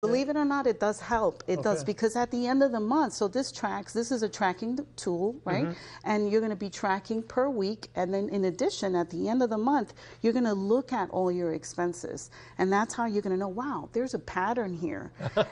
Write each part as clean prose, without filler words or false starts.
Believe it or not, it does help. It does, because at the end of the month, so this is a tracking tool, right? And you're going to be tracking per week. And then in addition, at the end of the month, you're going to look at all your expenses. And that's how you're going to know, wow, there's a pattern here.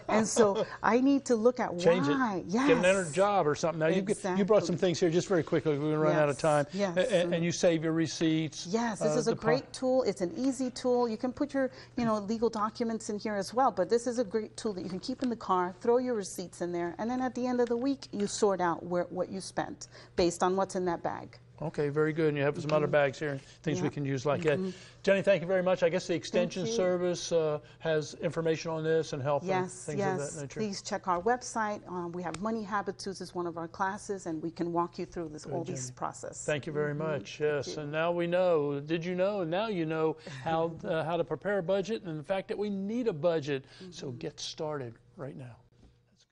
And so I need to look at Change why. It. Yes. Get an job or something. Now, you brought some things here just very quickly. We're going to run out of time. Yes. And you save your receipts. Yes, this is a great tool. It's an easy tool. You can put your, legal documents in here as well. But this is a great tool that you can keep in the car, throw your receipts in there, and then at the end of the week, you sort out what you spent based on what's in that bag. Okay, very good. And you have some other bags here, things we can use like that. Jenny, thank you very much. I guess the Extension Service has information on this and help and things of that nature. Please check our website. We have Money Habitudes as one of our classes, and we can walk you through all these process. Thank you very much. Yes, and now we know. Did you know? And now you know how to prepare a budget and the fact that we need a budget. So get started right now.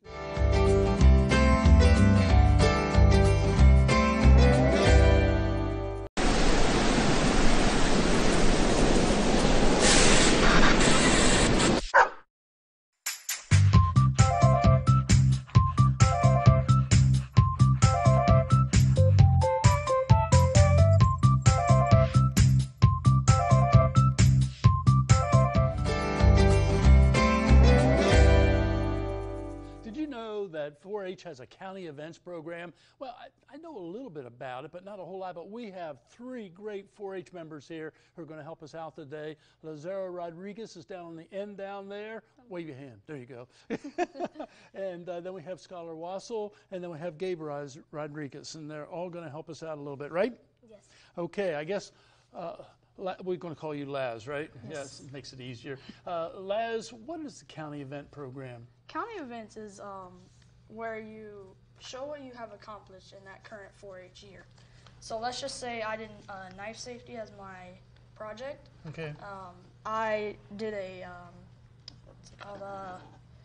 That's good. That 4-H has a county events program. Well, I know a little bit about it, but not a whole lot. But we have 3 great 4-H members here who are going to help us out today. Lazaro Rodriguez is down on the end down there. Wave your hand. There you go. And then we have Scholar Wassel, and then we have Gabe Rodriguez, and they're all going to help us out a little bit, right? Yes. Okay, I guess we're going to call you Laz, right? Yes, it makes it easier. Laz, what is the county event program? County events is where you show what you have accomplished in that current 4-H year. So let's just say I did knife safety as my project. Okay. I did a what's it called?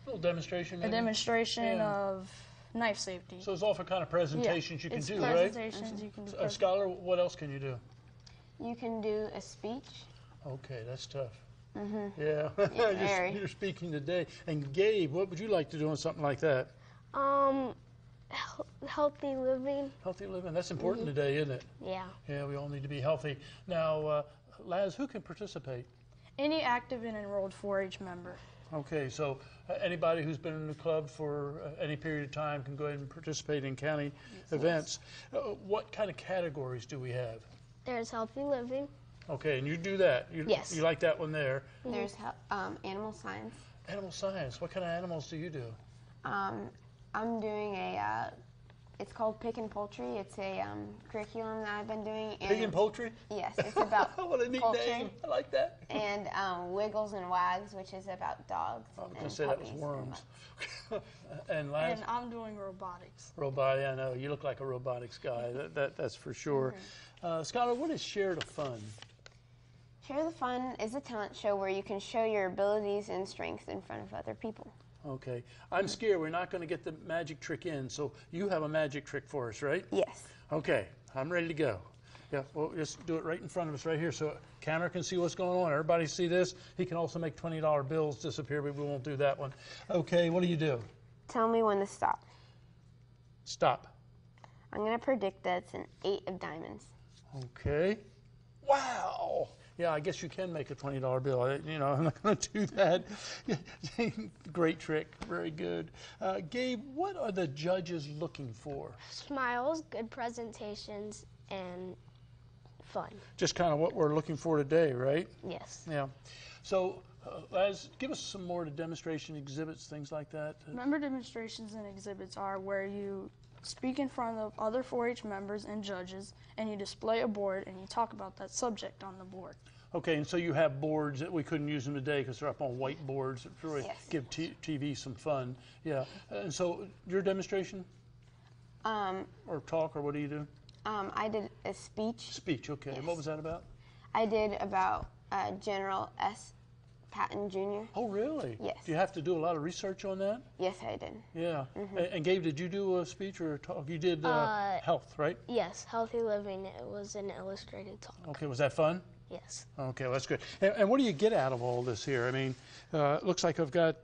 Little demonstration. Maybe? A demonstration of knife safety. So it's all for kind of presentations you can do, right? Presentations you can do. Scholar, what else can you do? You can do a speech. Okay, that's tough. Yeah, you're speaking today. And Gabe, what would you like to do on something like that? Healthy living. Healthy living, that's important today, isn't it? Yeah. Yeah, we all need to be healthy. Now, Laz, who can participate? Any active and enrolled 4-H member. Okay, so anybody who's been in the club for any period of time can go ahead and participate in county events. What kind of categories do we have? There's healthy living. Okay, and you do that? Yes. You like that one there? There's animal science. Animal science. What kind of animals do you do? I'm doing it's called Pig and Poultry. It's a curriculum that I've been doing. Pig and Poultry? Yes, it's about what a neat poultry. name. I like that. And Wiggles and Wags, which is about dogs. I was going to say that was worms. And Laz? And I'm doing robotics. Robotics, I know. You look like a robotics guy. That's for sure. Scholar, what is Share the Fun? Share the Fun is a talent show where you can show your abilities and strengths in front of other people. Okay. I'm scared we're not going to get the magic trick in, so you have a magic trick for us, right? Yes. Okay. I'm ready to go. Yeah, well, just do it right in front of us right here so camera can see what's going on. Everybody see this? He can also make $20 bills disappear, but we won't do that one. Okay, what do you do? Tell me when to stop. Stop. I'm going to predict that it's an 8 of diamonds. Okay. Wow. Yeah, I guess you can make a $20 bill. I'm not going to do that. Great trick. Very good. Gabe, what are the judges looking for? Smiles, good presentations, and fun. Just kind of what we're looking for today, right? Yes. Yeah. So, Laz, give us some more demonstration exhibits, things like that. Member demonstrations and exhibits are where you speak in front of other 4-H members and judges, and you display a board and you talk about that subject on the board. Okay, and so you have boards that we couldn't use them today because they're up on white boards that really give TV some fun. Yeah, and so your demonstration? Or talk, or what do you do? I did a speech. Speech, okay. Yes. What was that about? I did about General S. Patton Jr. Oh, really? Yes. Do you have to do a lot of research on that? Yes, I did. Yeah. And Gabe, did you do a speech or a talk? You did health, right? Yes, healthy living. It was an illustrated talk. Okay, was that fun? Yes. Okay, well, that's good. And what do you get out of all this here? I mean, it looks like I've got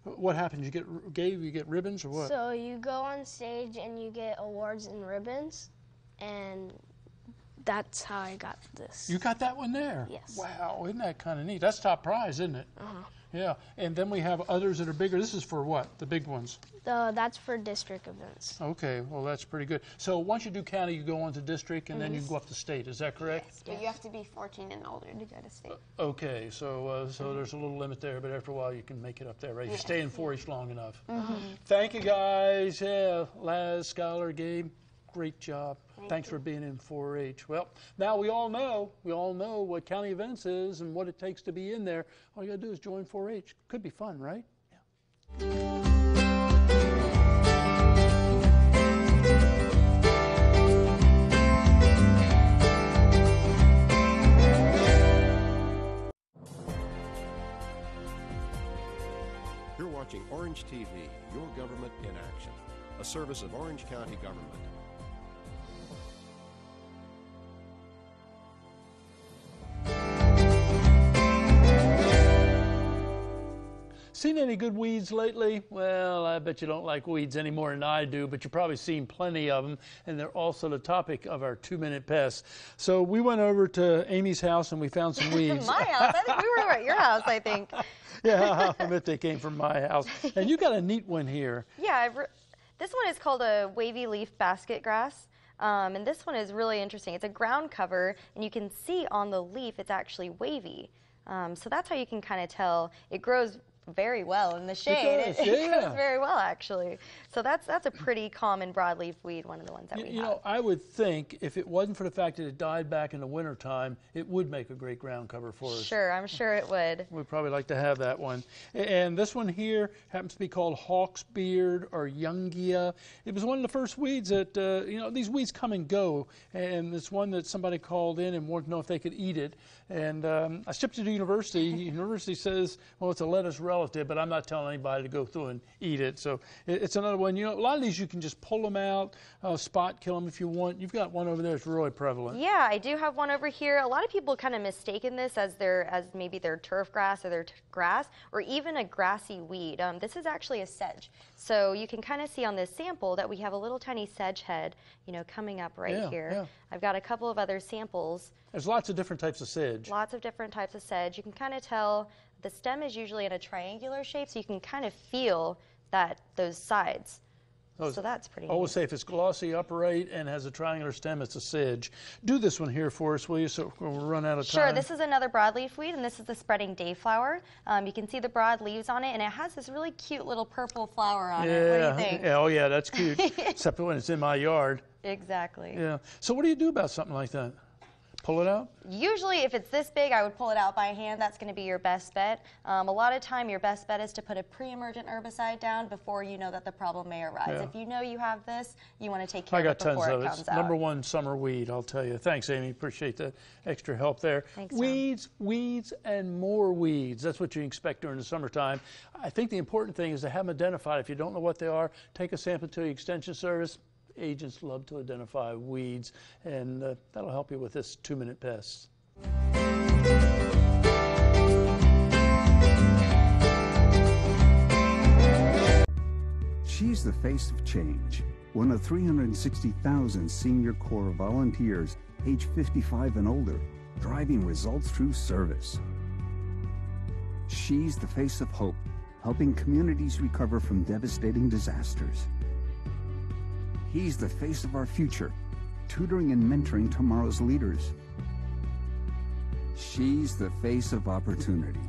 What happens? You get ribbons or what? So you go on stage and you get awards and ribbons, and that's how I got this. You got that one there? Yes. Wow, isn't that kind of neat? That's top prize, isn't it? Uh-huh. Yeah, and then we have others that are bigger. This is for what, the big ones? That's for district events. Okay, well, that's pretty good. So once you do county, you go on to district, and then you go up to state. Is that correct? Yes, but you have to be 14 and older to go to state. Okay, so there's a little limit there, but after a while you can make it up there, right? You stay in 4-H long enough. Thank you, guys. Yeah, Laz, Skylar, Gabe, great job. Thanks for being in 4-H. Well, now we all know what county events is and what it takes to be in there. All you got to do is join 4-H. Could be fun, right? Yeah. You're watching Orange TV, your government in action, a service of Orange County government. Seen any good weeds lately? Well, I bet you don't like weeds any more than I do, but you've probably seen plenty of them, and they're also the topic of our 2-minute pests. So we went over to Amy's house and we found some weeds. My house? I think we were over at your house, I think. Yeah, I bet they came from my house. And you got a neat one here. Yeah, this one is called a wavy leaf basket grass. And this one is really interesting. It's a ground cover, and you can see on the leaf it's actually wavy. So that's how you can kind of tell. It grows very well in the shade. It It grows very well, actually. So that's a pretty common broadleaf weed, one of the ones that we have. You know, I would think if it wasn't for the fact that it died back in the wintertime, it would make a great ground cover for us. Sure, I'm sure it would. We'd probably like to have that one. And this one here happens to be called hawk's beard or youngia. It was one of the first weeds that, you know, these weeds come and go. And it's one that somebody called in and wanted to know if they could eat it. And I shipped it to the university. The university says, well, it's a lettuce relative, but I'm not telling anybody to go through and eat it. So it's another one. You know, a lot of these you can just pull them out, spot kill them if you want. You've got one over there that's really prevalent. Yeah, I do have one over here. A lot of people kind of mistaken this as maybe their turf grass or their grass or even a grassy weed. This is actually a sedge. So you can kind of see on this sample that we have a little tiny sedge head, you know, coming up right here. Yeah. I've got a couple of other samples. There's lots of different types of sedge. Lots of different types of sedge. You can kind of tell the stem is usually in a triangular shape, so you can kind of feel those sides. So that's pretty neat. Always say if it's glossy, upright, and has a triangular stem, it's a sedge. Do this one here for us, will you, so we'll run out of time. Sure, this is another broadleaf weed, and this is the spreading dayflower. You can see the broad leaves on it, and it has this really cute little purple flower on it. What do you think? Yeah, oh yeah, that's cute, except when it's in my yard. Exactly. Yeah. So what do you do about something like that? Pull it out? Usually, if it's this big, I would pull it out by hand. That's going to be your best bet. A lot of time, your best bet is to put a pre-emergent herbicide down before you know that the problem may arise. Yeah. If you know you have this, you want to take care of it before it comes out. Number one summer weed, I'll tell you. Thanks, Amy. Appreciate the extra help there. Thanks, Tom. Weeds, and more weeds. That's what you expect during the summertime. I think the important thing is to have them identified. If you don't know what they are, take a sample to the Extension Service. Agents love to identify weeds, and that'll help you with this 2-minute pest. She's the face of change, one of 360,000 Senior Corps volunteers age 55 and older, driving results through service. She's the face of hope, helping communities recover from devastating disasters. He's the face of our future, tutoring and mentoring tomorrow's leaders. She's the face of opportunity,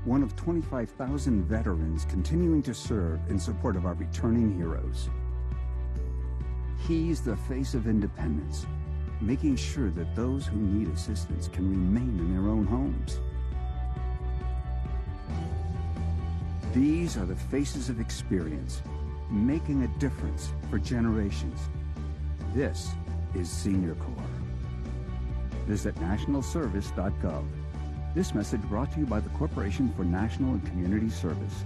one of 25,000 veterans continuing to serve in support of our returning heroes. He's the face of independence, making sure that those who need assistance can remain in their own homes. These are the faces of experience, making a difference for generations. This is Senior Corps. Visit nationalservice.gov. This message brought to you by the Corporation for National and Community Service.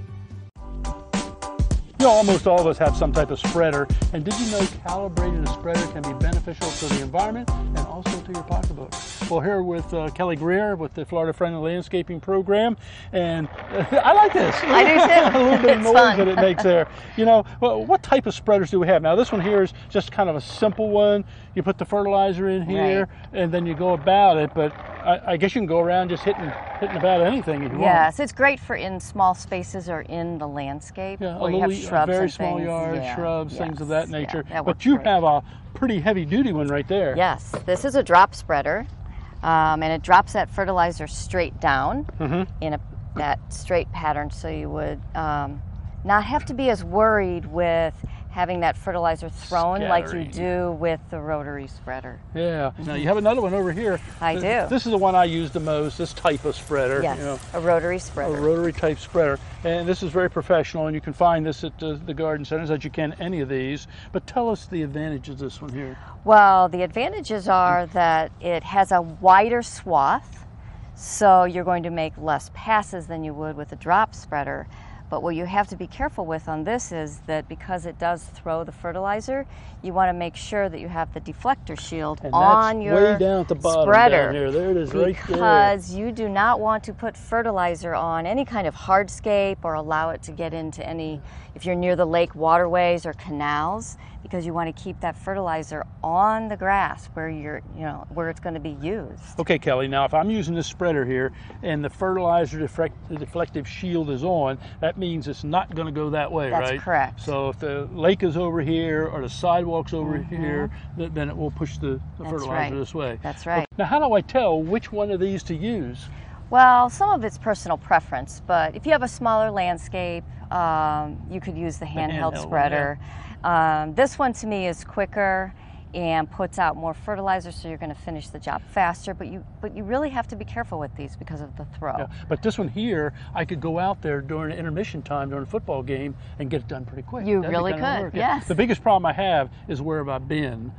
You know, almost all of us have some type of spreader, and did you know calibrating a spreader can be beneficial to the environment and also to your pocketbook? Well, here with Kelly Greer with the Florida Friendly Landscaping Program, and I like this. I do too. A little bit of It's noise fun. that it makes there. You know, well, what type of spreaders do we have? Now, this one here is just kind of a simple one. You put the fertilizer in here, and then you go about it, but I guess you can go around just hitting about anything if you want. Yes, it's great for in small spaces or in the landscape Yeah, where a you have little, shrubs very and small things. yard, Yeah, shrubs, things of yes, that nature. yeah, that But works you great. have a pretty heavy duty one right there. Yes, this is a drop spreader, and it drops that fertilizer straight down in that straight pattern, so you would not have to be as worried with having that fertilizer thrown like you Scattering. do with the rotary spreader. Yeah. Now you have another one over here. I do. This is the one I use the most, this type of spreader. Yes, You know, a rotary a spreader. rotary type spreader. And this is very professional, and you can find this at the garden centers as you can any of these. But tell us the advantage of this one here. Well, the advantages are that it has a wider swath, so you're going to make less passes than you would with a drop spreader. But what you have to be careful with on this is that because it does throw the fertilizer, you want to make sure that you have the deflector shield And on that's your way down at the bottom spreader. down here. There it is right there. Because you do not want to put fertilizer on any kind of hardscape or allow it to get into any, if you're near the lake waterways or canals, because you want to keep that fertilizer on the grass where where it's going to be used. Okay, Kelly, now if I'm using this spreader here and the fertilizer deflective shield is on, that means it's not going to go that way, That's right? correct. So if the lake is over here or the sidewalk's over here, then it will push the fertilizer right. this way. That's right. Now, how do I tell which one of these to use? Well, some of it's personal preference, but if you have a smaller landscape, you could use the handheld spreader. This one to me is quicker and puts out more fertilizer, so you're going to finish the job faster, but you really have to be careful with these because of the throw. Yeah, but this one here, I could go out there during intermission time during a football game and get it done pretty quick. You That'd be really kinda could, work. Yeah. yes. The biggest problem I have is where have I been?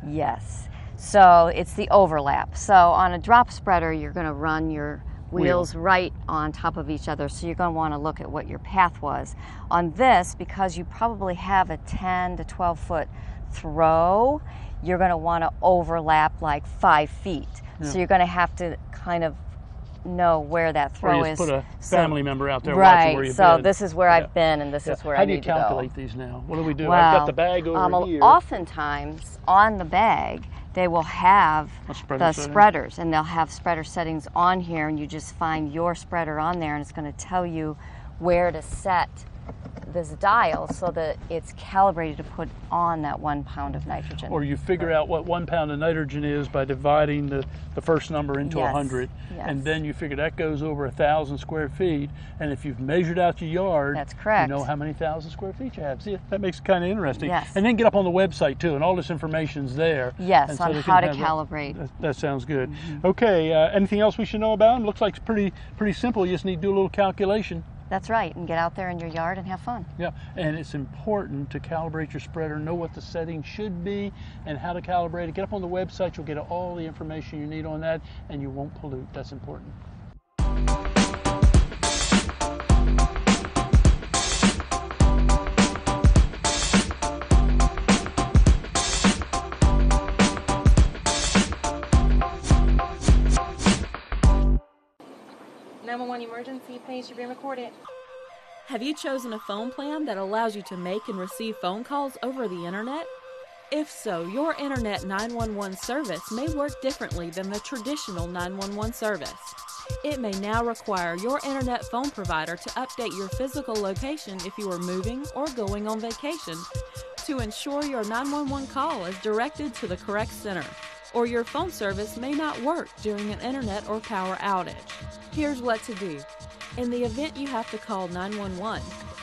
Yes. So it's the overlap. So on a drop spreader, you're going to run your wheels right on top of each other, so you're going to want to look at what your path was. On this, because you probably have a 10 to 12 foot throw, you're going to want to overlap like 5 feet. So you're going to have to kind of know where that throw Or you is. just put a family member out there right, watching where you've so been. this is where I've been and this is where How I do you need to go. calculate these now? What do we do? Well, I've got the bag over here. Oftentimes on the bag they will have spreader the setting. spreaders, and they'll have spreader settings on here, and you just find your spreader on there, and it's going to tell you where to set this dial so that it's calibrated to put on that 1 pound of nitrogen. Or you figure out what 1 pound of nitrogen is by dividing the first number into Yes, 100, yes. and then you figure that goes over 1,000 square feet, and if you've measured out your yard, That's correct. you know how many thousand square feet you have. See, that makes it kind of interesting. Yes. And then get up on the website too, and all this information's there. Yes, and on they how can to have calibrate. That sounds good. Okay, anything else we should know about them? Looks like it's pretty simple. You just need to do a little calculation. That's right, and get out there in your yard and have fun. Yeah, and it's important to calibrate your spreader, know what the setting should be and how to calibrate it. Get up on the website, you'll get all the information you need on that, and you won't pollute. That's important. 911 emergency, please, you're being recorded. Have you chosen a phone plan that allows you to make and receive phone calls over the internet? If so, your internet 911 service may work differently than the traditional 911 service. It may now require your internet phone provider to update your physical location if you are moving or going on vacation to ensure your 911 call is directed to the correct center, or your phone service may not work during an internet or power outage. Here's what to do. In the event you have to call 911,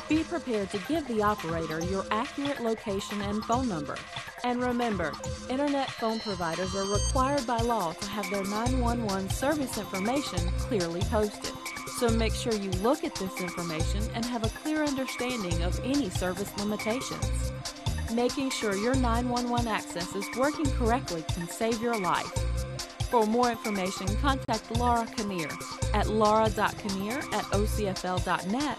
be prepared to give the operator your accurate location and phone number. And remember, internet phone providers are required by law to have their 911 service information clearly posted. So make sure you look at this information and have a clear understanding of any service limitations. Making sure your 911 access is working correctly can save your life. For more information, contact Laura Kinnear at laura.kinnear@ocfl.net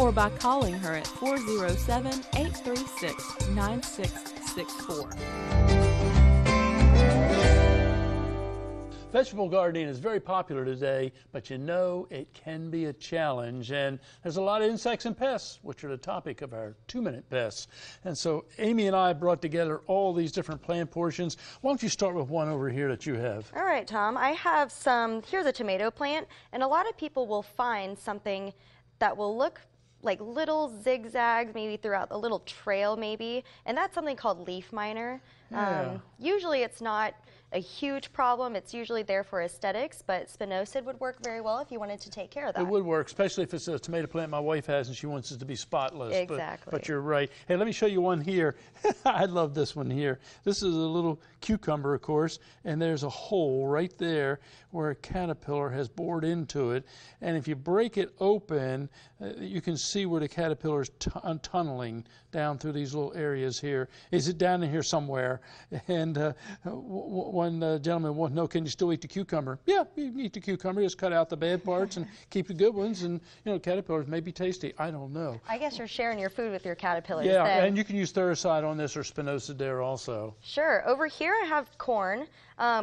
or by calling her at 407-836-9664. Vegetable gardening is very popular today, but you know it can be a challenge. And there's a lot of insects and pests, which are the topic of our 2-minute pests. And so Amy and I brought together all these different plant portions. Why don't you start with one over here that you have? All right, Tom. I have here's a tomato plant, and a lot of people will find something that will look like little zigzags maybe throughout a little trail maybe, and that's something called leaf miner. Yeah. Usually it's not a huge problem. It's usually there for aesthetics, but spinosad would work very well if you wanted to take care of that. It would work, especially if it's a tomato plant my wife has and she wants it to be spotless. Exactly. But you're right. Hey, let me show you one here. I love this one here. This is a little cucumber, of course, and there's a hole right there where a caterpillar has bored into it. And if you break it open, you can see where the caterpillar is tunneling down through these little areas here. Is it down in here somewhere? And one gentleman wanted to know, can you still eat the cucumber? Yeah, you can eat the cucumber. Just cut out the bad parts and keep the good ones. And, you know, caterpillars may be tasty. I don't know. I guess you're sharing your food with your caterpillars. Yeah, then. and you can use Thuricide on this or spinosad there also. Sure. Over here I have corn.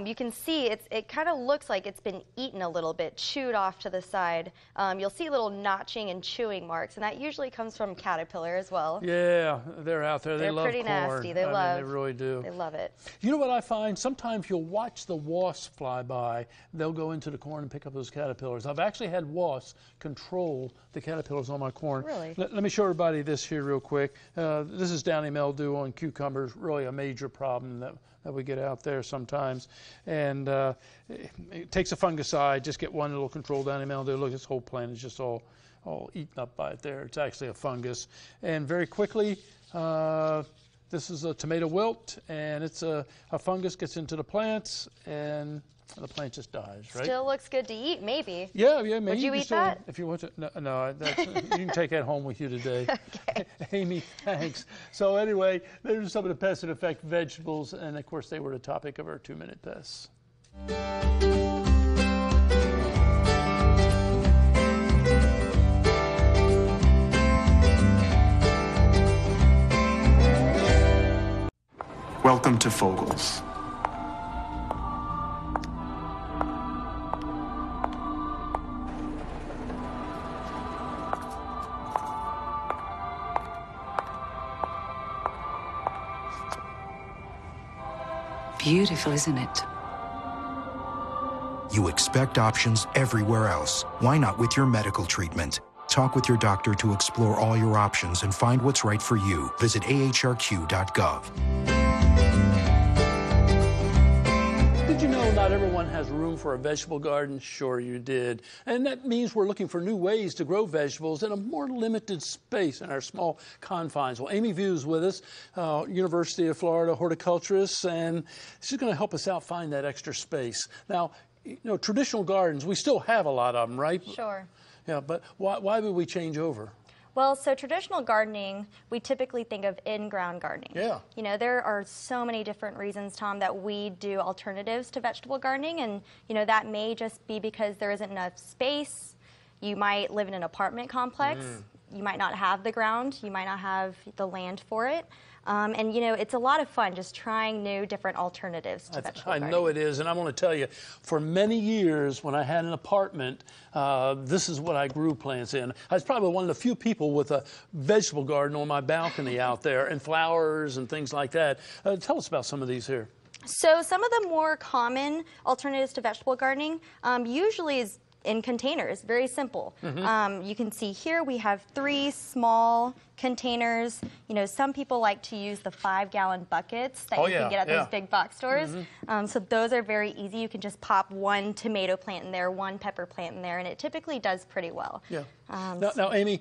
You can see it kind of looks like it's been eaten a little bit, chewed off to the side. You'll see little notching and chewing marks, and that usually comes from caterpillar as well. Yeah, they're out there. They love corn. They're pretty nasty. They really do. They love it. You know what I find? Sometimes you'll watch the wasps fly by. They'll go into the corn and pick up those caterpillars. I've actually had wasps control the caterpillars on my corn. Really? Let me show everybody this here real quick. This is downy mildew on cucumbers, really a major problem that we get out there sometimes. And it takes a fungicide, just get one little control downy mildew. Look, this whole plant is just all eaten up by it there. It's actually a fungus. And very quickly, this is a tomato wilt, and it's a fungus gets into the plants, and the plant just dies, right? Still looks good to eat, maybe. Yeah, maybe. Would you eat that? If you want to. No, you can take that home with you today. Okay. Amy, thanks. So anyway, there's some of the pests that affect vegetables, and of course they were the topic of our 2-minute pests. Welcome to Fogel's. Beautiful, isn't it? You expect options everywhere else. Why not with your medical treatment? Talk with your doctor to explore all your options and find what's right for you. Visit ahrq.gov. Did you know not everyone has room for a vegetable garden? Sure you did. And that means we're looking for new ways to grow vegetables in a more limited space in our small confines. Well, Amy Vue's with us, University of Florida horticulturist, and she's going to help us out find that extra space. Now, you know, traditional gardens, we still have a lot of them, right? Sure. Yeah, but why would we change over? Well, so traditional gardening, we typically think of in-ground gardening. Yeah. You know, there are so many different reasons, Tom, that we do alternatives to vegetable gardening, and, you know, that may just be because there isn't enough space. You might live in an apartment complex. You might not have the ground. You might not have the land for it. And, you know, it's a lot of fun just trying new, different alternatives to vegetable gardening. I know it is, and I want to tell you, for many years when I had an apartment, this is what I grew plants in. I was probably one of the few people with a vegetable garden on my balcony out there, and flowers and things like that. Tell us about some of these here. So some of the more common alternatives to vegetable gardening usually is in containers, very simple. You can see here we have 3 small containers. You know, some people like to use the 5-gallon buckets that you can get at those big box stores. So those are very easy. You can just pop 1 tomato plant in there, 1 pepper plant in there, and it typically does pretty well. Yeah. Now, Amy,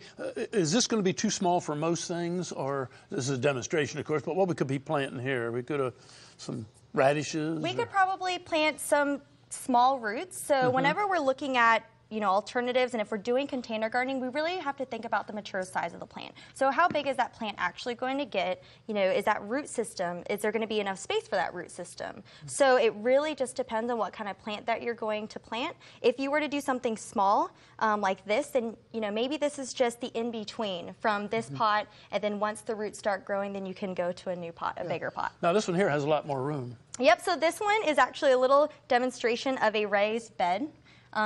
is this going to be too small for most things, or this is a demonstration, of course, but what we could be planting here? We could have some radishes? We could probably plant some small roots. So whenever we're looking at alternatives, and if we're doing container gardening, we really have to think about the mature size of the plant. So how big is that plant actually going to get? Is that root system, is there going to be enough space for that root system? So it really just depends on what kind of plant that you're going to plant. If you were to do something small like this, then maybe this is just the in-between from this pot, and then once the roots start growing, then you can go to a new pot, a bigger pot. Now this one here has a lot more room. Yep, so this one is actually a little demonstration of a raised bed.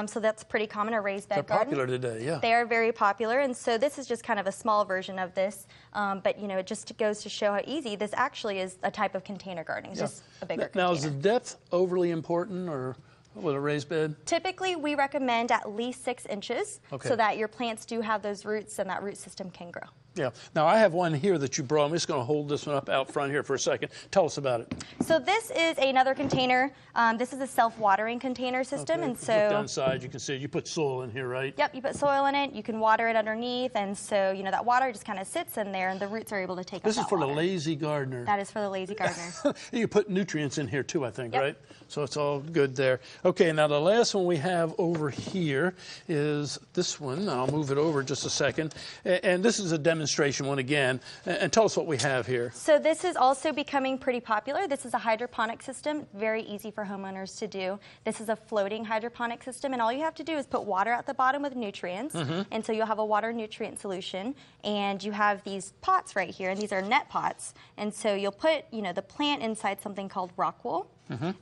So that's pretty common, a raised bed garden. They're popular today, yeah. They are very popular, and so this is just kind of a small version of this. But it just goes to show how easy this actually is a type of container gardening. It's just a bigger container. Now, is the depth overly important, or with a raised bed? Typically, we recommend at least 6 inches so that your plants do have those roots and that root system can grow. Yeah. Now, I have one here that you brought. I'm just going to hold this one up out front here for a second. Tell us about it. So this is another container. This is a self-watering container system. And so look down side, you can see you put soil in here, right? Yep, you put soil in it. You can water it underneath. And so, that water just kind of sits in there, and the roots are able to take up that This is for water. the lazy gardener. That is for the lazy gardener. You put nutrients in here, too, I think, right? So it's all good there. Okay, now the last one we have over here is this one. I'll move it over just a second. And this is a demonstration one again. And tell us what we have here. So this is also becoming pretty popular. This is a hydroponic system, very easy for homeowners to do. This is a floating hydroponic system, and all you have to do is put water at the bottom with nutrients. And so you'll have a water nutrient solution, and you have these pots right here, and these are net pots. And so you'll put, the plant inside something called rock wool.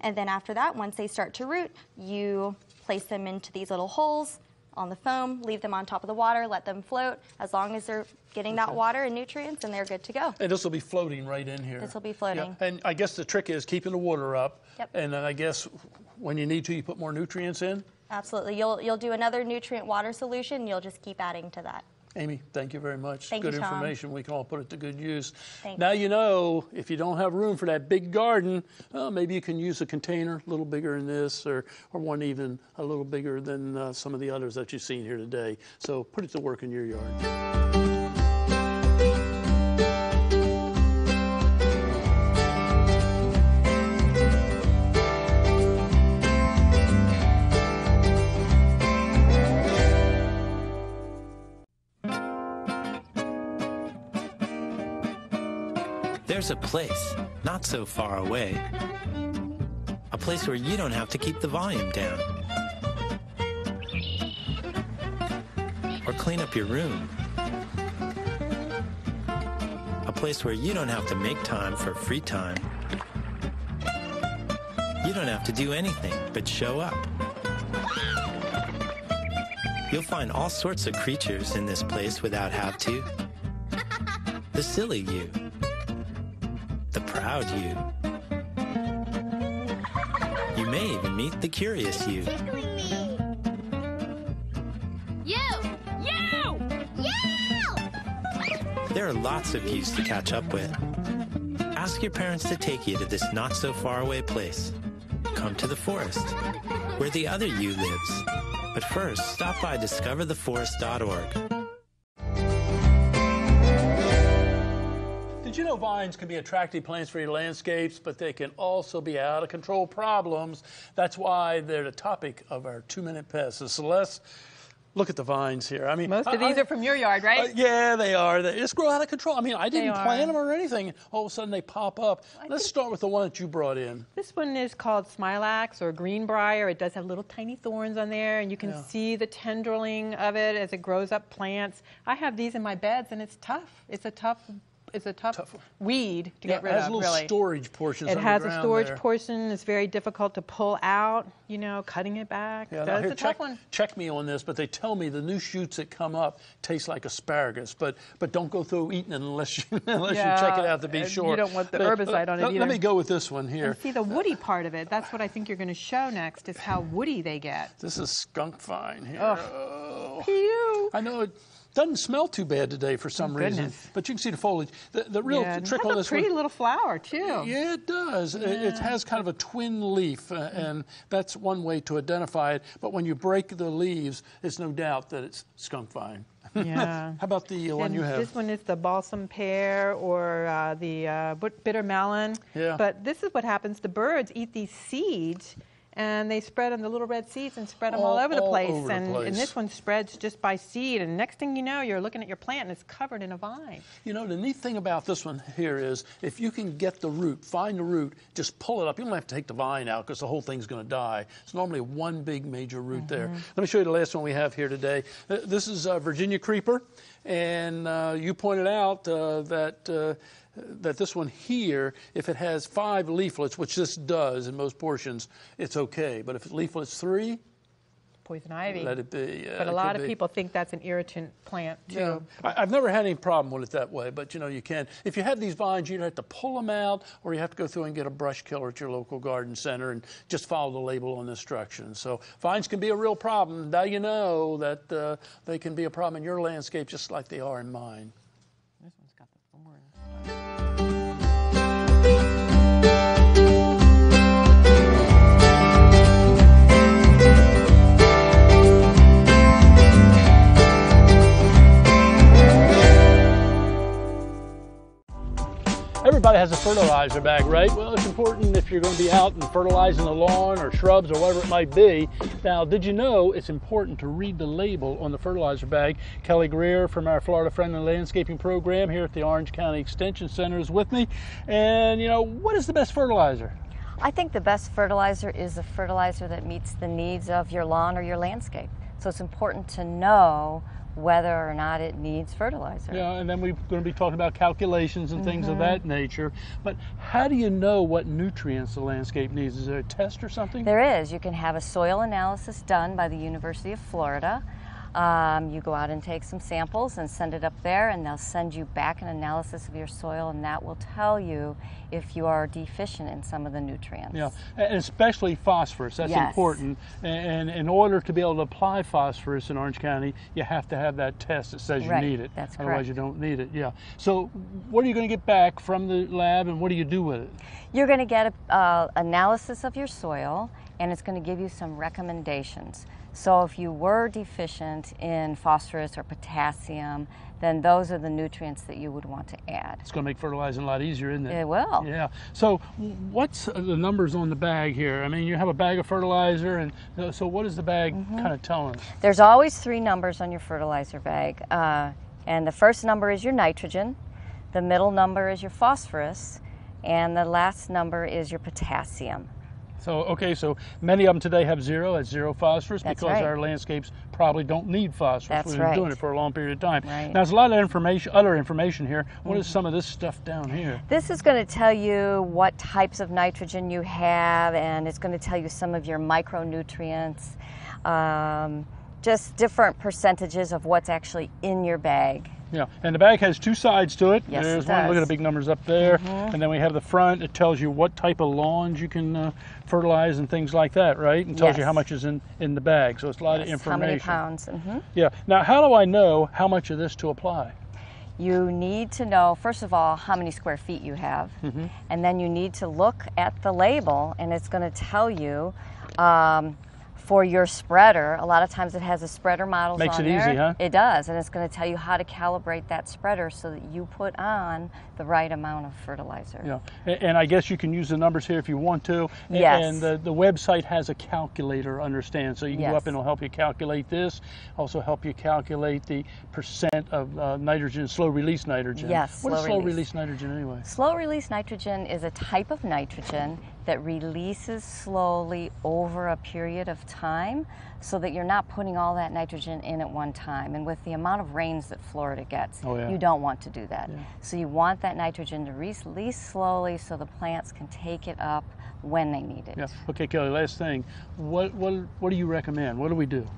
And then after that, once they start to root, you place them into these little holes on the foam, leave them on top of the water, let them float. As long as they're getting that water and nutrients, and they're good to go. And this will be floating right in here. This will be floating. Yeah. And I guess the trick is keeping the water up. Yep. And then I guess when you need to, you put more nutrients in? Absolutely. You'll do another nutrient water solution, and you'll just keep adding to that. Amy, thank you very much. Thank good you, Tom. information. We can all put it to good use. Thanks. Now you know, if you don't have room for that big garden, maybe you can use a container a little bigger than this, or one even a little bigger than some of the others that you've seen here today. So put it to work in your yard. There's a place not so far away, a place where you don't have to keep the volume down or clean up your room, a place where you don't have to make time for free time. You don't have to do anything but show up. You'll find all sorts of creatures in this place without have to. The silly you. The proud you. You may even meet the curious you. Tickling me. You! There are lots of yous to catch up with. Ask your parents to take you to this not-so-far-away place. Come to the forest, where the other you lives. But first, stop by discovertheforest.org. Did you know vines can be attractive plants for your landscapes, but they can also be out-of-control problems? That's why they're the topic of our 2-Minute Pest. So Celeste, look at the vines here. I mean, most of these are from your yard, right? Yeah, they are. They just grow out of control. I mean, I didn't plant them or anything. All of a sudden, they pop up. Let's start with the one that you brought in. This one is called Smilax or Greenbrier. It does have little tiny thorns on there, and you can see the tendriling of it as it grows up plants. I have these in my beds, and it's tough. It's a tough weed to get rid of, It has little storage portions. It has a storage portion. It's very difficult to pull out, cutting it back. Yeah, That's a tough one. Check me on this, but they tell me the new shoots that come up taste like asparagus, but don't go through eating it unless you check it out to be sure. You don't want the herbicide on it either. Let me go with this one here. And see the woody part of it. That's what I think you're going to show next, is how woody they get. This is skunk vine here. Oh, pew. I know it doesn't smell too bad today for some reason, but you can see the foliage. The real trick on this one. It has a pretty little flower, too. Yeah, it does. Yeah. It has kind of a twin leaf, and that's one way to identify it. But when you break the leaves, it's no doubt that it's skunk vine. Yeah. How about the one you have? This one is the balsam pear or the bitter melon. Yeah. But this is what happens. The birds eat these seeds, and they spread on the little red seeds and spread them all over the place. Over the place. And this one spreads just by seed, and next thing you know, you're looking at your plant and it's covered in a vine. You know, the neat thing about this one here is if you can get the root, find the root, just pull it up. You don't have to take the vine out because the whole thing's going to die. It's normally one big major root there. Let me show you the last one we have here today. This is Virginia creeper, and you pointed out that this one here, if it has 5 leaflets, which this does in most portions, it's okay. But if it's leaflets 3, poison ivy. Let it be. But a lot of people think that's an irritant plant too. Yeah. I've never had any problem with it that way, but you know, you can. If you had these vines, you'd have to pull them out, or you have to go through and get a brush killer at your local garden center and just follow the label on the instructions. So vines can be a real problem. Now you know that they can be a problem in your landscape just like they are in mine. This one's got the thorns. Everybody has a fertilizer bag, right? Well, it's important if you're going to be out and fertilizing the lawn or shrubs or whatever it might be. Now, did you know it's important to read the label on the fertilizer bag? Kelly Greer from our Florida Friendly Landscaping Program here at the Orange County Extension Center is with me. And, you know, what is the best fertilizer? I think the best fertilizer is a fertilizer that meets the needs of your lawn or your landscape. So it's important to know whether or not it needs fertilizer. Yeah, and then we're going to be talking about calculations and things of that nature. But how do you know what nutrients the landscape needs? Is there a test or something? There is. You can have a soil analysis done by the University of Florida. You go out and take some samples and send it up there, and they'll send you back an analysis of your soil, and that will tell you if you are deficient in some of the nutrients. Yeah, and especially phosphorus. That's important. And in order to be able to apply phosphorus in Orange County, you have to have that test that says you need it. That's correct. Otherwise, you don't need it. Yeah. So, what are you going to get back from the lab, and what do you do with it? You're going to get an analysis of your soil, and it's going to give you some recommendations. So if you were deficient in phosphorus or potassium, then those are the nutrients that you would want to add. It's going to make fertilizing a lot easier, isn't it? It will. Yeah. So what's the numbers on the bag here? I mean, you have a bag of fertilizer, and so what is the bag kind of telling us? There's always 3 numbers on your fertilizer bag. And the first number is your nitrogen, the middle number is your phosphorus, and the last number is your potassium. So, okay, so many of them today have 0, that's 0 phosphorus, That's because right. our landscapes probably don't need phosphorus. That's We've been right. doing it for a long period of time. Right. Now, there's a lot of information, other information here. What is some of this stuff down here? This is going to tell you what types of nitrogen you have, and it's going to tell you some of your micronutrients, just different percentages of what's actually in your bag. Yeah, and the bag has 2 sides to it. Yes, There's it one, look at does. the big numbers up there. And then we have the front. It tells you what type of lawns you can fertilize and things like that, right? And tells you how much is in the bag. So it's a lot of information. How many pounds. Yeah. Now, how do I know how much of this to apply? You need to know, first of all, how many square feet you have. And then you need to look at the label, and it's going to tell you for your spreader. A lot of times it has a spreader models Makes on it there. easy, huh? It does, and it's going to tell you how to calibrate that spreader so that you put on the right amount of fertilizer. Yeah, and I guess you can use the numbers here if you want to. Yes. And the website has a calculator, understand, so you can go up and it'll help you calculate this, also help you calculate the percent of nitrogen, slow release nitrogen. Yes, What is slow release. release nitrogen anyway? Slow release nitrogen is a type of nitrogen that releases slowly over a period of time so that you're not putting all that nitrogen in at one time. And with the amount of rains that Florida gets, you don't want to do that. So you want that nitrogen to release slowly so the plants can take it up when they need it. Yeah. Okay, Kelly, last thing. What do you recommend? What do we do?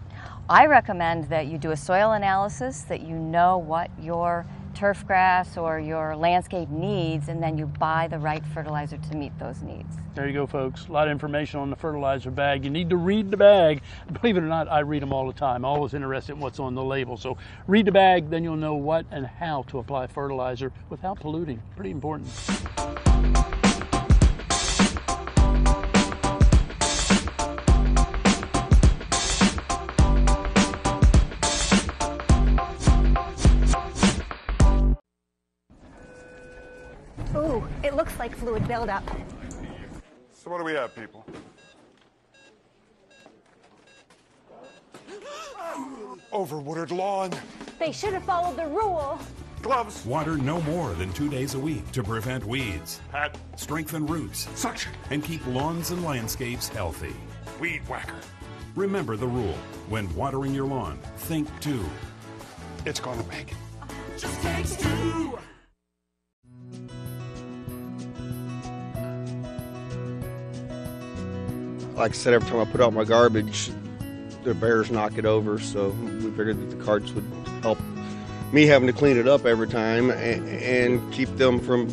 I recommend that you do a soil analysis, that you know what your turf grass or your landscape needs, and then you buy the right fertilizer to meet those needs. There you go, folks. A lot of information on the fertilizer bag. You need to read the bag. Believe it or not, I read them all the time. I'm always interested in what's on the label. So read the bag, then you'll know what and how to apply fertilizer without polluting. Pretty important. Ooh, it looks like fluid buildup. So what do we have, people? overwatered lawn. They should have followed the rule. Gloves. Water no more than 2 days a week to prevent weeds. Pat. Strengthen roots. Suction. And keep lawns and landscapes healthy. Weed whacker. Remember the rule. When watering your lawn, think 2. It's gonna make it. Just takes 2. Like I said, every time I put out my garbage, the bears knock it over, so we figured that the carts would help me having to clean it up every time and keep them from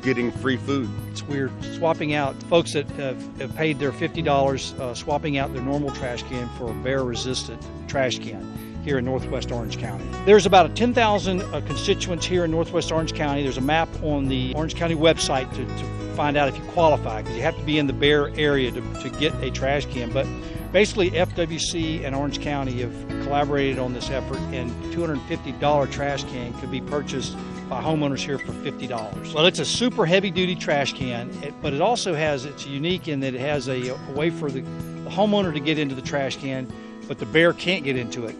getting free food. We're swapping out folks that have paid their $50, swapping out their normal trash can for a bear-resistant trash can here in Northwest Orange County. There's about 10,000 constituents here in Northwest Orange County. There's a map on the Orange County website to find out if you qualify, because you have to be in the bear area to get a trash can. But basically, FWC and Orange County have collaborated on this effort, and $250 trash can could be purchased by homeowners here for $50. Well, it's a super heavy-duty trash can, but it also it's unique in that it has a way for the homeowner to get into the trash can, but the bear can't get into it.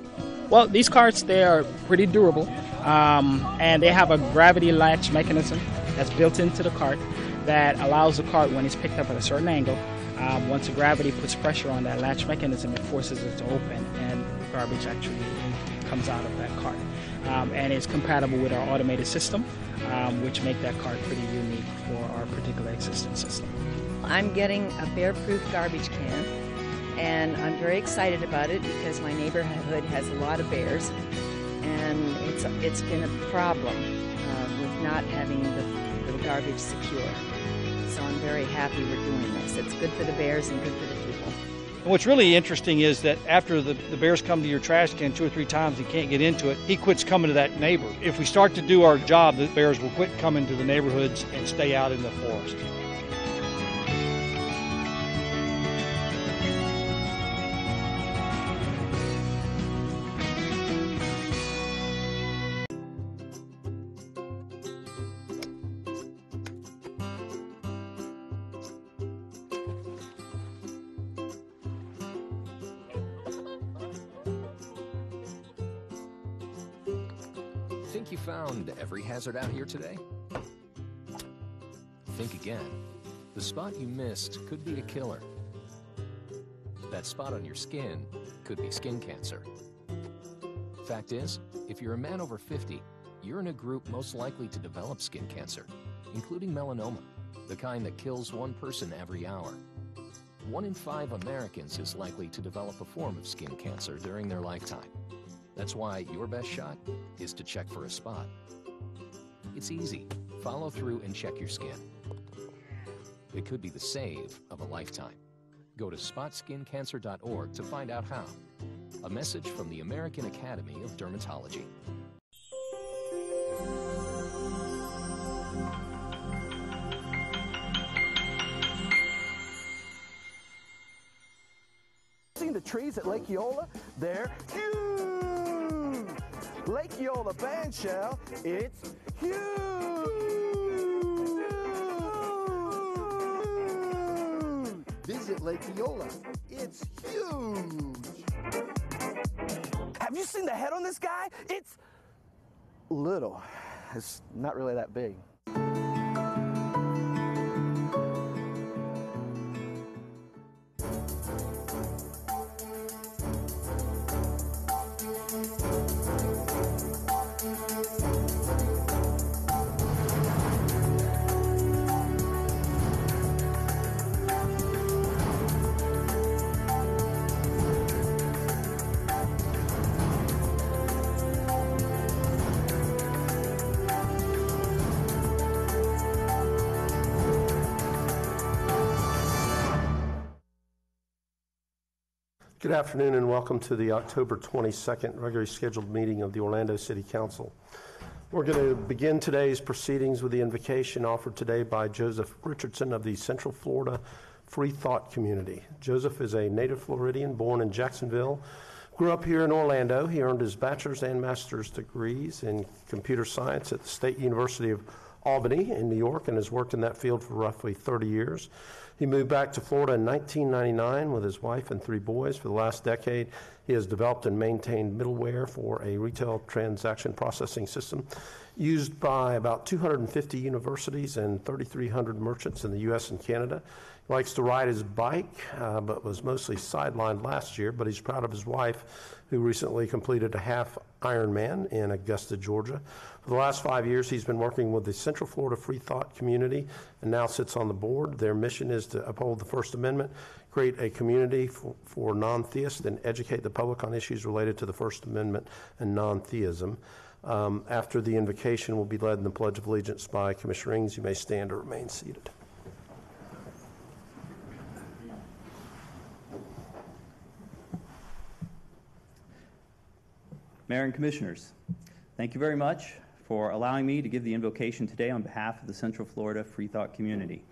Well, these carts, they are pretty durable, and they have a gravity latch mechanism that's built into the cart that allows the cart, when it's picked up at a certain angle, once the gravity puts pressure on that latch mechanism, it forces it to open, and the garbage actually comes out of that cart. And it's compatible with our automated system, which make that cart pretty unique for our particular existing system. I'm getting a bear-proof garbage can, and I'm very excited about it because my neighborhood has a lot of bears, and it's been a problem with not having the garbage secure. So I'm very happy we're doing this. It's good for the bears and good for the people. And what's really interesting is that after the bears come to your trash can 2 or 3 times and can't get into it, he quits coming to that neighbor. If we start to do our job, the bears will quit coming to the neighborhoods and stay out in the forest. Think you found every hazard out here today? Think again. The spot you missed could be a killer. That spot on your skin could be skin cancer. Fact is, if you're a man over 50, you're in a group most likely to develop skin cancer, including melanoma, the kind that kills 1 person every hour. 1 in 5 Americans is likely to develop a form of skin cancer during their lifetime. That's why your best shot is to check for a spot. It's easy. Follow through and check your skin. It could be the save of a lifetime. Go to spotskincancer.org to find out how. A message from the American Academy of Dermatology. Seen the trees at Lake Eola? They're huge! Lake Eola bandshell, it's huge! Visit Lake Eola, it's huge! Have you seen the head on this guy? It's little. It's not really that big. Good afternoon and welcome to the October 22nd regularly scheduled meeting of the Orlando City Council. We're going to begin today's proceedings with the invocation offered today by Joseph Richardson of the Central Florida Free Thought Community. Joseph is a native Floridian born in Jacksonville, grew up here in Orlando. He earned his bachelor's and master's degrees in computer science at the State University of Albany in New York and has worked in that field for roughly 30 years. He moved back to Florida in 1999 with his wife and 3 boys. For the last decade, he has developed and maintained middleware for a retail transaction processing system used by about 250 universities and 3,300 merchants in the U.S. and Canada. He likes to ride his bike, but was mostly sidelined last year, but he's proud of his wife, who recently completed a half Ironman in Augusta, Georgia. For the last 5 years, he's been working with the Central Florida Free Thought community and now sits on the board. Their mission is to uphold the First Amendment, create a community for non-theists, and educate the public on issues related to the First Amendment and non-theism. After the invocation will be led in the Pledge of Allegiance by Commissioner Ings. You may stand or remain seated. Mayor and Commissioners, thank you very much for allowing me to give the invocation today on behalf of the Central Florida Free Thought community.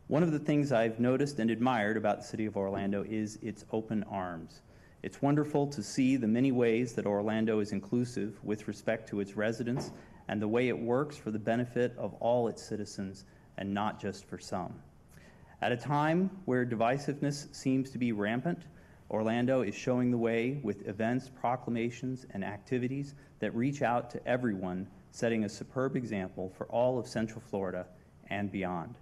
One of the things I've noticed and admired about the city of Orlando is its open arms. It's wonderful to see the many ways that Orlando is inclusive with respect to its residents and the way it works for the benefit of all its citizens and not just for some. At a time where divisiveness seems to be rampant, Orlando is showing the way with events, proclamations, and activities that reach out to everyone, setting a superb example for all of Central Florida and beyond.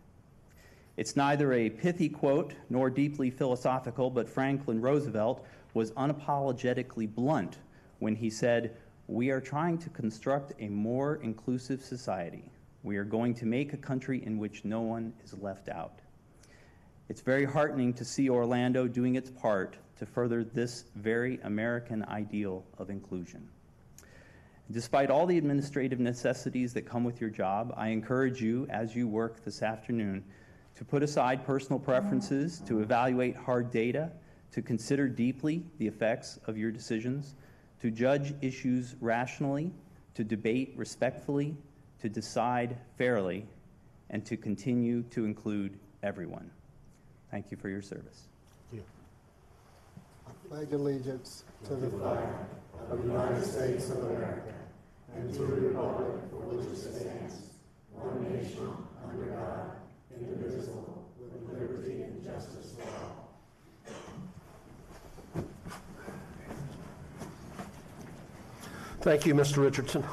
It's neither a pithy quote nor deeply philosophical, but Franklin Roosevelt was unapologetically blunt when he said, "We are trying to construct a more inclusive society. We are going to make a country in which no one is left out." It's very heartening to see Orlando doing its part to further this very American ideal of inclusion. Despite all the administrative necessities that come with your job, I encourage you, as you work this afternoon, to put aside personal preferences, to evaluate hard data, to consider deeply the effects of your decisions, to judge issues rationally, to debate respectfully, to decide fairly, and to continue to include everyone. Thank you for your service. Thank you. I pledge allegiance to the flag of the United States of America and to the republic for which it stands, one nation, under God, indivisible, with liberty and justice for all. Thank you, Mr. Richardson.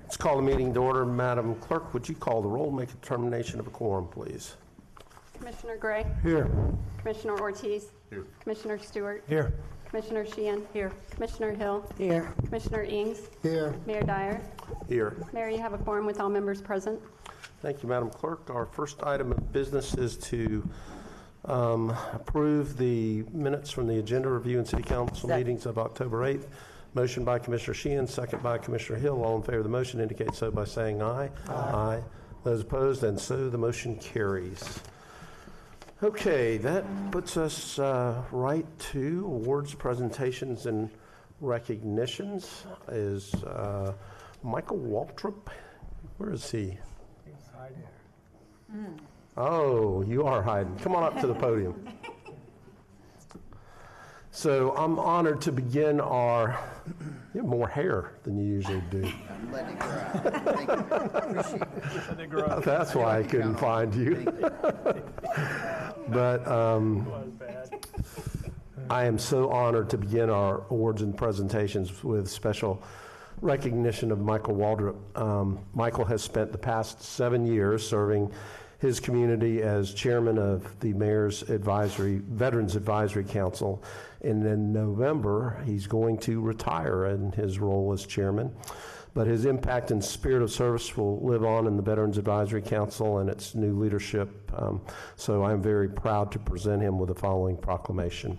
Let's call the meeting to order. Madam Clerk, would you call the roll, make a determination of a quorum, please? Commissioner Gray? Here. Commissioner Ortiz? Here. Commissioner Stewart? Here. Commissioner Sheehan? Here. Commissioner Hill? Here. Commissioner Ings? Here. Mayor Dyer? Here. Mayor, you have a quorum with all members present. Thank you, Madam Clerk. Our first item of business is to approve the minutes from the agenda review and city council meetings of October 8th. Motion by Commissioner Sheehan, second by Commissioner Hill. All in favor of the motion indicate so by saying aye. Aye. Those opposed, and so the motion carries. Okay, that puts us right to awards, presentations, and recognitions. Is Michael Waltrip? Where is he? He's hiding there. Oh, you are hiding. Come on up to the podium. So I'm honored to begin our, you have more hair than you usually do. I'm letting it grow. That's why I couldn't find you. But I am so honored to begin our awards and presentations with special recognition of Michael Waldrop. Michael has spent the past 7 years serving his community as chairman of the Mayor's Veterans Advisory Council. And in November, he's going to retire in his role as chairman. But his impact and spirit of service will live on in the Veterans Advisory Council and its new leadership. So I'm very proud to present him with the following proclamation.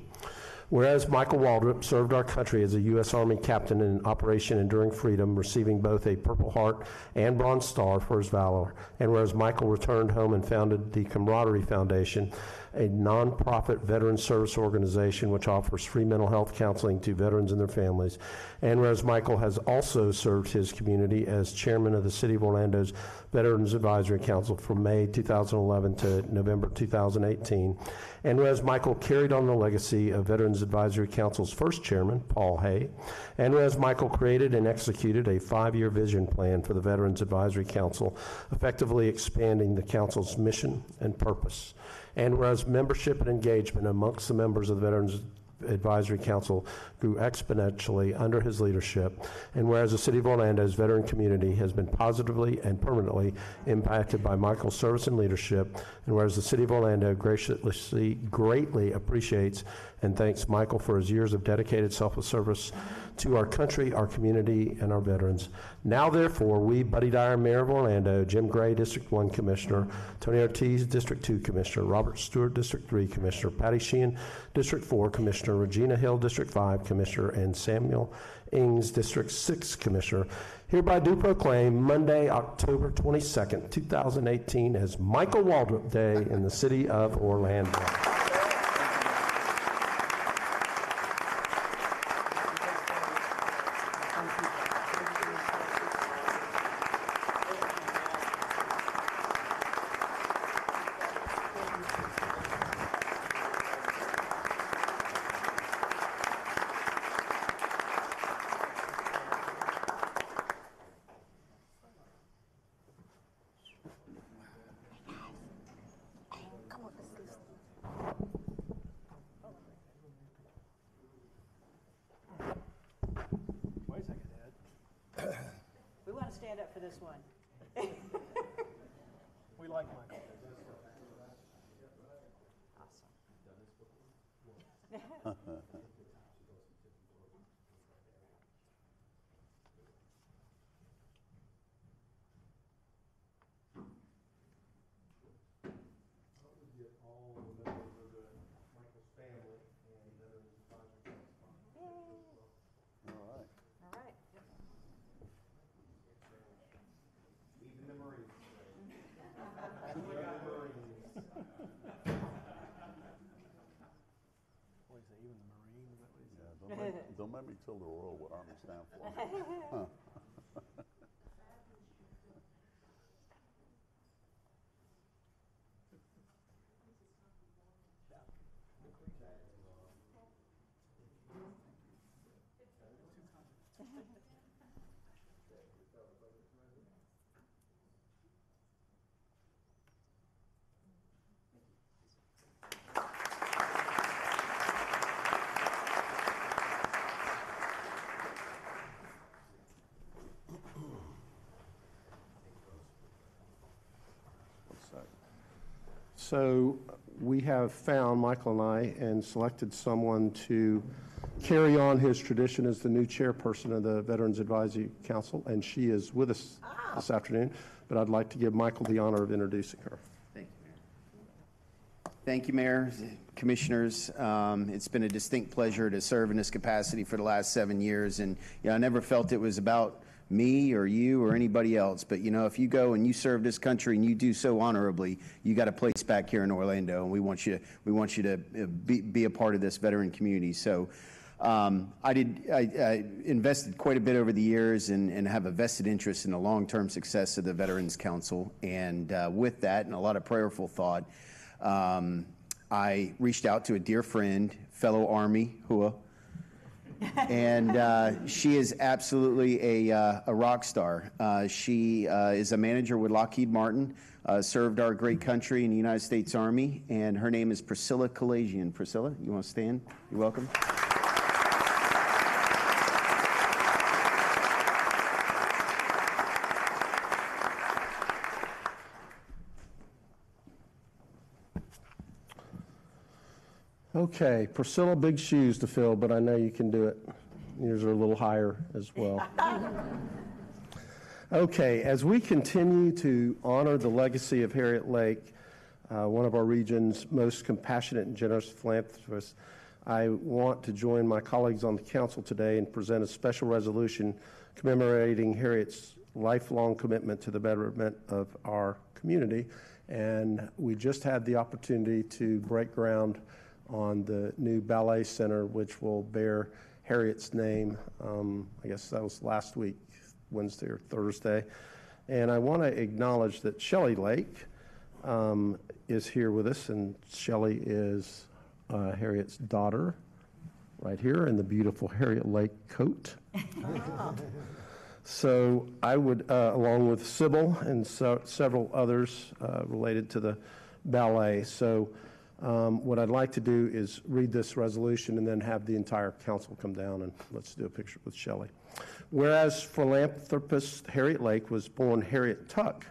Whereas Michael Waldrop served our country as a U.S. Army captain in Operation Enduring Freedom, receiving both a Purple Heart and Bronze Star for his valor, and whereas Michael returned home and founded the Camaraderie Foundation, a nonprofit veteran service organization which offers free mental health counseling to veterans and their families, and whereas Michael has also served his community as chairman of the City of Orlando's Veterans Advisory Council from May 2011 to November 2018, and whereas Michael carried on the legacy of Veterans Veterans Advisory Council's first chairman, Paul Hay, and whereas Michael created and executed a 5-year vision plan for the Veterans Advisory Council, effectively expanding the council's mission and purpose, and whereas membership and engagement amongst the members of the Veterans Advisory Council grew exponentially under his leadership, and whereas the City of Orlando's veteran community has been positively and permanently impacted by Michael's service and leadership, and whereas the City of Orlando greatly appreciates and thanks Michael for his years of dedicated selfless service to our country, our community, and our veterans. Now, therefore, we, Buddy Dyer, Mayor of Orlando, Jim Gray, District 1 Commissioner, Tony Ortiz, District 2 Commissioner, Robert Stewart, District 3 Commissioner, Patty Sheehan, District 4 Commissioner, Regina Hill, District 5 Commissioner, and Samuel Ings, District 6 Commissioner, hereby do proclaim Monday, October 22nd, 2018 as Michael Waldrop Day in the City of Orlando. We want to stand up for this one. We like Michael. Awesome. Don't make me tell the world what Army stand for. Huh. So we have found, Michael and I, and selected someone to carry on his tradition as the new chairperson of the Veterans Advisory Council, and she is with us this afternoon, but I'd like to give Michael the honor of introducing her. Thank you, Mayor. Thank you, Mayor, Commissioners. It's been a distinct pleasure to serve in this capacity for the last 7 years, and I never felt it was about me or you or anybody else, but if you go and you serve this country and you do so honorably, you got a place back here in Orlando, and we want you to be a part of this veteran community. So I invested quite a bit over the years and have a vested interest in the long-term success of the Veterans Council, and with that and a lot of prayerful thought, I reached out to a dear friend, fellow Army, Hua, and she is absolutely a rock star. She is a manager with Lockheed Martin, served our great country in the United States Army, and her name is Priscilla Kalajian. Priscilla, you want to stand? You're welcome. Okay, Priscilla, big shoes to fill, but I know you can do it. Yours are a little higher as well. Okay, as we continue to honor the legacy of Harriet Lake, one of our region's most compassionate and generous philanthropists, I want to join my colleagues on the council today and present a special resolution commemorating Harriet's lifelong commitment to the betterment of our community. And we just had the opportunity to break ground on the new ballet center, which will bear Harriet's name. I guess that was last week, Wednesday or Thursday. And I want to acknowledge that Shelley Lake is here with us, and Shelley is Harriet's daughter. right here in the beautiful Harriet Lake coat. So I would, along with Sybil and several others related to the ballet. So what I'd like to do is read this resolution and then have the entire council come down and let's do a picture with Shelley. Whereas philanthropist Harriet Lake was born Harriet Tuck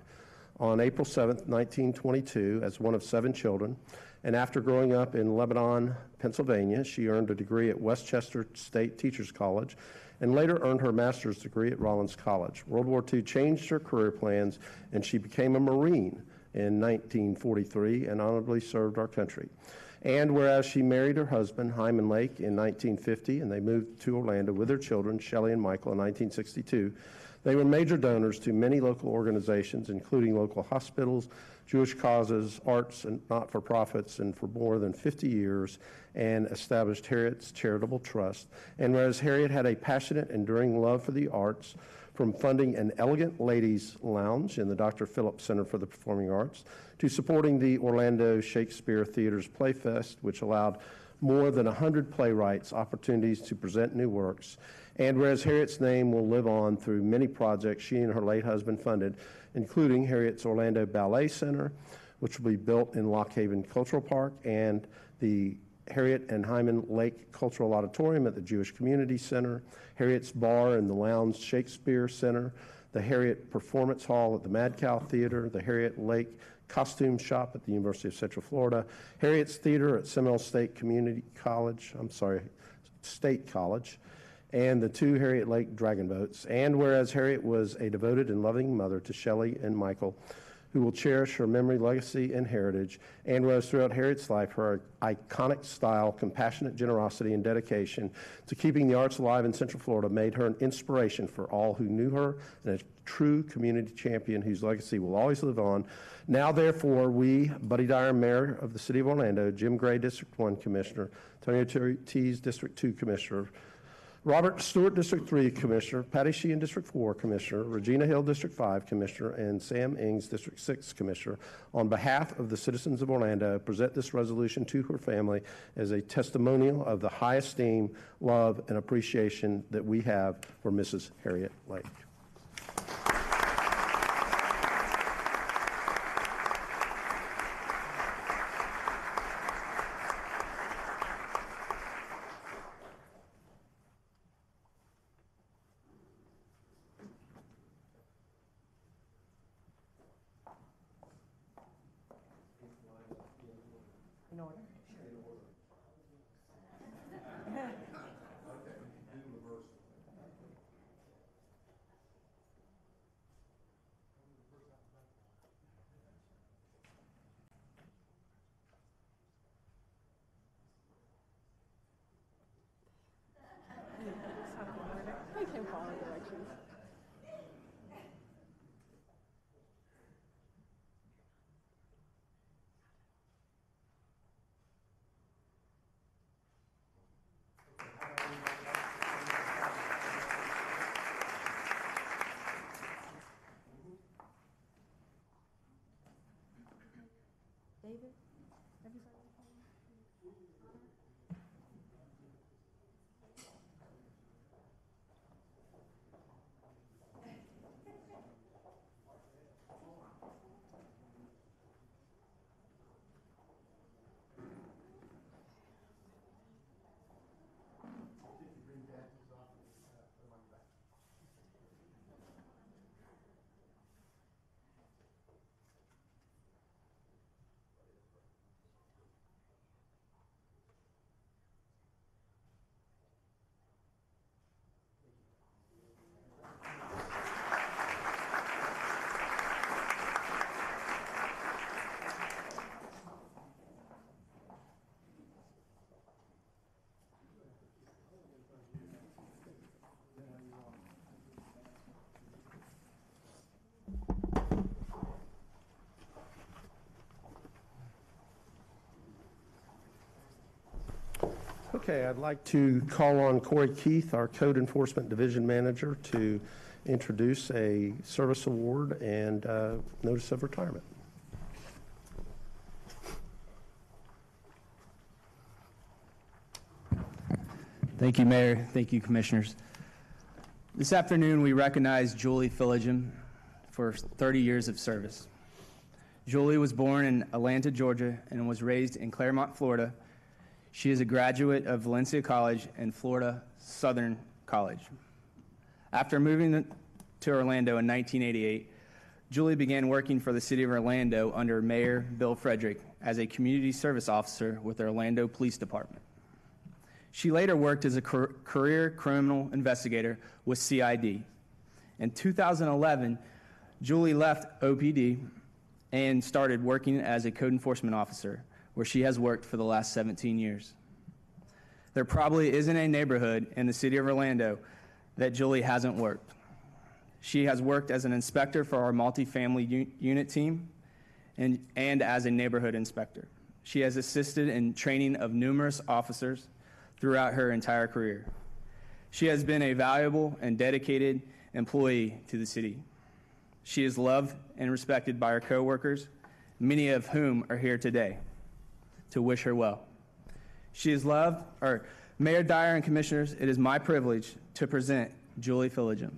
on April 7th, 1922, as one of 7 children, and after growing up in Lebanon, Pennsylvania, she earned a degree at Westchester State Teachers College and later earned her master's degree at Rollins College. World War II changed her career plans, and she became a Marine in 1943 and honorably served our country. And whereas she married her husband, Hyman Lake, in 1950, and they moved to Orlando with their children, Shelley and Michael, in 1962, they were major donors to many local organizations, including local hospitals, Jewish causes, arts, and not-for-profits, and for more than 50 years, and established Harriet's Charitable Trust. And whereas Harriet had a passionate, enduring love for the arts, from funding an elegant ladies' lounge in the Dr. Phillips Center for the Performing Arts, to supporting the Orlando Shakespeare Theater's Playfest, which allowed more than 100 playwrights opportunities to present new works. And whereas Harriet's name will live on through many projects she and her late husband funded, including Harriet's Orlando Ballet Center, which will be built in Lock Haven Cultural Park, and the Harriet and Hyman Lake Cultural Auditorium at the Jewish Community Center, Harriet's Bar and the Lounge Shakespeare Center, the Harriet Performance Hall at the Mad Cow Theater, the Harriet Lake Costume Shop at the University of Central Florida, Harriet's Theater at Seminole State State College, and the 2 Harriet Lake Dragon Boats. And whereas Harriet was a devoted and loving mother to Shelley and Michael, who will cherish her memory, legacy, and heritage, and whereas throughout Harriet's life, her iconic style, compassionate generosity, and dedication to keeping the arts alive in Central Florida made her an inspiration for all who knew her and a true community champion whose legacy will always live on. Now, therefore, we, Buddy Dyer, Mayor of the City of Orlando, Jim Gray, District 1 Commissioner, Tony Ortiz, District 2 Commissioner, Robert Stewart, District 3 Commissioner, Patty Sheehan, District 4 Commissioner, Regina Hill, District 5 Commissioner, and Sam Ings, District 6 Commissioner, on behalf of the citizens of Orlando, present this resolution to her family as a testimonial of the high esteem, love, and appreciation that we have for Mrs. Harriet Lake. I can follow directions. David? Okay, I'd like to call on Corey Keith, our Code Enforcement Division Manager, to introduce a service award and notice of retirement. Thank you, Mayor. Thank you, Commissioners. This afternoon, we recognize Julie Philogem for 30 years of service. Julie was born in Atlanta, Georgia, and was raised in Claremont, Florida. She is a graduate of Valencia College and Florida Southern College. After moving to Orlando in 1988, Julie began working for the City of Orlando under Mayor Bill Frederick as a community service officer with the Orlando Police Department. She later worked as a career criminal investigator with CID. In 2011, Julie left OPD and started working as a code enforcement officer, where she has worked for the last 17 years. There probably isn't a neighborhood in the City of Orlando that Julie hasn't worked. She has worked as an inspector for our multifamily unit team and as a neighborhood inspector. She has assisted in training of numerous officers throughout her entire career. She has been a valuable and dedicated employee to the city. She is loved and respected by her coworkers, many of whom are here today to wish her well. She is loved, Mayor Dyer and Commissioners, it is my privilege to present Julie Philogem.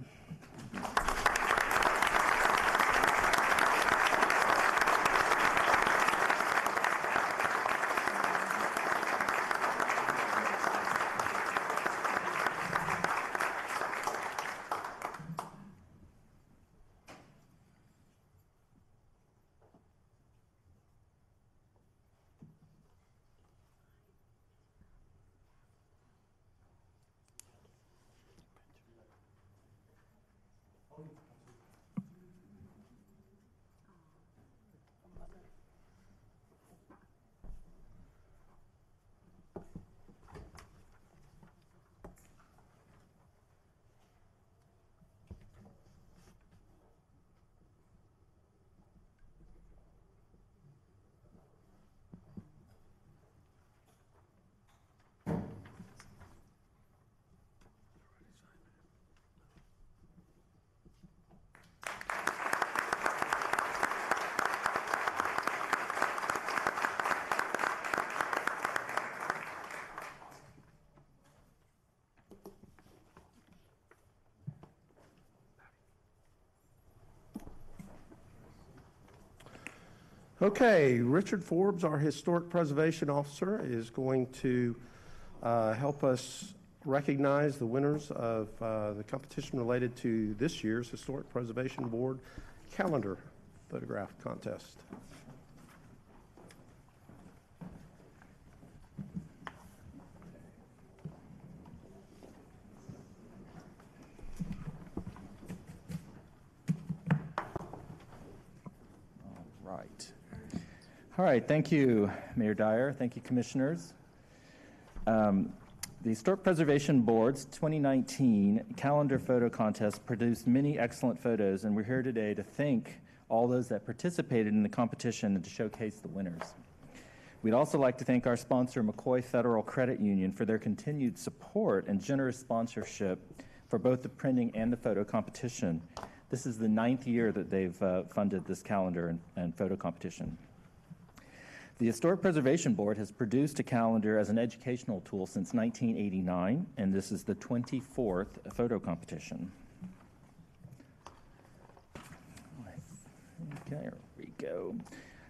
Okay, Richard Forbes, our Historic Preservation Officer, is going to help us recognize the winners of the competition related to this year's Historic Preservation Board calendar photograph contest. All right, thank you, Mayor Dyer. Thank you, Commissioners. The Historic Preservation Board's 2019 calendar photo contest produced many excellent photos, and we're here today to thank all those that participated in the competition and to showcase the winners. We'd also like to thank our sponsor, McCoy Federal Credit Union, for their continued support and generous sponsorship for both the printing and the photo competition. This is the 9th year that they've funded this calendar and photo competition. The Historic Preservation Board has produced a calendar as an educational tool since 1989, and this is the 24th photo competition. There we go.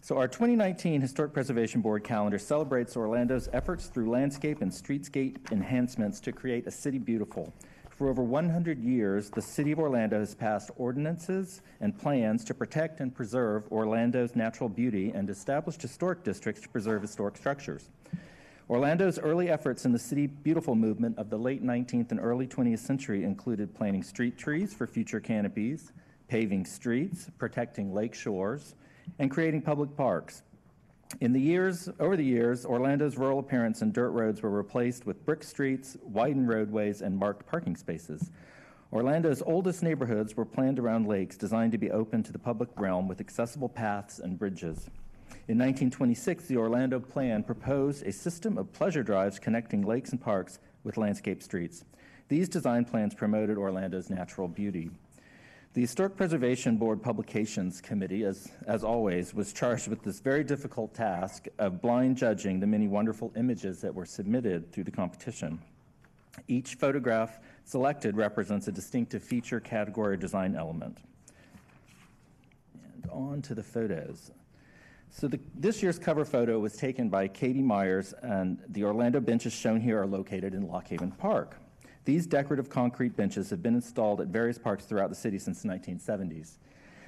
So our 2019 Historic Preservation Board calendar celebrates Orlando's efforts through landscape and streetscape enhancements to create a city beautiful. For over 100 years, the City of Orlando has passed ordinances and plans to protect and preserve Orlando's natural beauty and established historic districts to preserve historic structures. Orlando's early efforts in the City Beautiful movement of the late 19th and early 20th century included planting street trees for future canopies, paving streets, protecting lake shores, and creating public parks. Over the years, Orlando's rural appearance and dirt roads were replaced with brick streets, widened roadways, and marked parking spaces. Orlando's oldest neighborhoods were planned around lakes designed to be open to the public realm with accessible paths and bridges. In 1926, the Orlando Plan proposed a system of pleasure drives connecting lakes and parks with landscape streets. These design plans promoted Orlando's natural beauty. The Historic Preservation Board Publications Committee, as always, was charged with this very difficult task of blind judging the many wonderful images that were submitted through the competition. Each photograph selected represents a distinctive feature, category, or design element. And on to the photos. So this year's cover photo was taken by Katie Myers, and the Orlando benches shown here are located in Lock Haven Park. These decorative concrete benches have been installed at various parks throughout the city since the 1970s.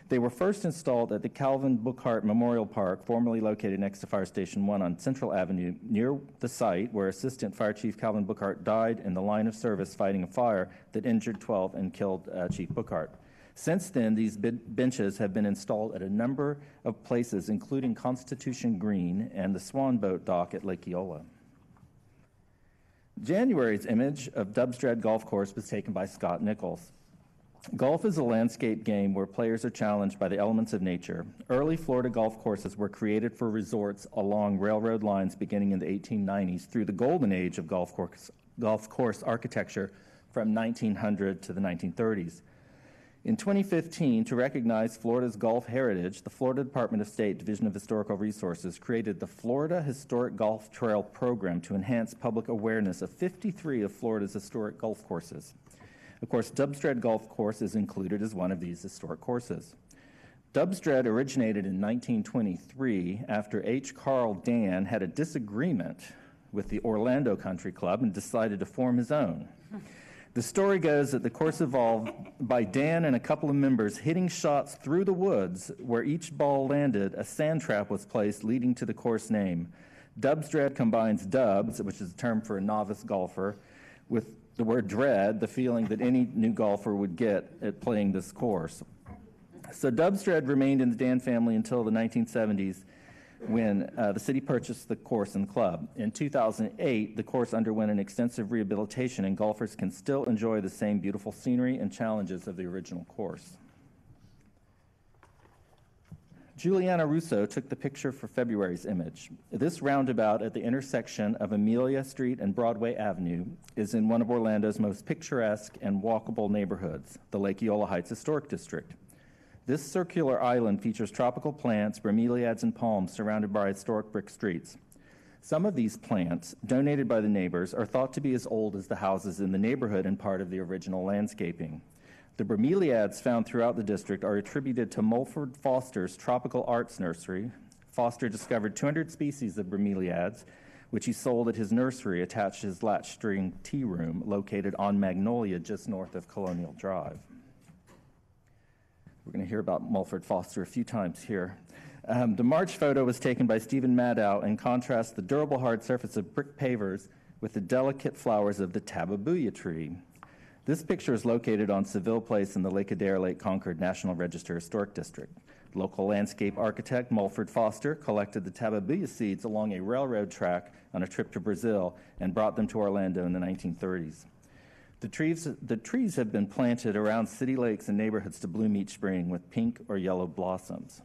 They were first installed at the Calvin Bookhart Memorial Park, formerly located next to Fire Station 1 on Central Avenue, near the site where Assistant Fire Chief Calvin Bookhart died in the line of service fighting a fire that injured 12 and killed Chief Bookhart. Since then, these benches have been installed at a number of places, including Constitution Green and the Swan Boat Dock at Lake Eola. January's image of Dubstred Golf Course was taken by Scott Nichols. Golf is a landscape game where players are challenged by the elements of nature. Early Florida golf courses were created for resorts along railroad lines beginning in the 1890s through the golden age of golf course architecture from 1900 to the 1930s. In 2015, to recognize Florida's golf heritage, the Florida Department of State Division of Historical Resources created the Florida Historic Golf Trail Program to enhance public awareness of 53 of Florida's historic golf courses. Of course, Dubstred Golf Course is included as one of these historic courses. Dubstred originated in 1923 after H. Carl Dan had a disagreement with the Orlando Country Club and decided to form his own. The story goes that the course evolved by Dan and a couple of members hitting shots through the woods. Where each ball landed, a sand trap was placed, leading to the course name. Dubstred combines dubs, which is a term for a novice golfer, with the word dread, the feeling that any new golfer would get at playing this course. So Dubstred remained in the Dan family until the 1970s, when the city purchased the course and club. In 2008, the course underwent an extensive rehabilitation, and golfers can still enjoy the same beautiful scenery and challenges of the original course. Juliana Russo took the picture for February's image. This roundabout at the intersection of Amelia Street and Broadway Avenue is in one of Orlando's most picturesque and walkable neighborhoods, the Lake Eola Heights Historic District. This circular island features tropical plants, bromeliads, and palms surrounded by historic brick streets. Some of these plants, donated by the neighbors, are thought to be as old as the houses in the neighborhood and part of the original landscaping. The bromeliads found throughout the district are attributed to Mulford Foster's Tropical Arts Nursery. Foster discovered 200 species of bromeliads, which he sold at his nursery attached to his latch-string tea room located on Magnolia just north of Colonial Drive. We're going to hear about Mulford Foster a few times here. The March photo was taken by Stephen Maddow and contrasts the durable hard surface of brick pavers with the delicate flowers of the tababuya tree. This picture is located on Seville Place in the Lake Adair, Lake Concord National Register Historic District. Local landscape architect Mulford Foster collected the tababuya seeds along a railroad track on a trip to Brazil and brought them to Orlando in the 1930s. The trees have been planted around city lakes and neighborhoods to bloom each spring with pink or yellow blossoms.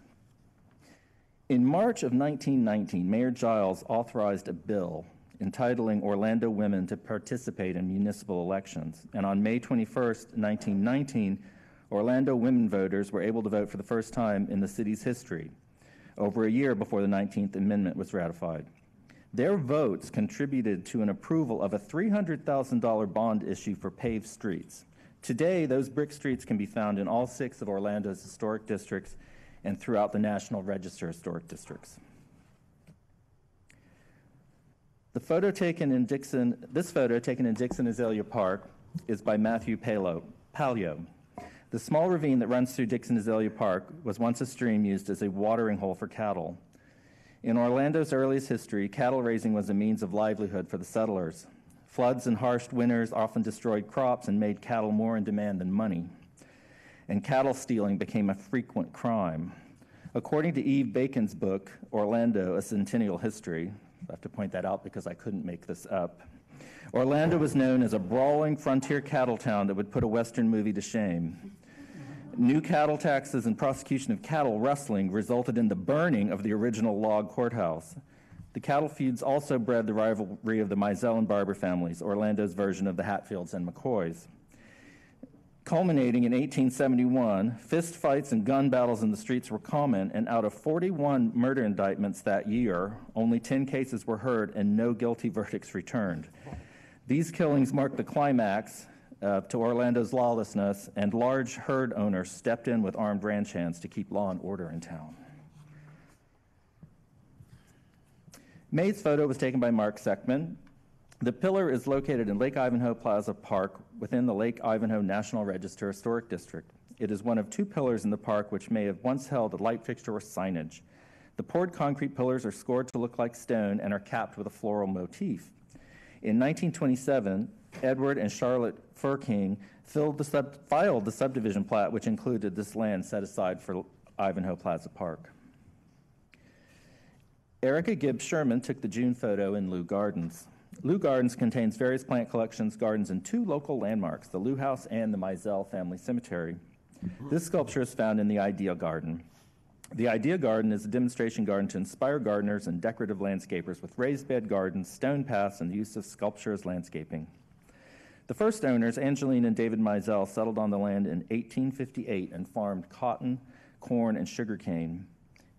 In March of 1919, Mayor Giles authorized a bill entitling Orlando women to participate in municipal elections. And on May 21st, 1919, Orlando women voters were able to vote for the first time in the city's history, over a year before the 19th Amendment was ratified. Their votes contributed to an approval of a $300,000 bond issue for paved streets. Today, those brick streets can be found in all 6 of Orlando's historic districts and throughout the National Register historic districts. This photo taken in Dixon Azalea Park is by Matthew Palio. The small ravine that runs through Dixon Azalea Park was once a stream used as a watering hole for cattle. In Orlando's earliest history, cattle raising was a means of livelihood for the settlers. Floods and harsh winters often destroyed crops and made cattle more in demand than money. And cattle stealing became a frequent crime. According to Eve Bacon's book, Orlando, A Centennial History, I have to point that out because I couldn't make this up, Orlando was known as a brawling frontier cattle town that would put a Western movie to shame. New cattle taxes and prosecution of cattle rustling resulted in the burning of the original log courthouse. The cattle feuds also bred the rivalry of the Mizell and Barber families, Orlando's version of the Hatfields and McCoys. Culminating in 1871, fist fights and gun battles in the streets were common, and out of 41 murder indictments that year, only 10 cases were heard and no guilty verdicts returned. These killings marked the climax to Orlando's lawlessness, and large herd owners stepped in with armed ranch hands to keep law and order in town. May's photo was taken by Mark Seckman. The pillar is located in Lake Ivanhoe Plaza Park within the Lake Ivanhoe National Register Historic District. It is one of two pillars in the park which may have once held a light fixture or signage. The poured concrete pillars are scored to look like stone and are capped with a floral motif. In 1927, Edward and Charlotte Furking filed the subdivision plat, which included this land set aside for Ivanhoe Plaza Park. Erica Gibbs Sherman took the June photo in Lou Gardens. Lou Gardens contains various plant collections, gardens, and two local landmarks, the Lou House and the Mizell Family Cemetery. This sculpture is found in the Idea Garden. The Idea Garden is a demonstration garden to inspire gardeners and decorative landscapers with raised bed gardens, stone paths, and the use of sculpture as landscaping. The first owners, Angeline and David Mizell, settled on the land in 1858 and farmed cotton, corn, and sugarcane.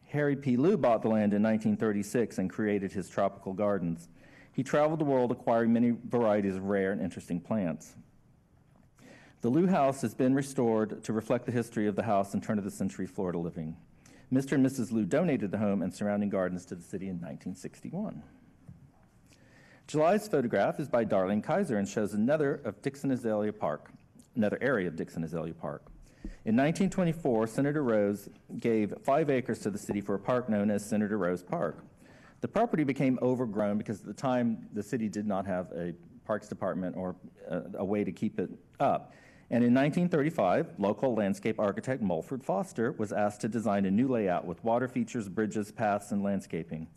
Harry P. Lou bought the land in 1936 and created his tropical gardens. He traveled the world acquiring many varieties of rare and interesting plants. The Lou House has been restored to reflect the history of the house and turn-of-the-century Florida living. Mr. and Mrs. Lou donated the home and surrounding gardens to the city in 1961. July's photograph is by Darlene Kaiser and shows another area of Dixon Azalea Park. In 1924, Senator Rose gave 5 acres to the city for a park known as Senator Rose Park. The property became overgrown because at the time the city did not have a parks department or a way to keep it up. And in 1935, local landscape architect Mulford Foster was asked to design a new layout with water features, bridges, paths, and landscaping.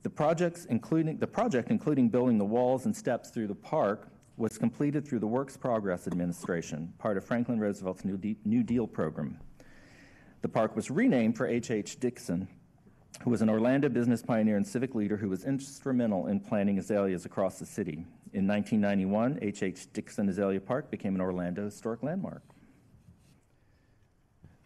The project, including building the walls and steps through the park, was completed through the Works Progress Administration, part of Franklin Roosevelt's New Deal program. The park was renamed for H.H. Dixon, who was an Orlando business pioneer and civic leader who was instrumental in planting azaleas across the city. In 1991, H.H. Dixon Azalea Park became an Orlando historic landmark.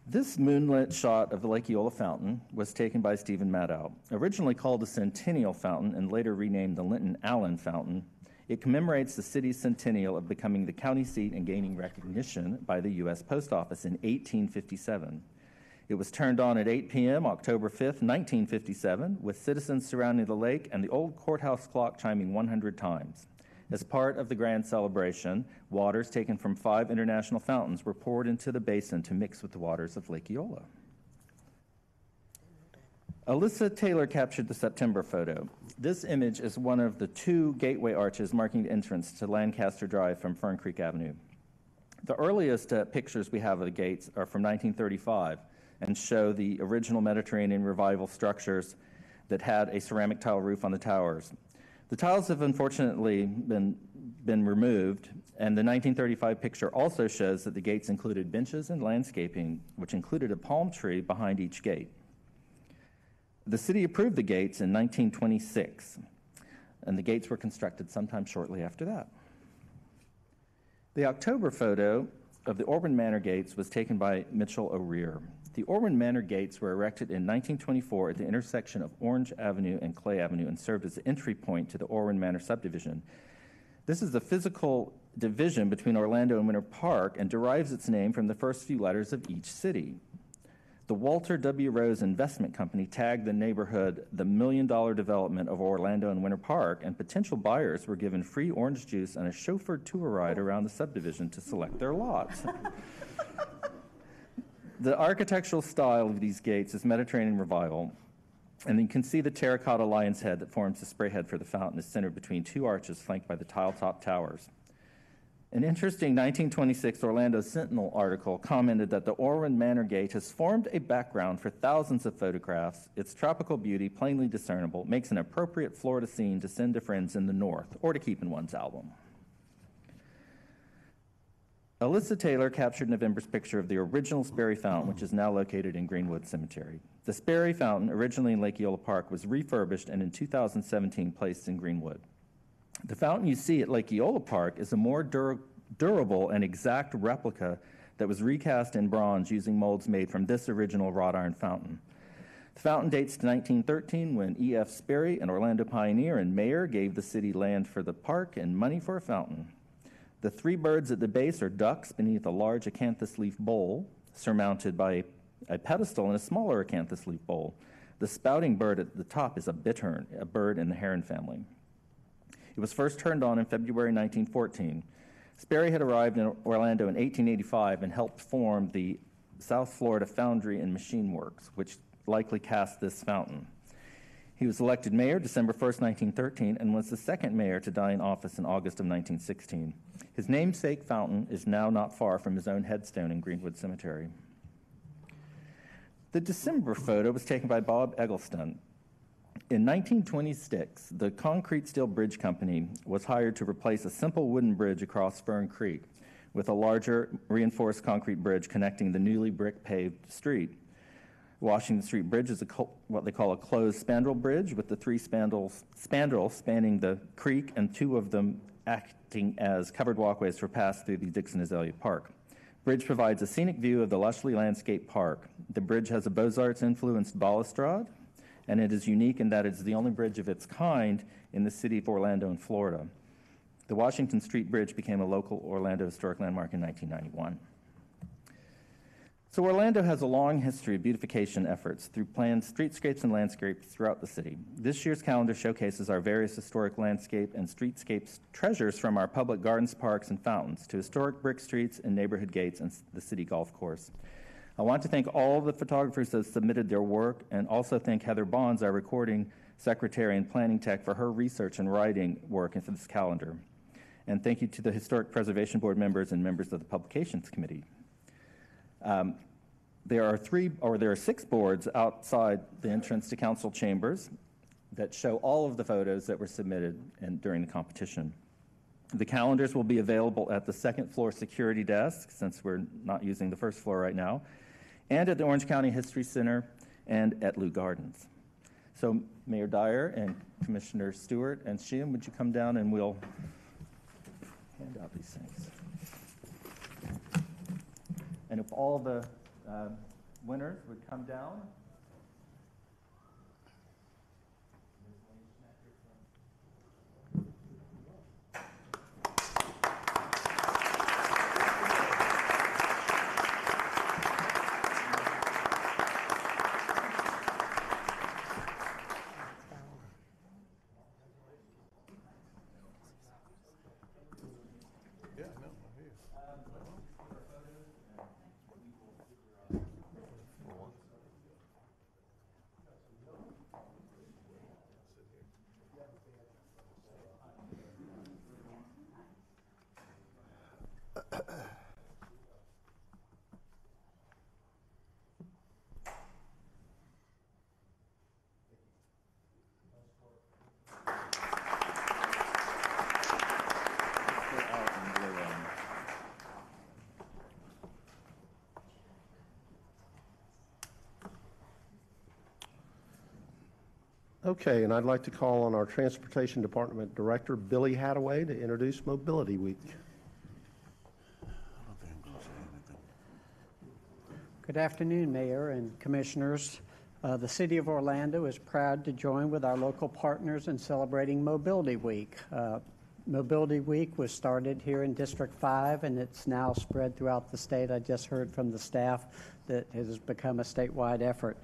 This moonlit shot of the Lake Eola Fountain was taken by Stephen Maddow. Originally called the Centennial Fountain and later renamed the Linton Allen Fountain, it commemorates the city's centennial of becoming the county seat and gaining recognition by the U.S. Post Office in 1857. It was turned on at 8 p.m. October 5th, 1957, with citizens surrounding the lake and the old courthouse clock chiming 100 times. As part of the grand celebration, waters taken from 5 international fountains were poured into the basin to mix with the waters of Lake Eola. Alyssa Taylor captured the September photo. This image is one of the 2 gateway arches marking the entrance to Lancaster Drive from Fern Creek Avenue. The earliest pictures we have of the gates are from 1935 and show the original Mediterranean revival structures that had a ceramic tile roof on the towers. The tiles have unfortunately been removed, and the 1935 picture also shows that the gates included benches and landscaping, which included a palm tree behind each gate. The city approved the gates in 1926, and the gates were constructed sometime shortly after that. The October photo of the Orban Manor gates was taken by Mitchell O'Rear. The Orban Manor gates were erected in 1924 at the intersection of Orange Avenue and Clay Avenue and served as the entry point to the Orban Manor subdivision. This is the physical division between Orlando and Winter Park and derives its name from the first few letters of each city. The Walter W. Rose Investment Company tagged the neighborhood the $1 million development of Orlando and Winter Park, and potential buyers were given free orange juice and a chauffeured tour ride around the subdivision to select their lots. The architectural style of these gates is Mediterranean revival, and you can see the terracotta lion's head that forms the spray head for the fountain is centered between 2 arches flanked by the tile-top towers. An interesting 1926 Orlando Sentinel article commented that the Orban Manor Gate has formed a background for thousands of photographs. Its tropical beauty, plainly discernible, makes an appropriate Florida scene to send to friends in the north or to keep in one's album. Alyssa Taylor captured November's picture of the original Sperry Fountain, which is now located in Greenwood Cemetery. The Sperry Fountain, originally in Lake Eola Park, was refurbished and in 2017 placed in Greenwood. The fountain you see at Lake Eola Park is a more durable and exact replica that was recast in bronze using molds made from this original wrought iron fountain. The fountain dates to 1913 when E.F. Sperry, an Orlando pioneer and mayor, gave the city land for the park and money for a fountain. The three birds at the base are ducks beneath a large acanthus leaf bowl, surmounted by a pedestal and a smaller acanthus leaf bowl. The spouting bird at the top is a bittern, a bird in the heron family. It was first turned on in February 1914. Sperry had arrived in Orlando in 1885 and helped form the South Florida Foundry and Machine Works, which likely cast this fountain. He was elected mayor December 1st, 1913, and was the second mayor to die in office in August of 1916. His namesake fountain is now not far from his own headstone in Greenwood Cemetery. The December photo was taken by Bob Eggleston. In 1926, the Concrete Steel Bridge Company was hired to replace a simple wooden bridge across Fern Creek with a larger reinforced concrete bridge connecting the newly brick-paved street. Washington Street Bridge is what they call a closed spandrel bridge, with the three spandrels spanning the creek and two of them acting as covered walkways for pass through the Dixon Azalea Park. Bridge provides a scenic view of the lushly landscaped park. The bridge has a Beaux-Arts-influenced balustrade, and it is unique in that it's the only bridge of its kind in the city of Orlando in Florida. The Washington Street Bridge became a local Orlando historic landmark in 1991. So Orlando has a long history of beautification efforts through planned streetscapes and landscapes throughout the city. This year's calendar showcases our various historic landscape and streetscapes treasures, from our public gardens, parks, and fountains to historic brick streets and neighborhood gates and the city golf course. I want to thank all the photographers that submitted their work, and also thank Heather Bonds, our recording secretary and planning tech, for her research and writing work into this calendar. And thank you to the Historic Preservation Board members and members of the Publications Committee. There are 6 boards outside the entrance to council chambers that show all of the photos that were submitted during the competition. The calendars will be available at the second floor security desk, since we're not using the first floor right now, and at the Orange County History Center and at Lou Gardens. So Mayor Dyer and Commissioner Stewart and Sheehan, would you come down and we'll hand out these things. And if all the winners would come down. Okay, and I'd like to call on our Transportation Department Director, Billy Hadaway, to introduce Mobility Week. Good afternoon, Mayor and Commissioners. The City of Orlando is proud to join with our local partners in celebrating Mobility Week. Mobility Week was started here in District 5, and it's now spread throughout the state. I just heard from the staff that it has become a statewide effort.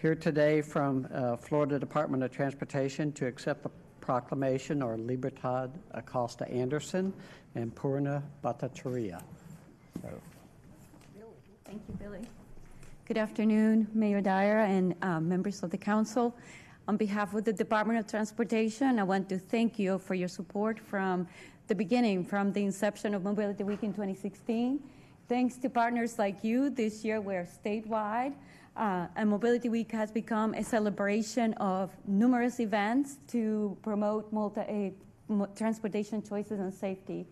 Here today from Florida Department of Transportation to accept the proclamation are Libertad Acosta Anderson and Purna Bhattacharya. Thank you, Billy. Good afternoon, Mayor Dyer and members of the council. On behalf of the Department of Transportation, I want to thank you for your support from the beginning, from the inception of Mobility Week in 2016. Thanks to partners like you, this year we're statewide. And Mobility Week has become a celebration of numerous events to promote transportation choices and safety.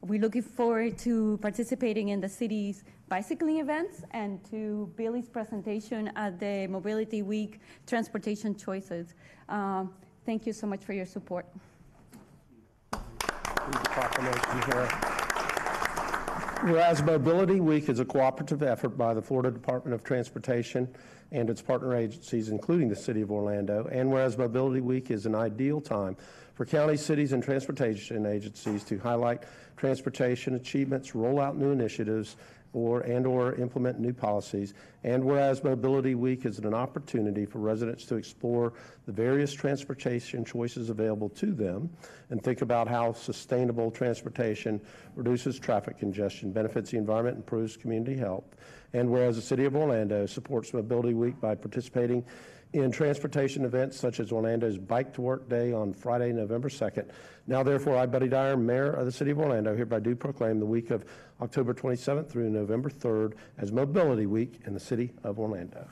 We're looking forward to participating in the city's bicycling events and to Billy's presentation at the Mobility Week Transportation Choices. Thank you so much for your support. Proclamation here. Whereas Mobility Week is a cooperative effort by the Florida Department of Transportation and its partner agencies, including the City of Orlando, and whereas Mobility Week is an ideal time for counties, cities, and transportation agencies to highlight transportation achievements, roll out new initiatives, or implement new policies, and whereas Mobility Week is an opportunity for residents to explore the various transportation choices available to them and think about how sustainable transportation reduces traffic congestion, benefits the environment, and improves community health, and whereas the City of Orlando supports Mobility Week by participating in transportation events such as Orlando's Bike to Work Day on Friday, November 2nd. Now, therefore, I, Buddy Dyer, Mayor of the City of Orlando, hereby do proclaim the week of October 27th through November 3rd as Mobility Week in the City of Orlando.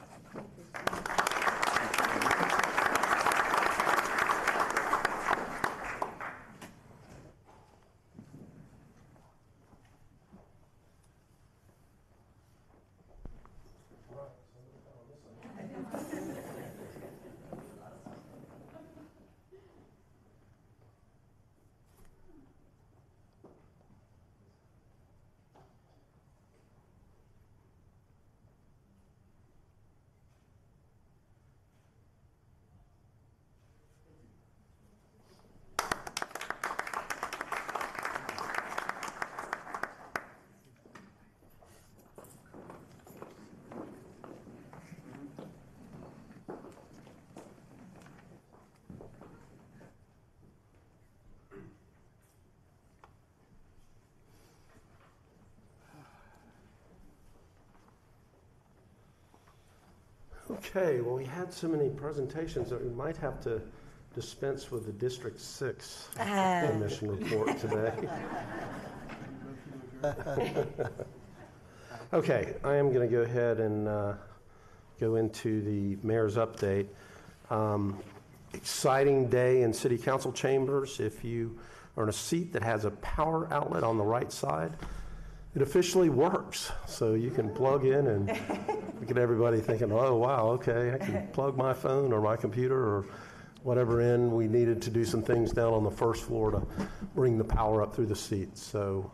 Okay, well, we had so many presentations that we might have to dispense with the District 6 commission report today. Okay, I am going to go ahead and go into the mayor's update. Exciting day in city council chambers. If you are in a seat that has a power outlet on the right side, it officially works. So you can plug in and look at everybody thinking, oh, wow, okay, I can plug my phone or my computer or whatever in. We needed to do some things down on the first floor to bring the power up through the seats. So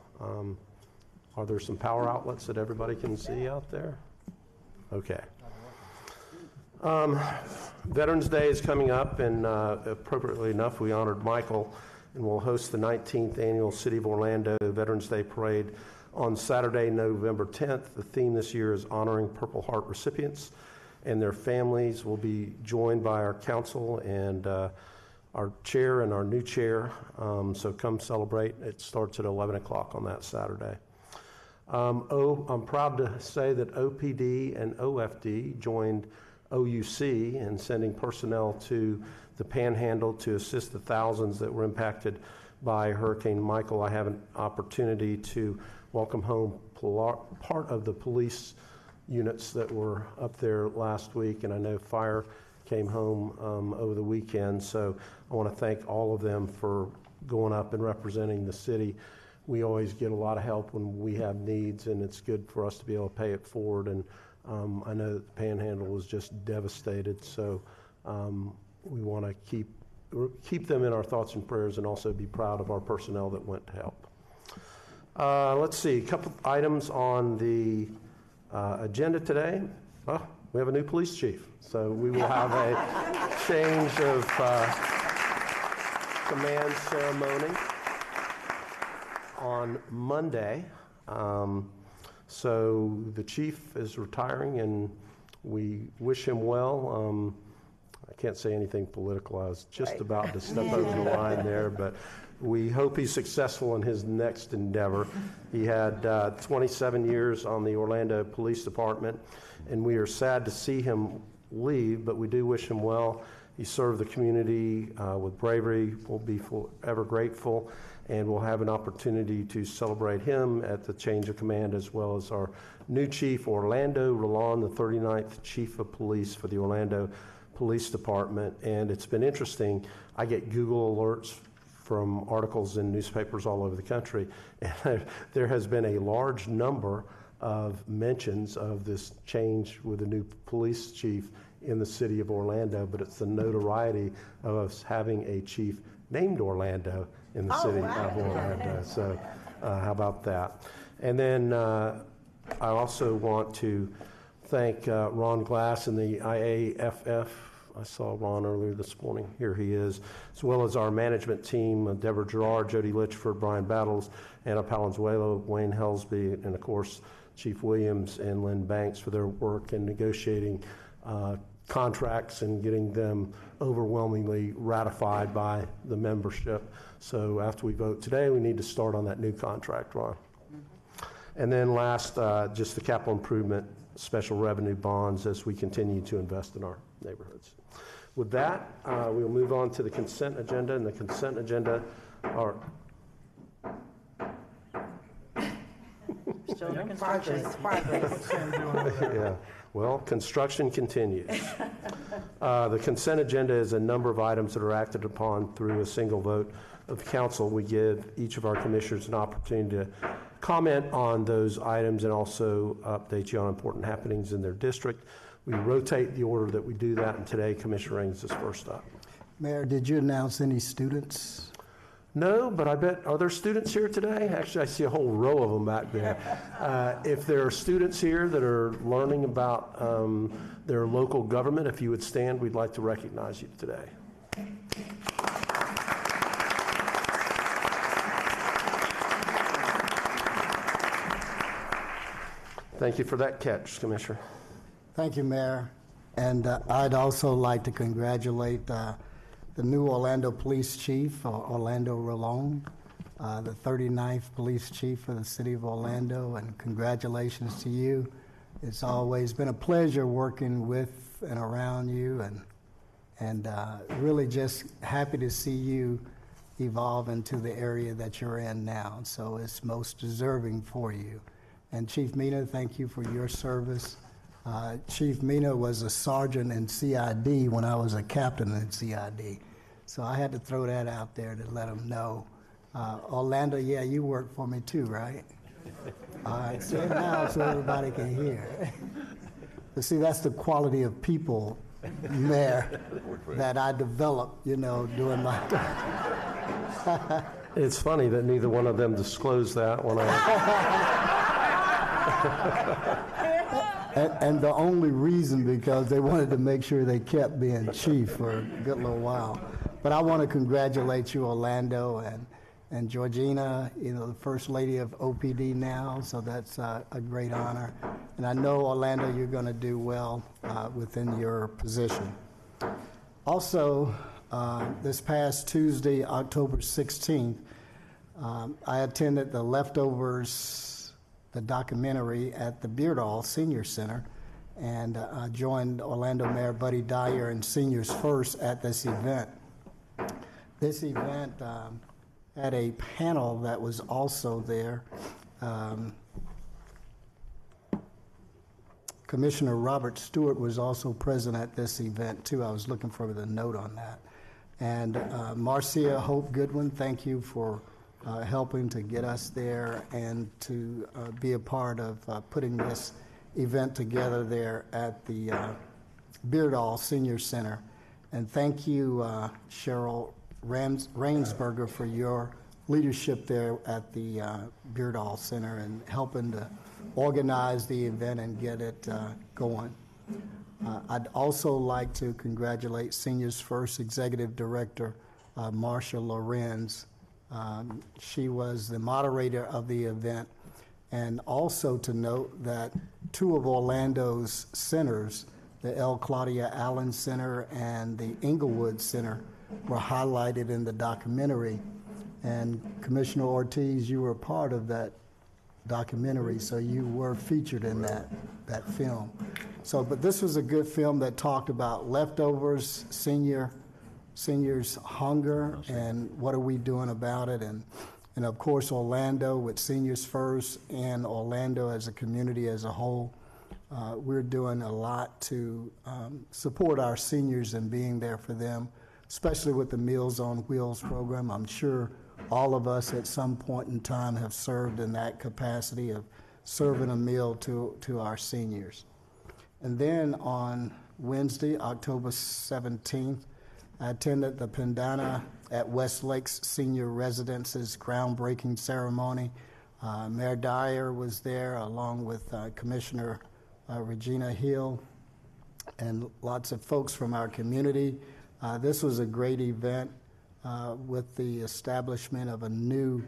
are there some power outlets that everybody can see out there? Okay. Veterans Day is coming up, and appropriately enough, we honored Michael, and we'll host the 19th Annual City of Orlando Veterans Day Parade on Saturday, November 10th. The theme this year is honoring Purple Heart recipients and their families. We'll be joined by our council and our chair and our new chair. So come celebrate. It starts at 11 o'clock on that Saturday. I'm proud to say that OPD and OFD joined OUC in sending personnel to the Panhandle to assist the thousands that were impacted by Hurricane Michael. I have an opportunity to welcome home part of the police units that were up there last week, and I know fire came home over the weekend, so I want to thank all of them for going up and representing the city. We always get a lot of help when we have needs, and it's good for us to be able to pay it forward, and I know that the Panhandle was just devastated, so we want to keep them in our thoughts and prayers and also be proud of our personnel that went to help. Let's see, a couple items on the agenda today. Oh, we have a new police chief, so we will have a change of command ceremony on Monday. So the chief is retiring, and we wish him well. I can't say anything political. I was just about to step over the line there, but we hope he's successful in his next endeavor. He had 27 years on the Orlando Police Department, and we are sad to see him leave, but we do wish him well. He served the community with bravery. We'll be forever grateful, and we'll have an opportunity to celebrate him at the change of command, as well as our new chief, Orlando Rolon, the 39th Chief of Police for the Orlando Police Department. And it's been interesting. I get Google alerts from articles in newspapers all over the country, and there has been a large number of mentions of this change with the new police chief in the city of Orlando, but it's the notoriety of us having a chief named Orlando in the city of Orlando. So how about that? And then I also want to thank Ron Glass and the IAFF. I saw Ron earlier this morning. Here he is, as well as our management team, Deborah Gerard, Jody Litchford, Brian Battles, Anna Palenzuelo, Wayne Helsby, and of course, Chief Williams and Lynn Banks for their work in negotiating contracts and getting them overwhelmingly ratified by the membership. So after we vote today, we need to start on that new contract, Ron. And then last, just the capital improvement special revenue bonds as we continue to invest in our neighborhoods. With that, we'll move on to the consent agenda, and the consent agenda are... Still under construction. Progress. Yeah, well, construction continues. The consent agenda is a number of items that are acted upon through a single vote of the council. We give each of our commissioners an opportunity to comment on those items and also update you on important happenings in their district. We rotate the order that we do that, and today Commissioner Raines is first up. Mayor, did you announce any students? No, but I bet, are there students here today? Actually, I see a whole row of them back there. If there are students here that are learning about their local government, if you would stand, we'd like to recognize you today. Thank you for that catch, Commissioner. Thank you, Mayor. And I'd also like to congratulate the new Orlando Police Chief, Orlando Rolón, the 39th Police Chief for the City of Orlando, and congratulations to you. It's always been a pleasure working with and around you, and really just happy to see you evolve into the area that you're in now. So it's most deserving for you. And Chief Mina, thank you for your service. Chief Mina was a sergeant in CID when I was a captain in CID. So I had to throw that out there to let him know. Orlando, yeah, you work for me too, right? All right, say it now so everybody can hear. But see, that's the quality of people, Mayor, that I developed, you know, doing my time. It's funny that neither one of them disclosed that when And the only reason because they wanted to make sure they kept being chief for a good little while. But I want to congratulate you, Orlando, and Georgina, you know, the First Lady of OPD now, so that's a great honor. And I know, Orlando, you're going to do well within your position. Also, this past Tuesday, October 16th, I attended the Leftovers, the documentary at the Beardall Senior Center, and I joined Orlando Mayor Buddy Dyer and Seniors First at this event. This event had a panel that was also there. Commissioner Robert Stewart was also present at this event too. I was looking for the note on that. And Marcia Hope Goodwin, thank you for helping to get us there and to be a part of putting this event together there at the Beardall Senior Center. And thank you, Cheryl Rainsberger, for your leadership there at the Beardall Center and helping to organize the event and get it going. I'd also like to congratulate Seniors First Executive Director, Marcia Lorenz. She was the moderator of the event, and also to note that two of Orlando's centers, the L. Claudia Allen Center and the Inglewood Center, were highlighted in the documentary. And Commissioner Ortiz, you were a part of that documentary, so you were featured in that film. So, but this was a good film that talked about leftovers, seniors' hunger, and what are we doing about it, and of course Orlando with Seniors First and Orlando as a community as a whole. We're doing a lot to support our seniors and being there for them, especially with the Meals on Wheels program. I'm sure all of us at some point in time have served in that capacity of serving a meal to our seniors. And then on Wednesday, October 17th, I attended the Pendana at Westlake's Senior Residence's groundbreaking ceremony. Mayor Dyer was there along with Commissioner Regina Hill and lots of folks from our community. This was a great event with the establishment of a new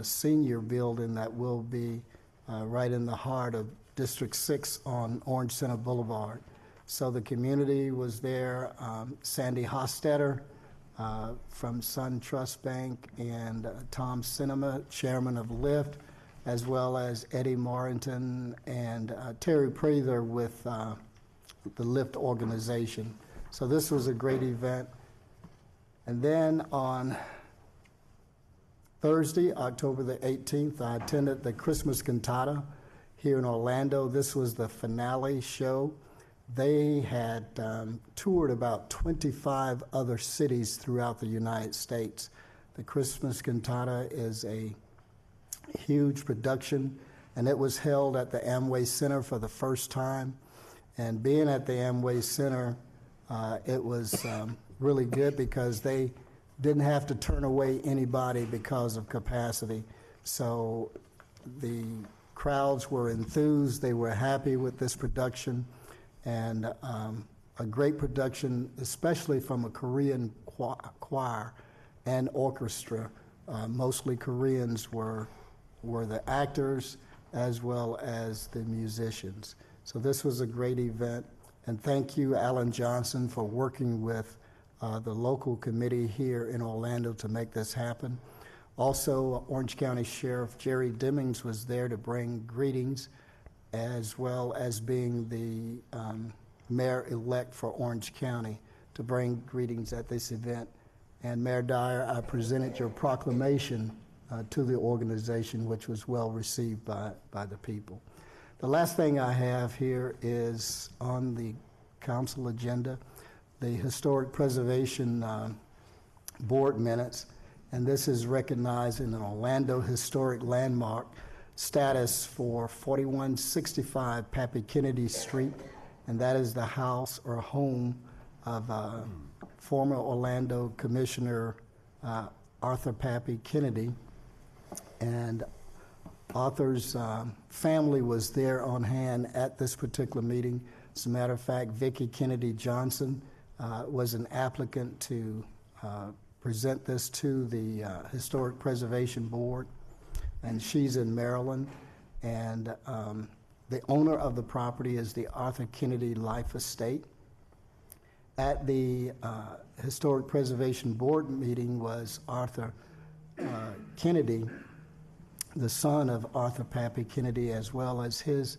senior building that will be right in the heart of District 6 on Orange Center Boulevard. So the community was there. Sandy Hostetter from Sun Trust Bank and Tom Cinema, chairman of Lyft, as well as Eddie Marrington and Terry Prather with the Lyft organization. So this was a great event. And then on Thursday, October the 18th, I attended the Christmas Cantata here in Orlando. This was the finale show. They had toured about 25 other cities throughout the United States. The Christmas Cantata is a huge production, and it was held at the Amway Center for the first time. And being at the Amway Center, it was really good because they didn't have to turn away anybody because of capacity. So the crowds were enthused. They were happy with this production, and a great production, especially from a Korean choir and orchestra. Mostly Koreans were the actors as well as the musicians. So this was a great event, and thank you, Alan Johnson, for working with the local committee here in Orlando to make this happen. Also, Orange County Sheriff Jerry Demings was there to bring greetings, as well as being the mayor-elect for Orange County to bring greetings at this event. And Mayor Dyer, I presented your proclamation to the organization, which was well received by the people. The last thing I have here is on the council agenda, the Historic Preservation Board minutes, and this is recognized in an Orlando Historic Landmark status for 4165 Pappy Kennedy Street, and that is the house or home of former Orlando Commissioner Arthur Pappy Kennedy. And Arthur's family was there on hand at this particular meeting. As a matter of fact, Vicki Kennedy Johnson was an applicant to present this to the Historic Preservation Board, and she's in Maryland. And the owner of the property is the Arthur Kennedy Life Estate. At the Historic Preservation Board meeting was Arthur Kennedy, the son of Arthur Pappy Kennedy, as well as his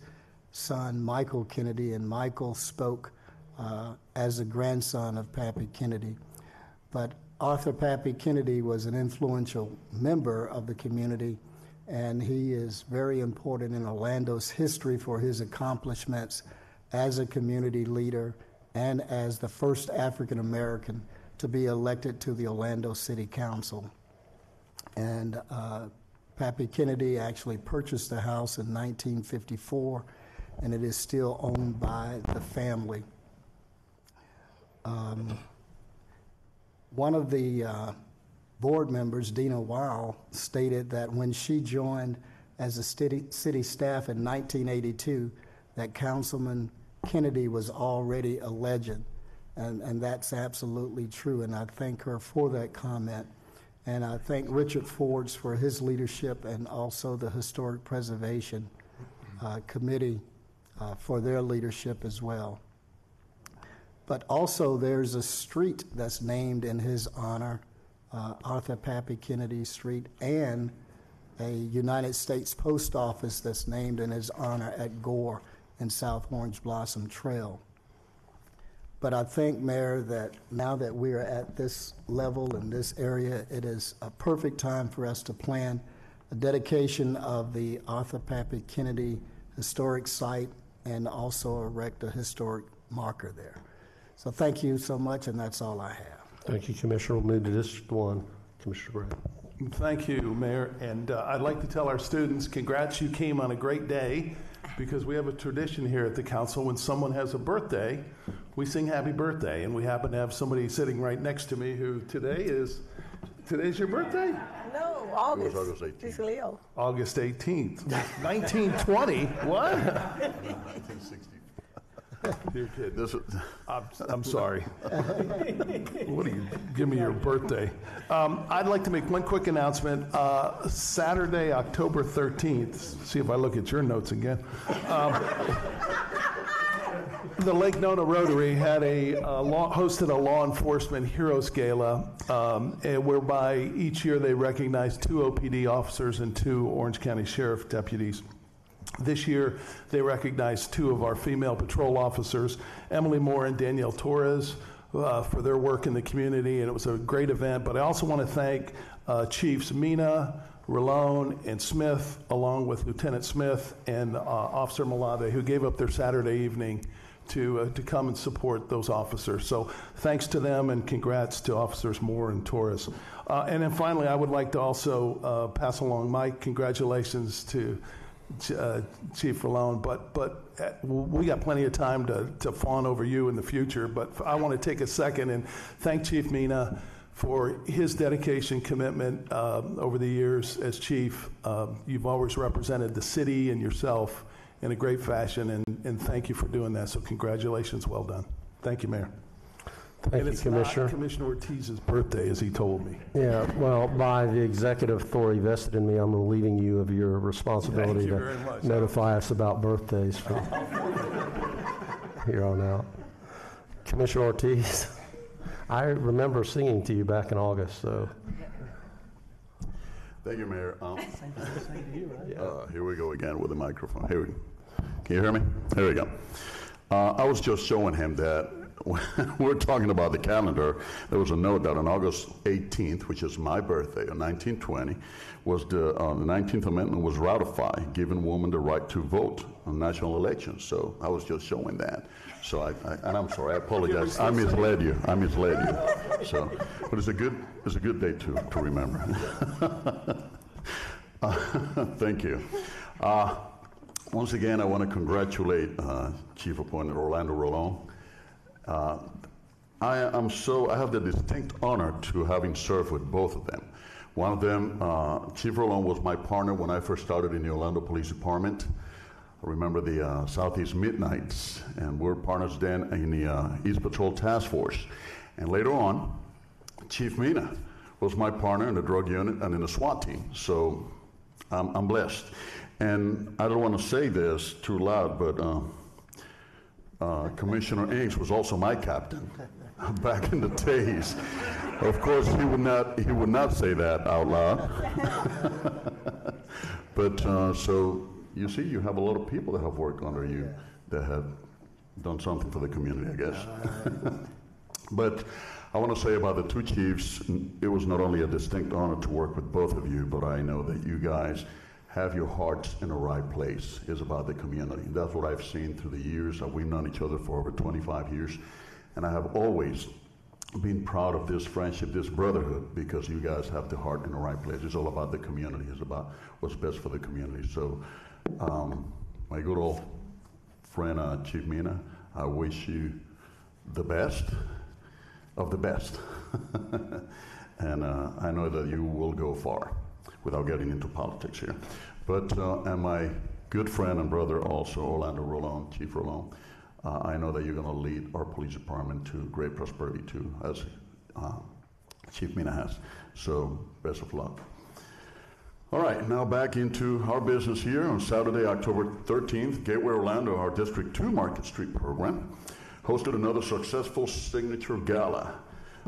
son Michael Kennedy, and Michael spoke as a grandson of Pappy Kennedy. But Arthur Pappy Kennedy was an influential member of the community, and he is very important in Orlando's history for his accomplishments as a community leader and as the first African American to be elected to the Orlando City Council. And Pappy Kennedy actually purchased the house in 1954, and it is still owned by the family. One of the board members, Dina Weil, stated that when she joined as a city staff in 1982, that Councilman Kennedy was already a legend, and that's absolutely true, and I thank her for that comment. And I thank Richard Fords for his leadership, and also the Historic Preservation Committee for their leadership as well. But also there's a street that's named in his honor, Arthur Pappy Kennedy Street, and a United States Post Office that's named in his honor at Gore and South Orange Blossom Trail. But I think, Mayor, that now that we are at this level in this area, it is a perfect time for us to plan a dedication of the Arthur Pappy Kennedy historic site and also erect a historic marker there. So thank you so much, and that's all I have. Thank you, Commissioner. We'll move to District 1. Commissioner Gray. Thank you, Mayor. And I'd like to tell our students, congrats, you came on a great day, because we have a tradition here at the council. When someone has a birthday, we sing happy birthday, and we happen to have somebody sitting right next to me who today's your birthday? No. August. It was August 18th. He's Leo. August 18th. 1920? What? 1960. You're kidding. This is, I'm sorry. What do you give me your birthday? I'd like to make one quick announcement. Saturday, October 13th. See if I look at your notes again. The Lake Nona Rotary had hosted a law enforcement heroes gala, whereby each year they recognize 2 OPD officers and 2 Orange County Sheriff deputies. This year, they recognized 2 of our female patrol officers, Emily Moore and Danielle Torres, for their work in the community, and it was a great event. But I also want to thank Chiefs Mina, Rolone, and Smith, along with Lieutenant Smith and Officer Malave, who gave up their Saturday evening to come and support those officers. So thanks to them, and congrats to Officers Moore and Torres. And then finally, I would like to also pass along my congratulations to Chief Rolone, but we got plenty of time to fawn over you in the future. But I want to take a second and thank Chief Mina for his dedication, commitment over the years as chief. You've always represented the city and yourself in a great fashion, and thank you for doing that. So congratulations, well done. Thank you, Mayor. Thank you, Commissioner. Not Commissioner Ortiz's birthday, as he told me. Yeah, well, by the executive authority vested in me, I'm relieving you of your responsibility to notify us about birthdays from here on out. Commissioner Ortiz, I remember singing to you back in August, so. Thank you, Mayor. Here we go again with the microphone. Can you hear me? Here we go. I was just showing him that we're talking about the calendar. There was a note that on August 18th, which is my birthday, in 1920, was the 19th Amendment was ratified, giving women the right to vote on national elections. So I was just showing that. So and I'm sorry, I apologize. I misled you. So, but it's a good day to remember. Thank you. Once again, I want to congratulate Chief Appointed Orlando Rolone. I have the distinct honor to having served with both of them. One of them, Chief Rolone, was my partner when I first started in the Orlando Police Department. I remember the Southeast Midnights, and we're partners then in the East Patrol Task Force. And later on, Chief Mina was my partner in the drug unit and in the SWAT team. So I'm blessed. And I don't want to say this too loud, but Commissioner Inks was also my captain back in the days. Of course, he would not say that out loud. But so you see, you have a lot of people that have worked under you that have done something for the community, I guess. But I want to say about the 2 chiefs, it was not only a distinct honor to work with both of you, but I know that you guys have your hearts in the right place. It's about the community. That's what I've seen through the years that we've known each other for over 25 years. And I have always been proud of this friendship, this brotherhood, because you guys have the heart in the right place. It's all about the community. It's about what's best for the community. So my good old friend, Chief Mina, I wish you the best of the best. And I know that you will go far, without getting into politics here. But, and my good friend and brother also, Orlando Rolone, Chief Rolone, I know that you're gonna lead our police department to great prosperity too, as Chief Mina has. So, best of luck. All right, now back into our business here on Saturday, October 13th, Gateway Orlando, our District 2 Market Street program, hosted another successful signature gala.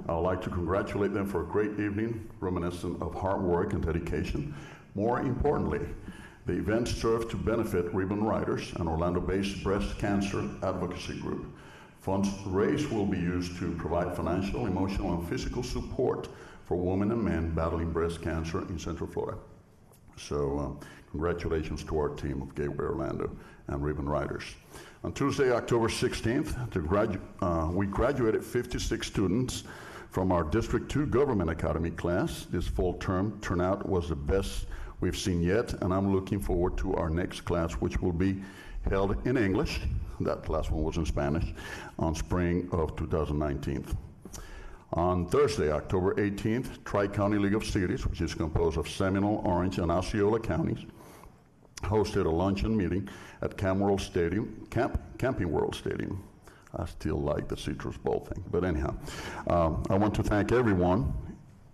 I would like to congratulate them for a great evening, reminiscent of hard work and dedication. More importantly, the event served to benefit Ribbon Riders, an Orlando-based breast cancer advocacy group. Funds raised will be used to provide financial, emotional, and physical support for women and men battling breast cancer in Central Florida. So congratulations to our team of Gateway Orlando and Ribbon Riders. On Tuesday, October 16th, we graduated 56 students from our District 2 Government Academy class. This fall term turnout was the best we've seen yet, and I'm looking forward to our next class, which will be held in English. That last one was in Spanish, on spring of 2019. On Thursday, October 18th, Tri-County League of Cities, which is composed of Seminole, Orange, and Osceola counties, hosted a luncheon meeting at Camping World Stadium. I still like the Citrus Bowl thing, but anyhow. I want to thank everyone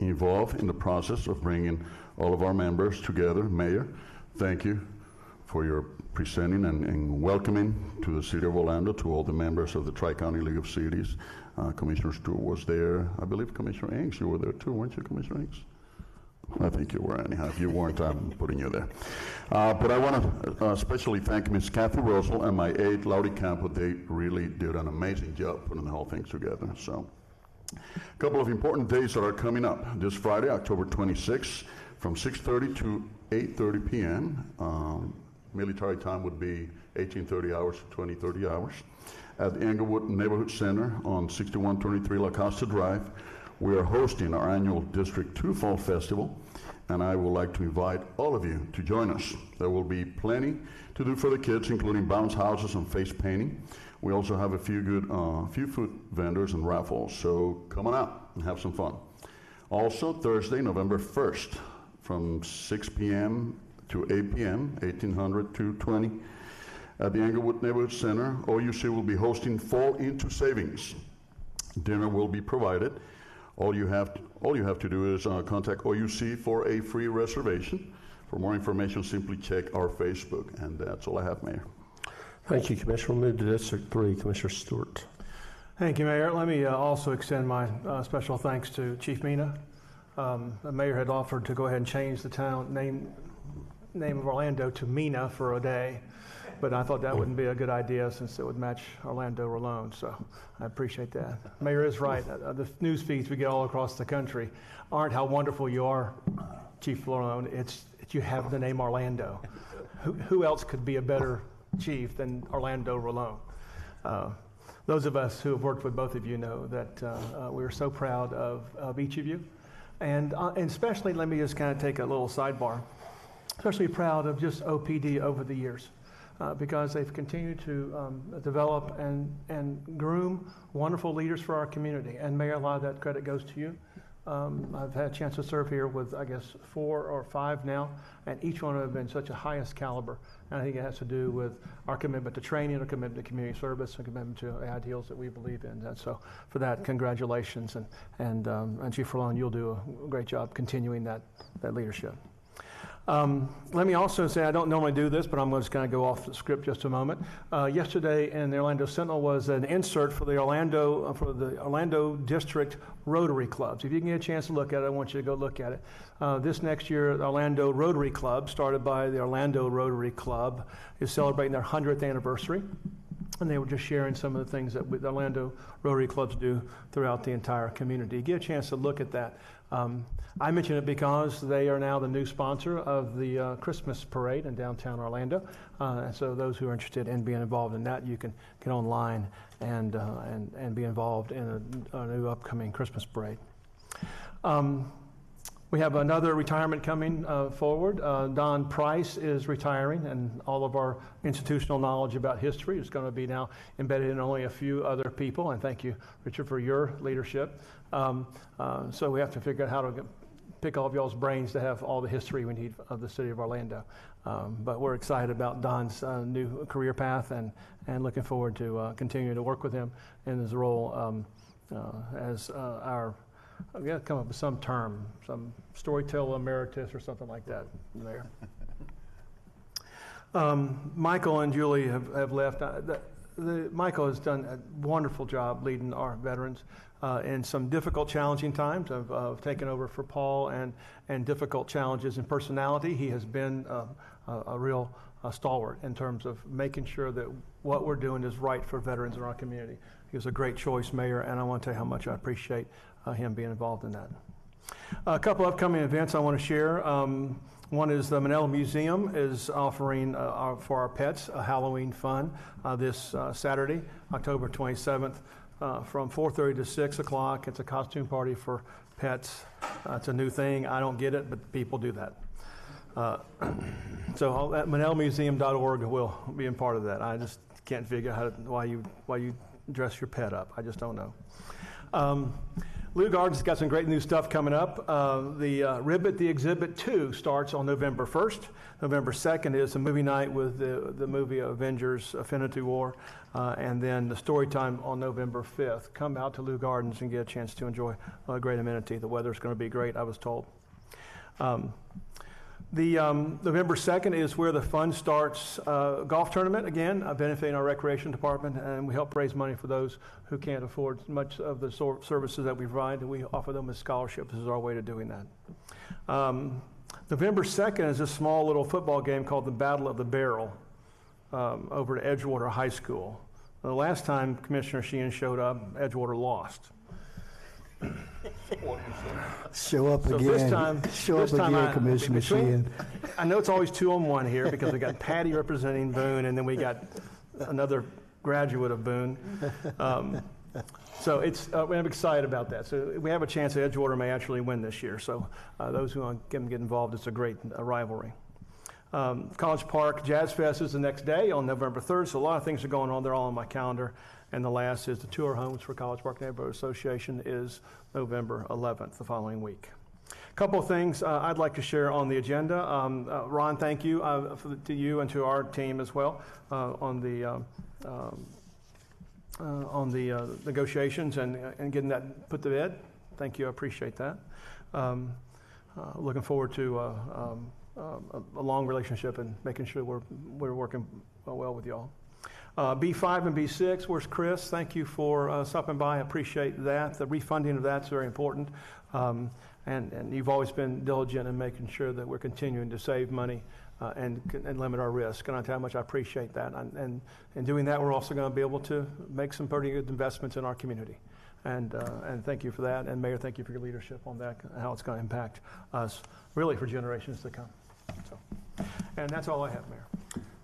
involved in the process of bringing all of our members together. Mayor, thank you for your presenting and welcoming to the City of Orlando, to all the members of the Tri-County League of Cities. Commissioner Stewart was there. I believe Commissioner Inks, you were there too, weren't you, Commissioner Inks? I think you were, anyhow. If you weren't, I'm putting you there. But I want to especially thank Ms. Kathy Russell and my aide, Laurie Campo. They really did an amazing job putting the whole thing together. So, a couple of important days that are coming up. This Friday, October 26th, from 6:30 to 8:30 p.m. Military time would be 1830 hours to 2030 hours. At the Englewood Neighborhood Center on 6123 La Costa Drive, we are hosting our annual District 2 Fall Festival, and I would like to invite all of you to join us. There will be plenty to do for the kids, including bounce houses and face painting. We also have a few good food vendors and raffles, so come on out and have some fun. Also, Thursday, November 1st, from 6 p.m. to 8 p.m., 1800 to 20, at the Englewood Neighborhood Center, OUC will be hosting Fall Into Savings. Dinner will be provided. All you have to do is contact OUC for a free reservation. For more information, simply check our Facebook, and that's all I have, Mayor. Thank you, Commissioner. We'll move to District 3. Commissioner Stewart. Thank you, Mayor. Let me also extend my special thanks to Chief Mina. The mayor had offered to go ahead and change the town name of Orlando to Mina for a day, but I thought that wouldn't be a good idea since it would match Orlando Rolone, so I appreciate that. Mayor is right. The news feeds we get all across the country aren't how wonderful you are, Chief Rolone. It's you have the name Orlando. Who else could be a better chief than Orlando Rolone? Those of us who have worked with both of you know that we're so proud of each of you. And especially, let me just kind of take a little sidebar, especially proud of just OPD over the years. Because they've continued to develop and groom wonderful leaders for our community. And Mayor, a lot of that credit goes to you. I've had a chance to serve here with, I guess, 4 or 5 now, and each one have been such a highest caliber. And I think it has to do with our commitment to training, our commitment to community service, and commitment to ideals that we believe in. And so for that, congratulations. And Chief Rolone, you'll do a great job continuing that leadership. Let me also say, I don't normally do this, but I'm just going to go off the script just a moment. Yesterday in the Orlando Sentinel was an insert for the Orlando District Rotary Clubs. If you can get a chance to look at it, I want you to go look at it. This next year, the Orlando Rotary Club, started by the Orlando Rotary Club, is celebrating their 100th anniversary. And they were just sharing some of the things that the Orlando Rotary Clubs do throughout the entire community. Get a chance to look at that. I mention it because they are now the new sponsor of the Christmas parade in downtown Orlando. So those who are interested in being involved in that, you can get online and be involved in a new upcoming Christmas parade. We have another retirement coming forward. Don Price is retiring, and all of our institutional knowledge about history is going to be now embedded in only a few other people. And thank you, Richard, for your leadership. So we have to figure out how to pick all of y'all's brains to have all the history we need of the city of Orlando. But we're excited about Don's new career path and looking forward to continuing to work with him in his role as our, we got to come up with some term, some storyteller emeritus or something like that there. Michael and Julie have left. Michael has done a wonderful job leading our veterans in some difficult, challenging times of taking over for Paul and difficult challenges in personality. He has been a real stalwart in terms of making sure that what we're doing is right for veterans in our community. He was a great choice, Mayor, and I want to tell you how much I appreciate him being involved in that. A couple upcoming events I want to share. One is the Manila Museum is offering for our pets a Halloween fun this Saturday, October 27th, from 4:30 to 6 o'clock. It's a costume party for pets. It's a new thing. I don't get it, but people do that. So at ManilaMuseum.org will be a part of that. I just can't figure out why you dress your pet up. I just don't know. Lou Gardens got some great new stuff coming up. The Ribbit the Exhibit 2 starts on November 1st. November 2nd is a movie night with the movie Avengers Infinity War. And then the story time on November 5th. Come out to Lou Gardens and get a chance to enjoy a great amenity. The weather's going to be great, I was told. The November 2nd is where the fun starts golf tournament, again, benefiting our recreation department, and we help raise money for those who can't afford much of the services that we provide, and we offer them as scholarships. This is our way to doing that. November 2nd is a small little football game called the Battle of the Barrel over at Edgewater High School. The last time Commissioner Sheehan showed up, Edgewater lost. Show up so again. This time, Commissioner Sheehan. I know it's always 2-on-1 here because we got Patty representing Boone, and then we got another graduate of Boone. So it's I'm excited about that. So we have a chance that Edgewater may actually win this year. So those who want to get involved, it's a great rivalry. College Park Jazz Fest is the next day on November 3rd. So a lot of things are going on. They're all on my calendar. And the last is the tour homes for College Park Neighborhood Association is November 11th, the following week. A couple of things I'd like to share on the agenda. Ron, thank you to you and to our team as well on the negotiations and getting that put to bed. Thank you, I appreciate that. Looking forward to a long relationship and making sure we're working well with y'all. B5 and B6, where's Chris? Thank you for stopping by. I appreciate that. The refunding of that's very important. And you've always been diligent in making sure that we're continuing to save money and limit our risk. And I tell you how much I appreciate that. And in doing that, we're also going to be able to make some pretty good investments in our community. And thank you for that. And Mayor, thank you for your leadership on that, how it's going to impact us really for generations to come. So, and that's all I have, Mayor.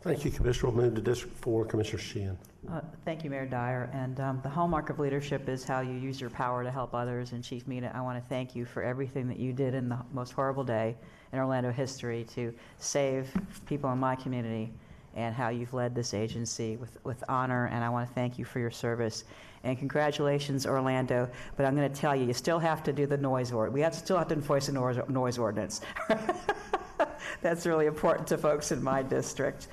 Thank you, Commissioner. We'll move to District 4, Commissioner Sheehan. Thank you, Mayor Dyer. And the hallmark of leadership is how you use your power to help others. And Chief Mina, I want to thank you for everything that you did in the most horrible day in Orlando history to save people in my community and how you've led this agency with honor. And I want to thank you for your service. And congratulations, Orlando. But I'm going to tell you, you still have to do the noise ordinance. Still have to enforce a noise ordinance. That's really important to folks in my district.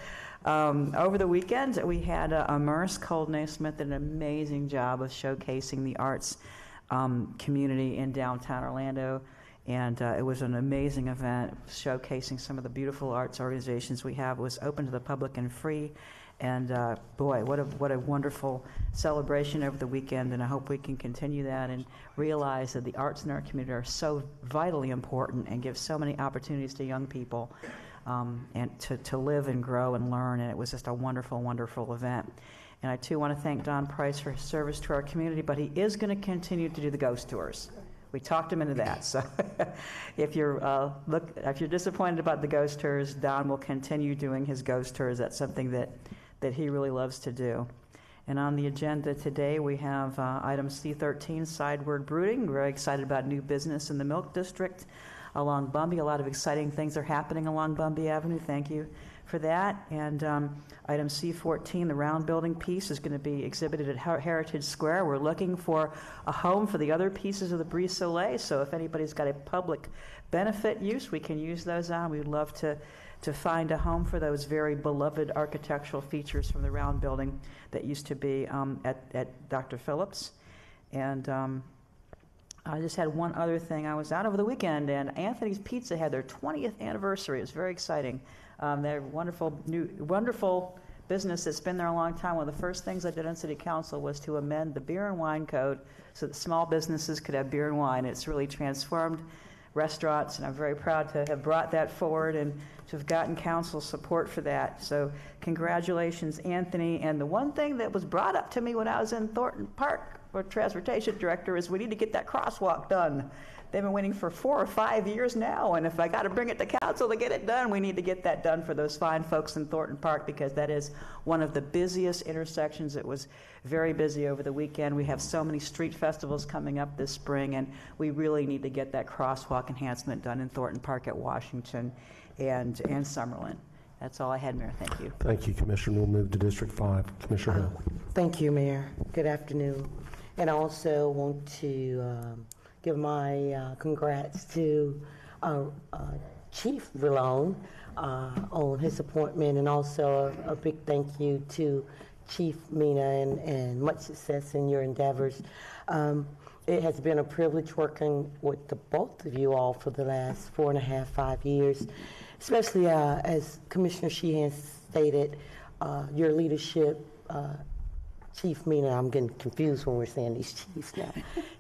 Over the weekend, we had Merce Cold Naismith did an amazing job of showcasing the arts community in downtown Orlando. And it was an amazing event showcasing some of the beautiful arts organizations we have. It was open to the public and free. And boy, what a wonderful celebration over the weekend. And I hope we can continue that and realize that the arts in our community are so vitally important and give so many opportunities to young people and to live and grow and learn. And it was just a wonderful, wonderful event. And I too want to thank Don Price for his service to our community, but he is going to continue to do the ghost tours. We talked him into that. So if you're disappointed about the ghost tours, Don will continue doing his ghost tours. That's something that he really loves to do. And on the agenda today, we have item C13, sideward brooding. We're very excited about new business in the Milk District along Bumby. A lot of exciting things are happening along Bumby Avenue. Thank you for that. And item C14, the round building piece, is going to be exhibited at Heritage Square. We're looking for a home for the other pieces of the Brise Soleil. So if anybody's got a public benefit use, we can use those on. We'd love to find a home for those very beloved architectural features from the round building that used to be at Dr. Phillips. And I just had one other thing. I was out over the weekend, and Anthony's Pizza had their 20th anniversary. It was very exciting. They're wonderful business that's been there a long time. One of the first things I did on City Council was to amend the beer and wine code so that small businesses could have beer and wine. It's really transformed restaurants, and I'm very proud to have brought that forward and to have gotten council support for that. So congratulations, Anthony. And the one thing that was brought up to me when I was in Thornton Park for transportation director is we need to get that crosswalk done. They've been waiting for 4 or 5 years now, and if I got to bring it to council to get it done, we need to get that done for those fine folks in Thornton Park, because that is one of the busiest intersections. It was very busy over the weekend. We have so many street festivals coming up this spring, and we really need to get that crosswalk enhancement done in Thornton Park at Washington and Summerlin. That's all I had, Mayor. Thank you. Thank you, Commissioner. We'll move to District 5. Commissioner Hill. Thank you, Mayor. Good afternoon. And I also want to give my congrats to Chief Villone on his appointment, and also a big thank you to Chief Mina and much success in your endeavors. It has been a privilege working with the both of you all for the last 4.5, 5 years, especially as Commissioner Sheehan stated, your leadership, Chief Mina, I'm getting confused when we're saying these chiefs now.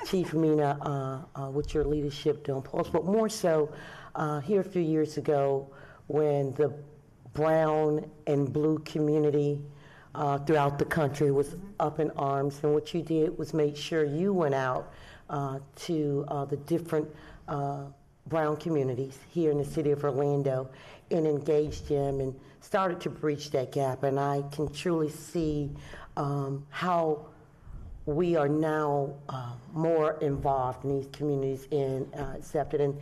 Chief Mina, with your leadership doing polls, but more so here a few years ago when the brown and blue community throughout the country was up in arms, and what you did was make sure you went out to the different brown communities here in the city of Orlando and engaged them and started to breach that gap. And I can truly see how we are now more involved in these communities and accepted. And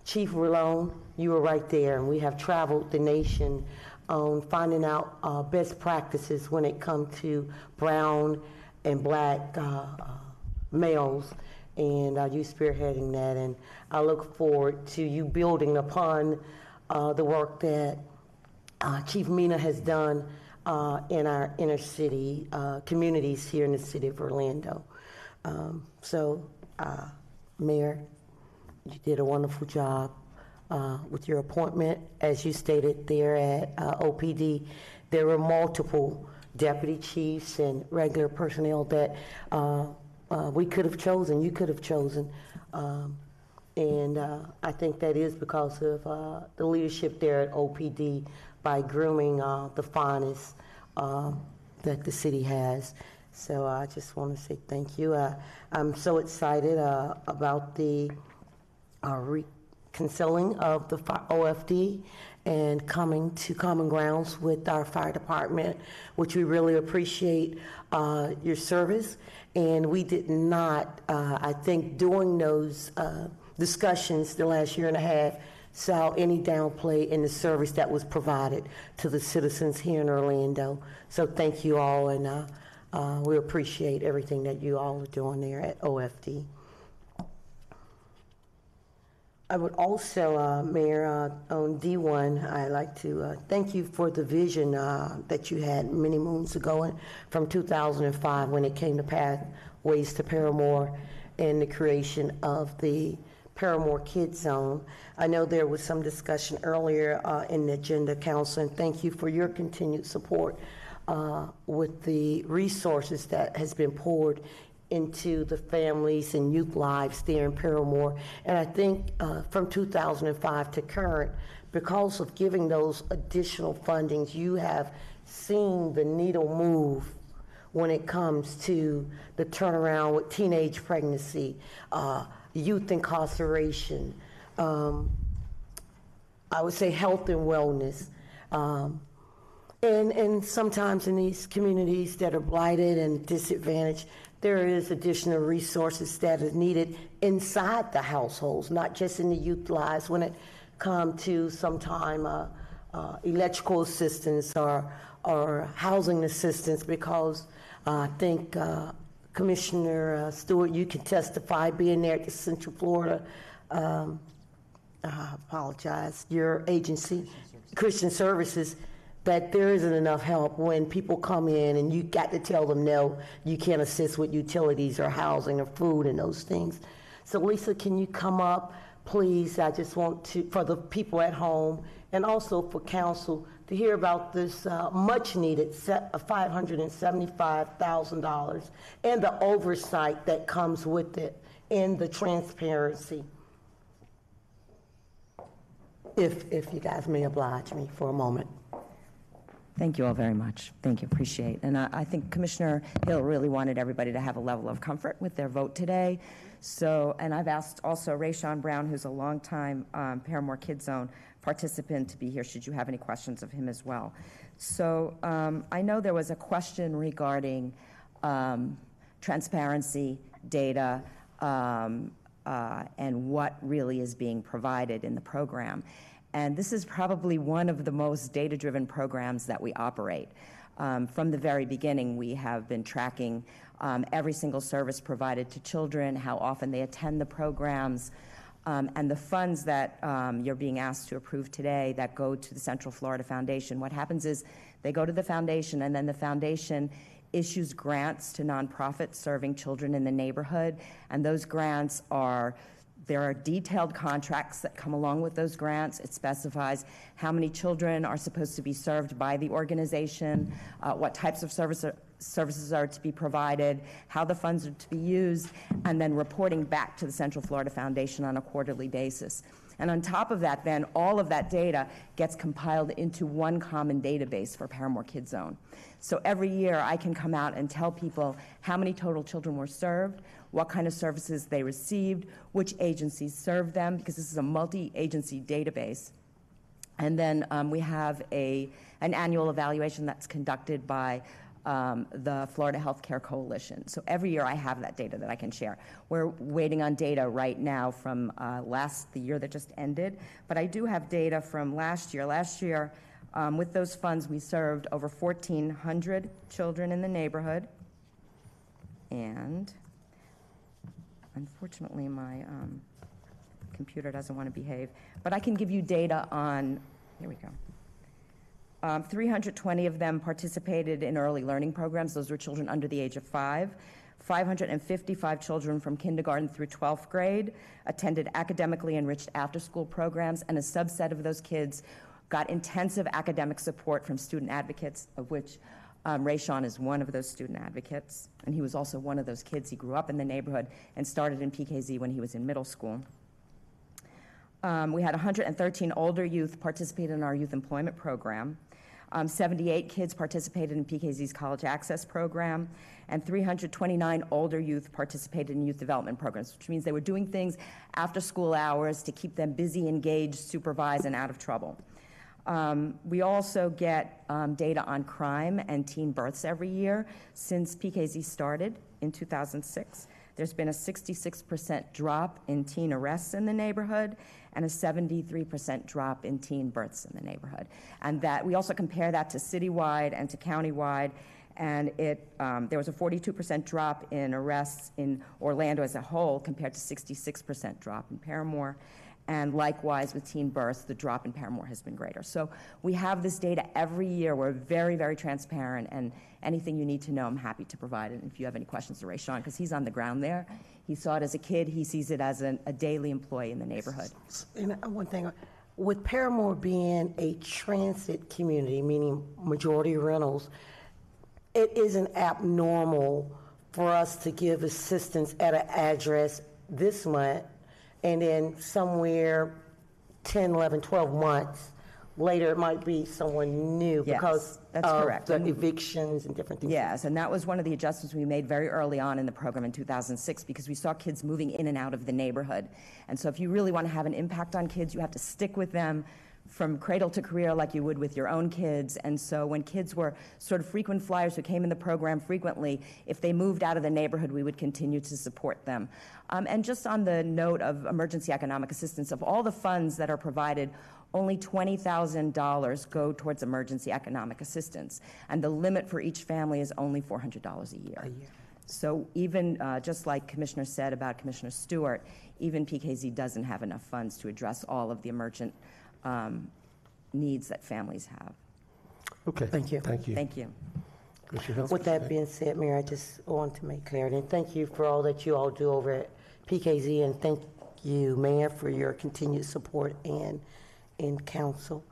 Chief Villone, you were right there, and we have traveled the nation on finding out best practices when it comes to brown and black males, and you spearheading that. And I look forward to you building upon the work that Chief Mina has done in our inner city communities here in the city of Orlando. Mayor, you did a wonderful job with your appointment. As you stated there at OPD, there were multiple deputy chiefs and regular personnel that we could have chosen, you could have chosen. And I think that is because of the leadership there at OPD by grooming the finest that the city has. So I just want to say thank you. I'm so excited about the reconciling of the OFD and coming to common grounds with our fire department, which we really appreciate your service. And we did not, I think, during those discussions the last year and a half, saw any downplay in the service that was provided to the citizens here in Orlando. So thank you all, and we appreciate everything that you all are doing there at OFD. I would also, Mayor, on D1, I'd like to thank you for the vision that you had many moons ago from 2005 when it came to Pathways to Paramore and the creation of the Paramore Kids Zone. I know there was some discussion earlier in the Agenda Council, and thank you for your continued support with the resources that has been poured into the families and youth lives there in Paramore. And I think from 2005 to current, because of giving those additional fundings, you have seen the needle move when it comes to the turnaround with teenage pregnancy, youth incarceration, I would say health and wellness. And sometimes in these communities that are blighted and disadvantaged, there is additional resources that are needed inside the households, not just in the youth lives when it comes to sometime electrical assistance or housing assistance, because I think Commissioner Stewart, you can testify, being there at the Central Florida, your agency, Christian Services, that there isn't enough help when people come in and you got to tell them, no, you can't assist with utilities or housing or food and those things. So Lisa, can you come up, please? I just want to, for the people at home and also for council, to hear about this much needed $575,000 and the oversight that comes with it and the transparency. If you guys may oblige me for a moment. Thank you all very much. Thank you, appreciate. And I think Commissioner Hill really wanted everybody to have a level of comfort with their vote today. So, and I've asked also Rayshawn Brown, who's a longtime Paramore Kids Zone participant, to be here should you have any questions of him as well. So I know there was a question regarding transparency, data, and what really is being provided in the program. And this is probably one of the most data-driven programs that we operate. From the very beginning, we have been tracking every single service provided to children, how often they attend the programs, and the funds that you're being asked to approve today that go to the Central Florida Foundation. What happens is they go to the foundation, and then the foundation issues grants to nonprofits serving children in the neighborhood, and those grants there are detailed contracts that come along with those grants. It specifies how many children are supposed to be served by the organization, what types of services are to be provided, how the funds are to be used, and then reporting back to the Central Florida Foundation on a quarterly basis. And on top of that, then, all of that data gets compiled into one common database for Paramore Kids Zone. So every year, I can come out and tell people how many total children were served, what kind of services they received, which agencies served them, because this is a multi-agency database. And then we have an annual evaluation that's conducted by the Florida Healthcare Coalition. So every year I have that data that I can share. We're waiting on data right now from the year that just ended, but I do have data from last year. Last year, with those funds, we served over 1,400 children in the neighborhood, and unfortunately my computer doesn't want to behave, but I can give you data on, here we go. 320 of them participated in early learning programs. Those were children under the age of 5. 555 children from kindergarten through 12th grade attended academically enriched after-school programs, and a subset of those kids got intensive academic support from student advocates, of which Rayshawn is one of those student advocates, and he was also one of those kids. He grew up in the neighborhood and started in PKZ when he was in middle school. We had 113 older youth participate in our youth employment program. 78 kids participated in PKZ's College Access Program, and 329 older youth participated in youth development programs, which means they were doing things after school hours to keep them busy, engaged, supervised, and out of trouble. We also get data on crime and teen births every year. Since PKZ started in 2006, there's been a 66% drop in teen arrests in the neighborhood and a 73% drop in teen births in the neighborhood. And that we also compare that to citywide and to countywide, and there was a 42% drop in arrests in Orlando as a whole compared to 66% drop in Paramore. And likewise with teen births, the drop in Paramore has been greater. So we have this data every year. We're very, very transparent, and anything you need to know, I'm happy to provide it. And if you have any questions to Rayshawn, because he's on the ground there. He saw it as a kid. He sees it as a daily employee in the neighborhood. And one thing, with Paramore being a transit community, meaning majority rentals, it isn't abnormal for us to give assistance at an address this month, and then somewhere 10, 11, 12 months later, it might be someone new because that's of correct. the evictions and different things. Yes, and that was one of the adjustments we made very early on in the program in 2006, because we saw kids moving in and out of the neighborhood. And so if you really want to have an impact on kids, you have to stick with them from cradle to career like you would with your own kids. And so when kids were sort of frequent flyers who came in the program frequently, if they moved out of the neighborhood, we would continue to support them. And just on the note of emergency economic assistance, of all the funds that are provided, only $20,000 go towards emergency economic assistance. And the limit for each family is only $400 a year. So even, just like Commissioner said about Commissioner Stewart, even PKZ doesn't have enough funds to address all of the emergent needs that families have. Okay. Thank you. Thank you. Thank you. With that being said, Mayor, I just want to make clear, and thank you for all that you all do over at PKZ, and thank you, Mayor, for your continued support and in council.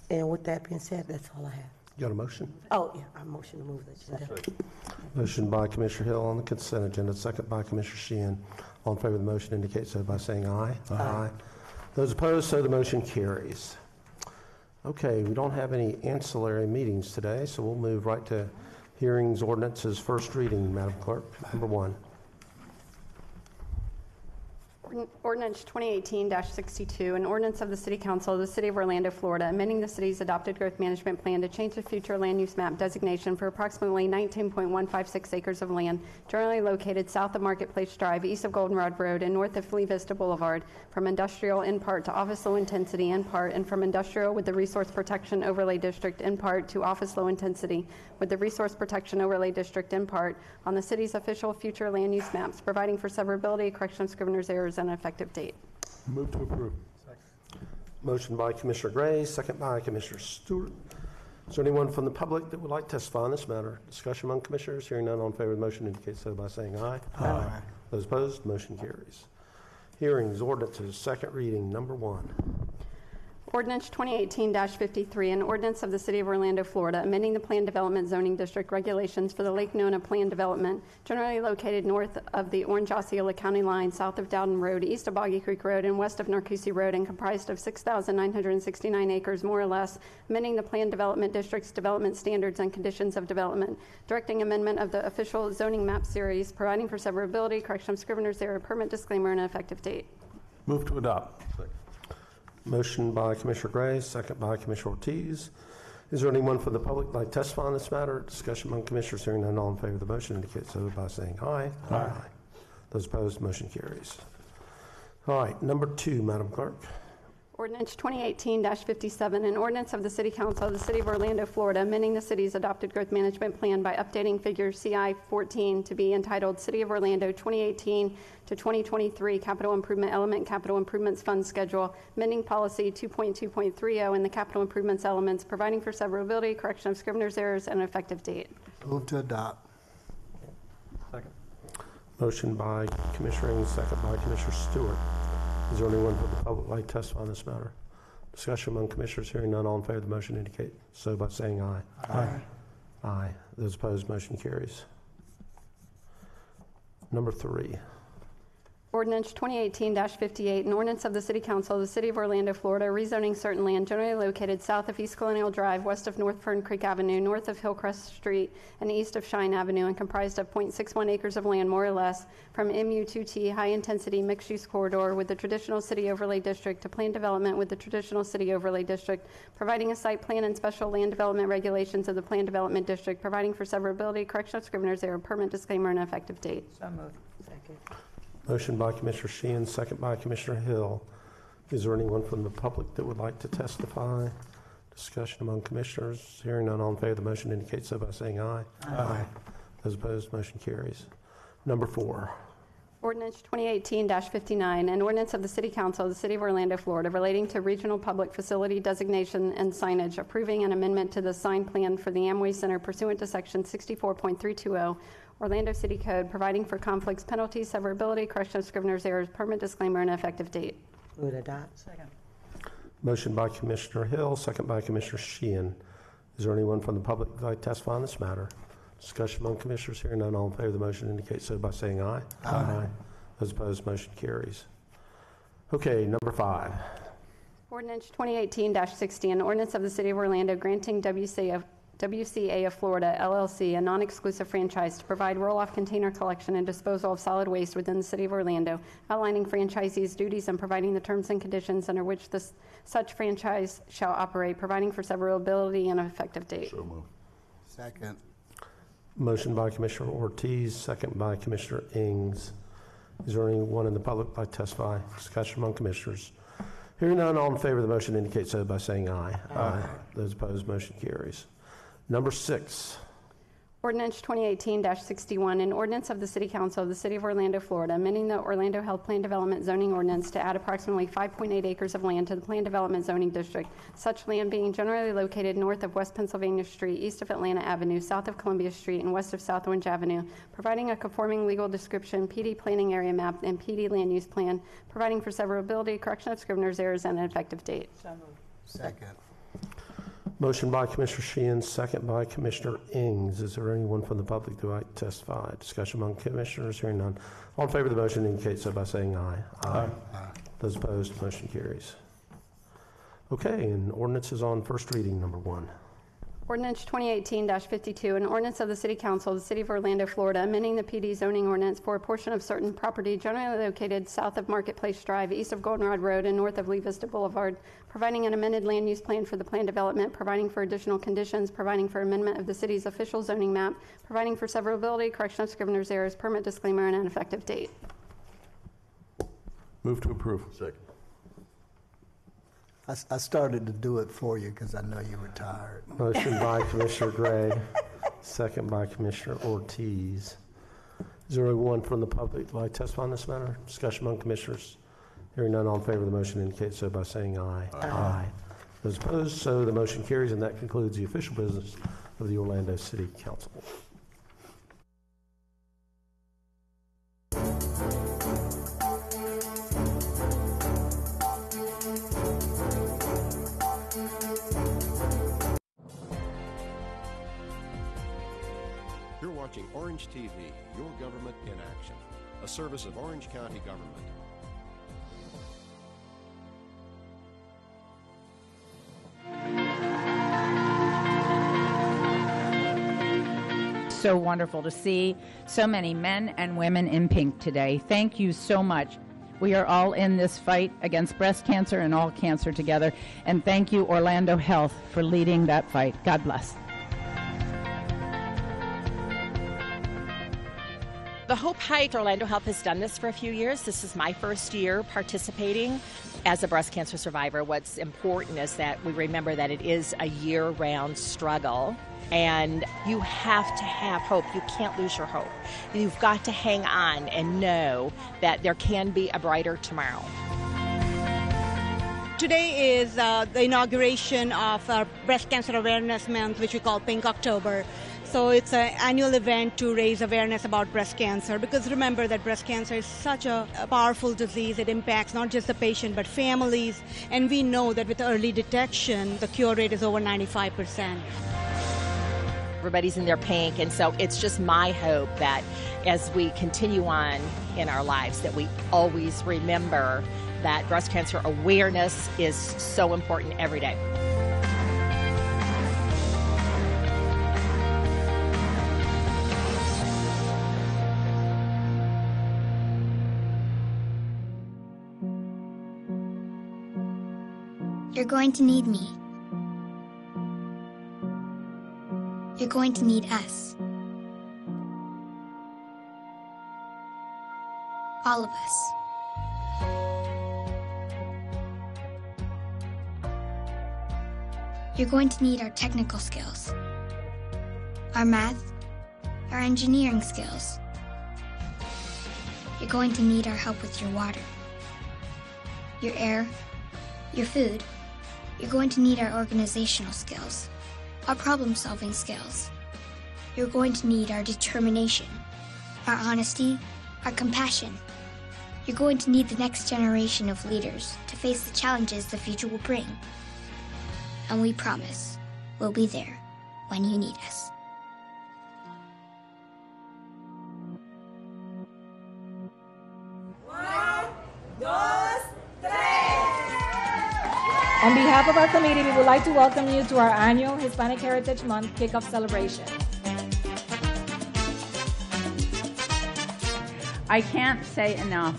And with that being said, that's all I have. You got a motion? Oh, yeah, I motion to move the agenda. Motion by Commissioner Hill on the consent agenda, second by Commissioner Sheehan. All in favor of the motion indicate so by saying aye. Aye. Those opposed, so the motion carries. Okay, we don't have any ancillary meetings today, so we'll move right to hearings, ordinances, first reading, Madam Clerk, number 1. Ordinance 2018-62, an ordinance of the City Council of the City of Orlando, Florida, amending the city's adopted growth management plan to change the future land use map designation for approximately 19.156 acres of land generally located south of Marketplace Drive, east of Goldenrod Road, and north of Flea Vista Boulevard, from industrial in part to office low intensity in part, and from industrial with the Resource Protection Overlay District in part to office low intensity with the Resource Protection Overlay District in part on the city's official future land use maps, providing for severability, correction of scrivener's errors, and an effective date. Move to approve. Motion by Commissioner Gray, second by Commissioner Stewart. Is there anyone from the public that would like to testify on this matter? Discussion among commissioners. Hearing none, all in favor of the motion indicate so by saying aye. Aye. Those opposed, motion carries. Hearings, ordinances, second reading, number 1. Ordinance 2018-53, an ordinance of the City of Orlando, Florida, amending the Plan Development Zoning District regulations for the Lake Nona Plan Development, generally located north of the Orange-Osceola County line, south of Dowden Road, east of Boggy Creek Road, and west of Narcoossee Road, and comprised of 6,969 acres, more or less, amending the Plan Development District's development standards and conditions of development, directing amendment of the official zoning map series, providing for severability, correction of scrivener's error, permit disclaimer, and an effective date. Move to adopt. Motion by Commissioner Gray, second by Commissioner Ortiz. Is there anyone from the public that would like to testify on this matter? Discussion among commissioners. Hearing none, all in favor of the motion indicate so by saying aye. Aye. Those opposed, motion carries. All right, number 2, Madam Clerk. Ordinance 2018-57, an ordinance of the City Council of the City of Orlando, Florida, amending the city's adopted growth management plan by updating figure CI 14 to be entitled City of Orlando 2018 to 2023 Capital Improvement Element Capital Improvements Fund Schedule, amending policy 2.2.30 in the capital improvements elements, providing for severability, correction of scrivener's errors, and an effective date. Move to adopt. Second. Motion by Commissioner Ings, second by Commissioner Stewart. Is there anyone from the public like to testify on this matter? Discussion among commissioners. Hearing none, all in favor of the motion indicate so by saying aye. Aye. Aye. Those opposed, motion carries. Number 3. Ordinance 2018-58, an ordinance of the City Council of the City of Orlando, Florida, rezoning certain land generally located south of East Colonial Drive, west of North Fern Creek Avenue, north of Hillcrest Street, and east of Shine Avenue, and comprised of 0.61 acres of land, more or less, from MU2T high-intensity mixed-use corridor with the traditional city overlay district to plan development with the traditional city overlay district, providing a site plan and special land development regulations of the plan development district, providing for severability, correction of scrivener's error, permit disclaimer, and effective date. So moved. Second. Motion by Commissioner Sheehan, second by Commissioner Hill. Is there anyone from the public that would like to testify? Discussion among commissioners. Hearing none, all in favor of the motion indicate so by saying aye. Aye. Those opposed, motion carries. Number 4. Ordinance 2018-59, an ordinance of the City Council of the City of Orlando, Florida, relating to regional public facility designation and signage, approving an amendment to the sign plan for the Amway Center pursuant to Section 64.320 Orlando City Code, providing for conflicts, penalties, severability, correction of scrivener's errors, permit disclaimer, and effective date. Move to adopt. Second. Motion by Commissioner Hill, second by Commissioner Sheehan. Is there anyone from the public that would like to testify on this matter? Discussion among commissioners. Hearing none, all in favor of the motion indicate so by saying aye. Aye. Those opposed, motion carries. Okay, number 5. Ordinance 2018-60, an ordinance of the City of Orlando granting WCA of Florida, LLC, a non-exclusive franchise to provide roll-off container collection and disposal of solid waste within the City of Orlando, outlining franchisees' duties and providing the terms and conditions under which such franchise shall operate, providing for severability and an effective date. So moved. Second. Motion by Commissioner Ortiz, second by Commissioner Ings. Is there anyone in the public that would like to testify? Discussion among commissioners. Hearing none, all in favor of the motion indicate so by saying aye. Aye. Those opposed, motion carries. Number 6. Ordinance 2018-61, an ordinance of the City Council of the City of Orlando, Florida, amending the Orlando Health Plan Development Zoning Ordinance to add approximately 5.8 acres of land to the Plan Development Zoning District, such land being generally located north of West Pennsylvania Street, east of Atlanta Avenue, south of Columbia Street, and west of South Orange Avenue, providing a conforming legal description, PD planning area map, and PD land use plan, providing for severability, correction of scrivener's errors, and an effective date. So moved. Second. Motion by Commissioner Sheehan, second by Commissioner Ings. Is there anyone from the public that would like to testify? Discussion among commissioners. Hearing none. All in favor of the motion indicate so by saying aye. Aye. Those opposed, motion carries. Okay, and ordinance is on first reading, number 1. Ordinance 2018-52, an ordinance of the City Council of the City of Orlando, Florida, amending the PD zoning ordinance for a portion of certain property generally located south of Marketplace Drive, east of Goldenrod Road, and north of Lee Vista Boulevard, providing an amended land use plan for the plan development, providing for additional conditions, providing for amendment of the city's official zoning map, providing for severability, correction of scrivener's errors, permit disclaimer, and an effective date. Move to approve. Second. I started to do it for you because I know you're retired. Motion by Commissioner Gray, second by Commissioner Ortiz. Is there anyone from the public who would like to testify on this matter? Discussion among commissioners. Hearing none, all in favor of the motion indicate so by saying aye. Aye. Those opposed, so the motion carries, and that concludes the official business of the Orlando City Council. You're watching Orange TV, your government in action, a service of Orange County government. So wonderful to see so many men and women in pink today. Thank you so much. We are all in this fight against breast cancer and all cancer together. And thank you, Orlando Health, for leading that fight. God bless. The Hope Hike, Orlando Health has done this for a few years. This is my first year participating as a breast cancer survivor. What's important is that we remember that it is a year-round struggle, and you have to have hope. You can't lose your hope. You've got to hang on and know that there can be a brighter tomorrow. Today is the inauguration of our Breast Cancer Awareness Month, which we call Pink October. So it's an annual event to raise awareness about breast cancer, because remember that breast cancer is such a powerful disease. It impacts not just the patient but families, and we know that with early detection the cure rate is over 95%. Everybody's in their pink, and so it's just my hope that as we continue on in our lives that we always remember that breast cancer awareness is so important every day. You're going to need me. You're going to need us. All of us. You're going to need our technical skills, our math, our engineering skills. You're going to need our help with your water, your air, your food. You're going to need our organizational skills, our problem-solving skills. You're going to need our determination, our honesty, our compassion. You're going to need the next generation of leaders to face the challenges the future will bring. And we promise we'll be there when you need us. On behalf of our committee, we would like to welcome you to our annual Hispanic Heritage Month kickoff celebration. I can't say enough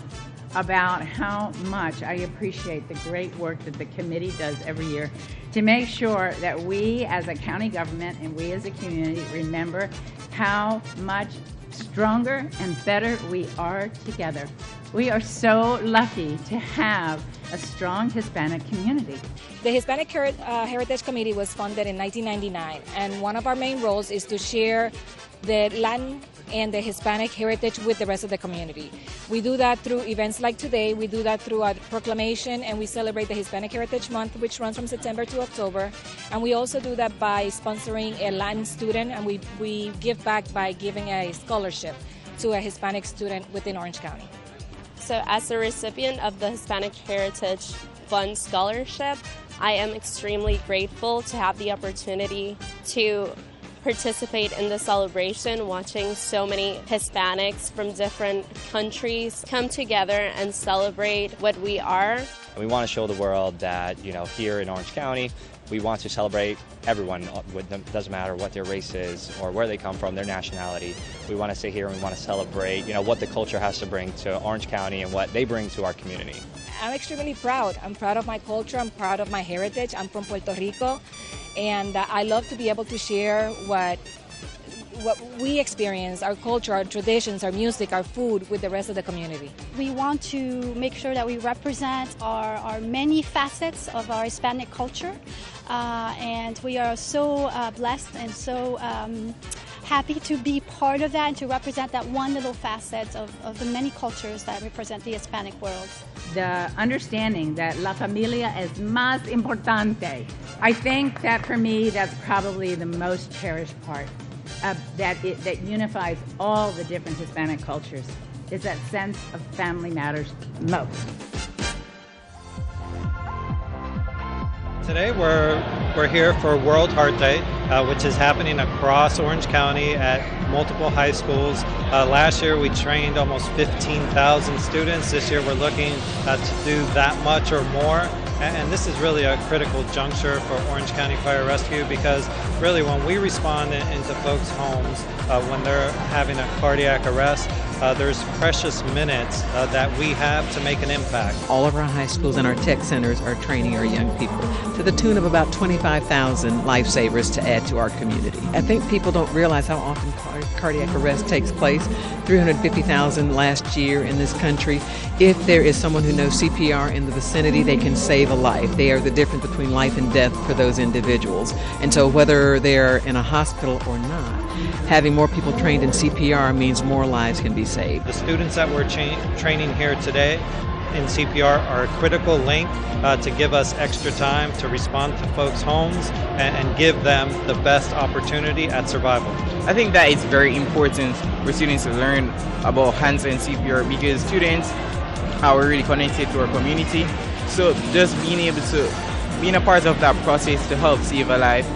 about how much I appreciate the great work that the committee does every year to make sure that we as a county government and we as a community remember how much stronger and better we are together. We are so lucky to have a strong Hispanic community. The Hispanic Heritage Committee was funded in 1999, and one of our main roles is to share the Latin and the Hispanic heritage with the rest of the community. We do that through events like today. We do that through a proclamation, and we celebrate the Hispanic Heritage Month, which runs from September to October. And we also do that by sponsoring a Latin student, and we give back by giving a scholarship to a Hispanic student within Orange County. So as a recipient of the Hispanic Heritage Fund Scholarship, I am extremely grateful to have the opportunity to participate in the celebration, watching so many Hispanics from different countries come together and celebrate what we are. We want to show the world that, here in Orange County, we want to celebrate everyone. It doesn't matter what their race is or where they come from, their nationality. We want to sit here and we want to celebrate, what the culture has to bring to Orange County and what they bring to our community. I'm extremely proud. I'm proud of my culture. I'm proud of my heritage. I'm from Puerto Rico, and I love to be able to share what we experience, our culture, our traditions, our music, our food with the rest of the community. We want to make sure that we represent our many facets of our Hispanic culture, and we are so blessed and so happy to be part of that and to represent that one little facet of the many cultures that represent the Hispanic world. The understanding that la familia es más importante. I think that for me, that's probably the most cherished part. That unifies all the different Hispanic cultures, is that sense of family matters most. Today we're here for World Heart Day, which is happening across Orange County at multiple high schools. Last year we trained almost 15,000 students. This year we're looking to do that much or more. And this is really a critical juncture for Orange County Fire Rescue, because really when we respond into folks' homes when they're having a cardiac arrest, there's precious minutes that we have to make an impact. All of our high schools and our tech centers are training our young people to the tune of about 25,000 lifesavers to add to our community. I think people don't realize how often cardiac arrest takes place. 350,000 last year in this country. If there is someone who knows CPR in the vicinity, they can save a life. They are the difference between life and death for those individuals. And so whether they're in a hospital or not, having more people trained in CPR means more lives can be saved. The students that we're training here today in CPR are a critical link to give us extra time to respond to folks' homes and give them the best opportunity at survival. I think that it's very important for students to learn about hands-on CPR, because students are really connected to our community. So just being a part of that process to help save a life,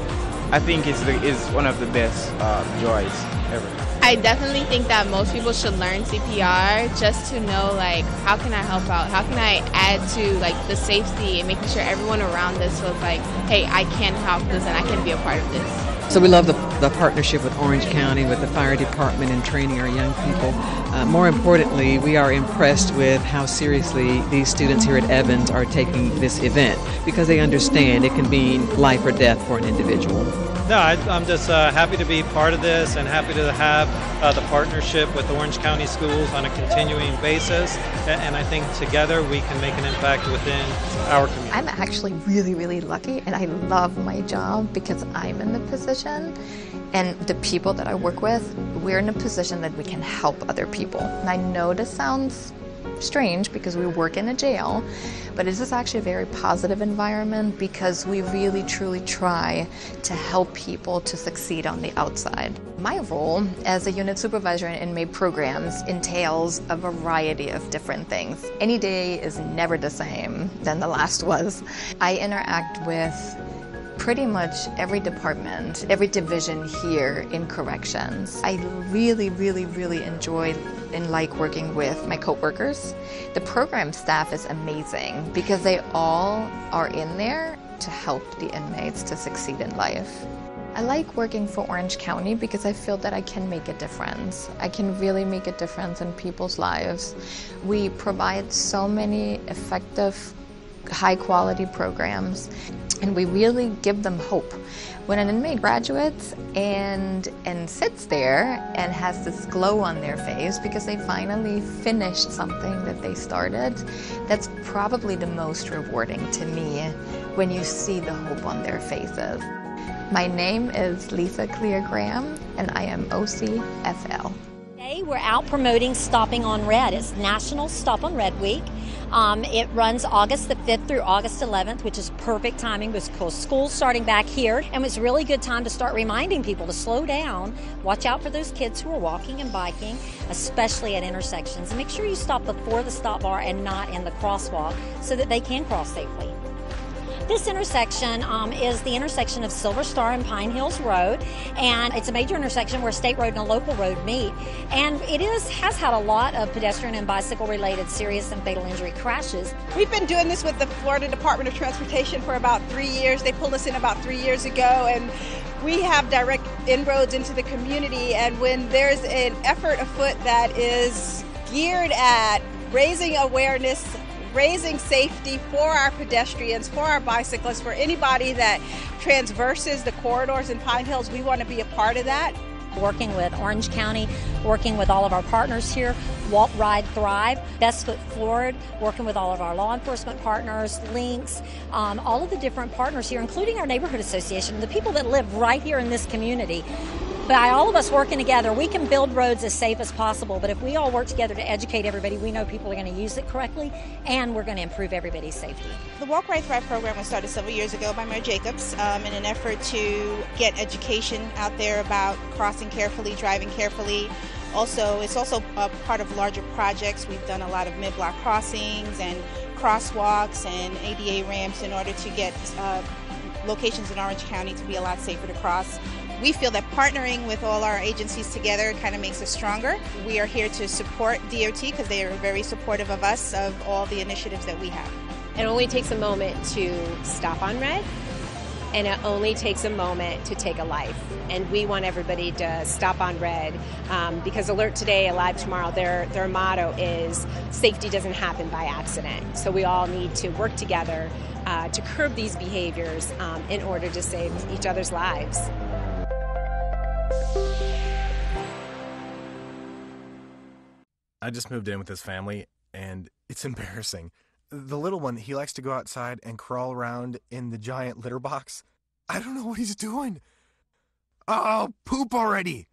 I think is one of the best joys ever. I definitely think that most people should learn CPR just to know, how can I help out? How can I add to, the safety and making sure everyone around this feels like, hey, I can help this and I can be a part of this. So we love the partnership with Orange County, with the fire department, and training our young people. More importantly, we are impressed with how seriously these students here at Evans are taking this event, because they understand it can mean life or death for an individual. No, I'm just happy to be part of this and happy to have the partnership with Orange County Schools on a continuing basis. And I think together we can make an impact within our community. I'm actually really, really lucky, and I love my job because I'm in the position, and the people that I work with, we're in a position that we can help other people. And I know this sounds strange because we work in a jail, but this is actually a very positive environment because we really truly try to help people to succeed on the outside. My role as a unit supervisor in inmate programs entails a variety of different things. Any day is never the same than the last was. I interact with pretty much every department, every division here in corrections. I really, really, really enjoy and like working with my coworkers. The program staff is amazing because they all are in there to help the inmates to succeed in life. I like working for Orange County because I feel that I can make a difference. I can really make a difference in people's lives. We provide so many effective, high-quality programs, and we really give them hope. When an inmate graduates and sits there and has this glow on their face because they finally finished something that they started, that's probably the most rewarding to me when you see the hope on their faces. My name is Lisa Clear Graham, and I am OCFL. Today we're out promoting Stopping on Red. It's National Stop on Red Week. It runs August the 5th through August 11th, which is perfect timing because school's starting back here. And it's a really good time to start reminding people to slow down, watch out for those kids who are walking and biking, especially at intersections. And make sure you stop before the stop bar and not in the crosswalk so that they can cross safely. This intersection is the intersection of Silver Star and Pine Hills Road, and it's a major intersection where a state road and a local road meet. And it has had a lot of pedestrian and bicycle-related serious and fatal injury crashes. We've been doing this with the Florida Department of Transportation for about 3 years. They pulled us in about 3 years ago, and we have direct inroads into the community. And when there's an effort afoot that is geared at raising awareness, raising safety for our pedestrians, for our bicyclists, for anybody that transverses the corridors in Pine Hills, we want to be a part of that. Working with Orange County, working with all of our partners here, Walk, Ride, Thrive, Best Foot Forward, working with all of our law enforcement partners, Links, all of the different partners here, including our neighborhood association, the people that live right here in this community. By all of us working together, we can build roads as safe as possible, but if we all work together to educate everybody, we know people are going to use it correctly, and we're going to improve everybody's safety. The Walk, Ride, Thrive program was started several years ago by Mayor Jacobs in an effort to get education out there about crossing carefully, driving carefully. It's also a part of larger projects. We've done a lot of mid-block crossings and crosswalks and ADA ramps in order to get locations in Orange County to be a lot safer to cross. We feel that partnering with all our agencies together kind of makes us stronger. We are here to support DOT because they are very supportive of us, of all the initiatives that we have. It only takes a moment to stop on red, and it only takes a moment to take a life. And we want everybody to stop on red because Alert Today, Alive Tomorrow, their motto is safety doesn't happen by accident. So we all need to work together to curb these behaviors in order to save each other's lives. I just moved in with his family, and it's embarrassing. The little one, he likes to go outside and crawl around in the giant litter box. I don't know what he's doing. Oh, poop already.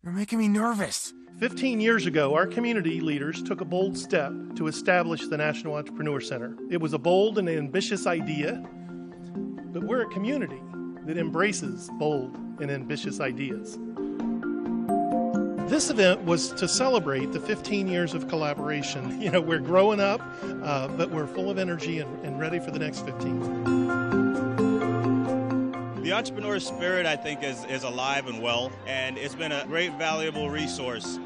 You're making me nervous. 15 years ago, our community leaders took a bold step to establish the National Entrepreneur Center. It was a bold and ambitious idea, but we're a community that embraces bold and ambitious ideas. This event was to celebrate the 15 years of collaboration. You know, we're growing up, but we're full of energy and ready for the next 15. The entrepreneur spirit, I think, is alive and well, and it's been a great, valuable resource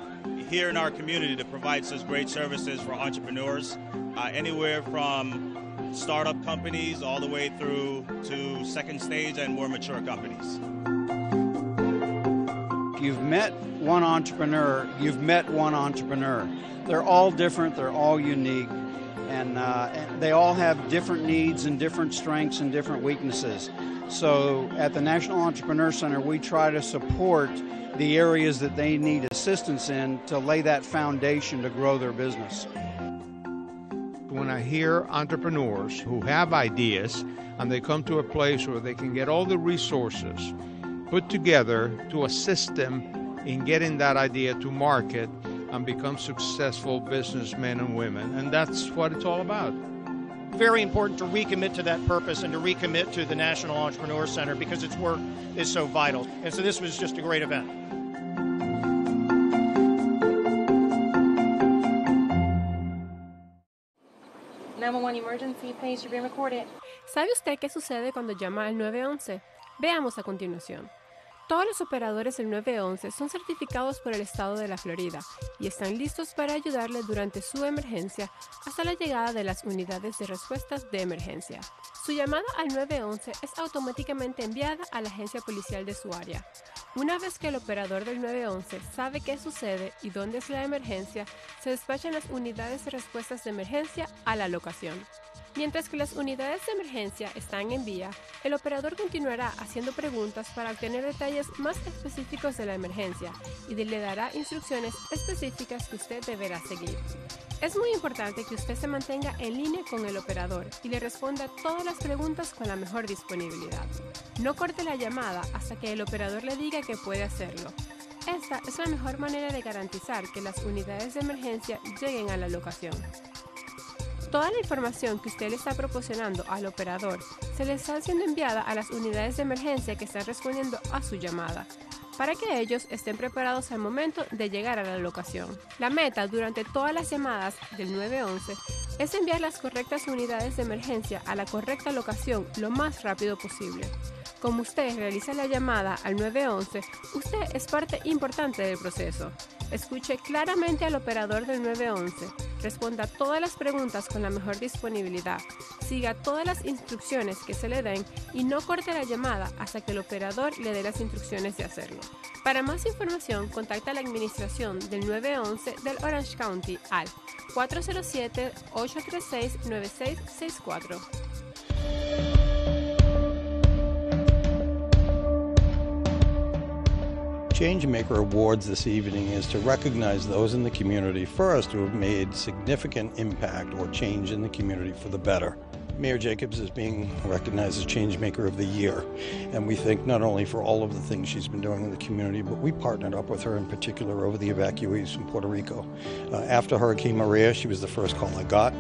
here in our community to provide such great services for entrepreneurs, anywhere from startup companies all the way through to second stage and more mature companies. You've met one entrepreneur, you've met one entrepreneur. They're all different, they're all unique, and they all have different needs and different strengths and different weaknesses. So at the National Entrepreneur Center, we try to support the areas that they need assistance in to lay that foundation to grow their business. When I hear entrepreneurs who have ideas and they come to a place where they can get all the resources put together to assist them in getting that idea to market and become successful businessmen and women. And that's what it's all about. Very important to recommit to that purpose and to recommit to the National Entrepreneur Center because its work is so vital. And so this was just a great event. Emergency, please, you're being recorded. ¿Sabe usted qué sucede cuando llama al 911? Veamos a continuación. Todos los operadores del 911 son certificados por el estado de la Florida y están listos para ayudarle durante su emergencia hasta la llegada de las unidades de respuestas de emergencia. Su llamada al 911 es automáticamente enviada a la agencia policial de su área. Una vez que el operador del 911 sabe qué sucede y dónde es la emergencia, se despachan las unidades de respuestas de emergencia a la locación. Mientras que las unidades de emergencia están en vía, el operador continuará haciendo preguntas para obtener detalles más específicos de la emergencia y le dará instrucciones específicas que usted deberá seguir. Es muy importante que usted se mantenga en línea con el operador y le responda todas las preguntas con la mejor disponibilidad. No corte la llamada hasta que el operador le diga que puede hacerlo. Esta es la mejor manera de garantizar que las unidades de emergencia lleguen a la locación. Toda la información que usted le está proporcionando al operador se le está siendo enviada a las unidades de emergencia que están respondiendo a su llamada, para que ellos estén preparados al momento de llegar a la locación. La meta durante todas las llamadas del 911 es enviar las correctas unidades de emergencia a la correcta locación lo más rápido posible. Como usted realiza la llamada al 911, usted es parte importante del proceso. Escuche claramente al operador del 911, responda todas las preguntas con la mejor disponibilidad, siga todas las instrucciones que se le den y no corte la llamada hasta que el operador le dé las instrucciones de hacerlo. Para más información, contacta a la administración del 911 del Orange County al 407-836-9664. Changemaker Awards this evening is to recognize those in the community first who have made significant impact or change in the community for the better. Mayor Jacobs is being recognized as Changemaker of the Year, and we think not only for all of the things she's been doing in the community, but we partnered up with her in particular over the evacuees from Puerto Rico. After Hurricane Maria, she was the first call I got.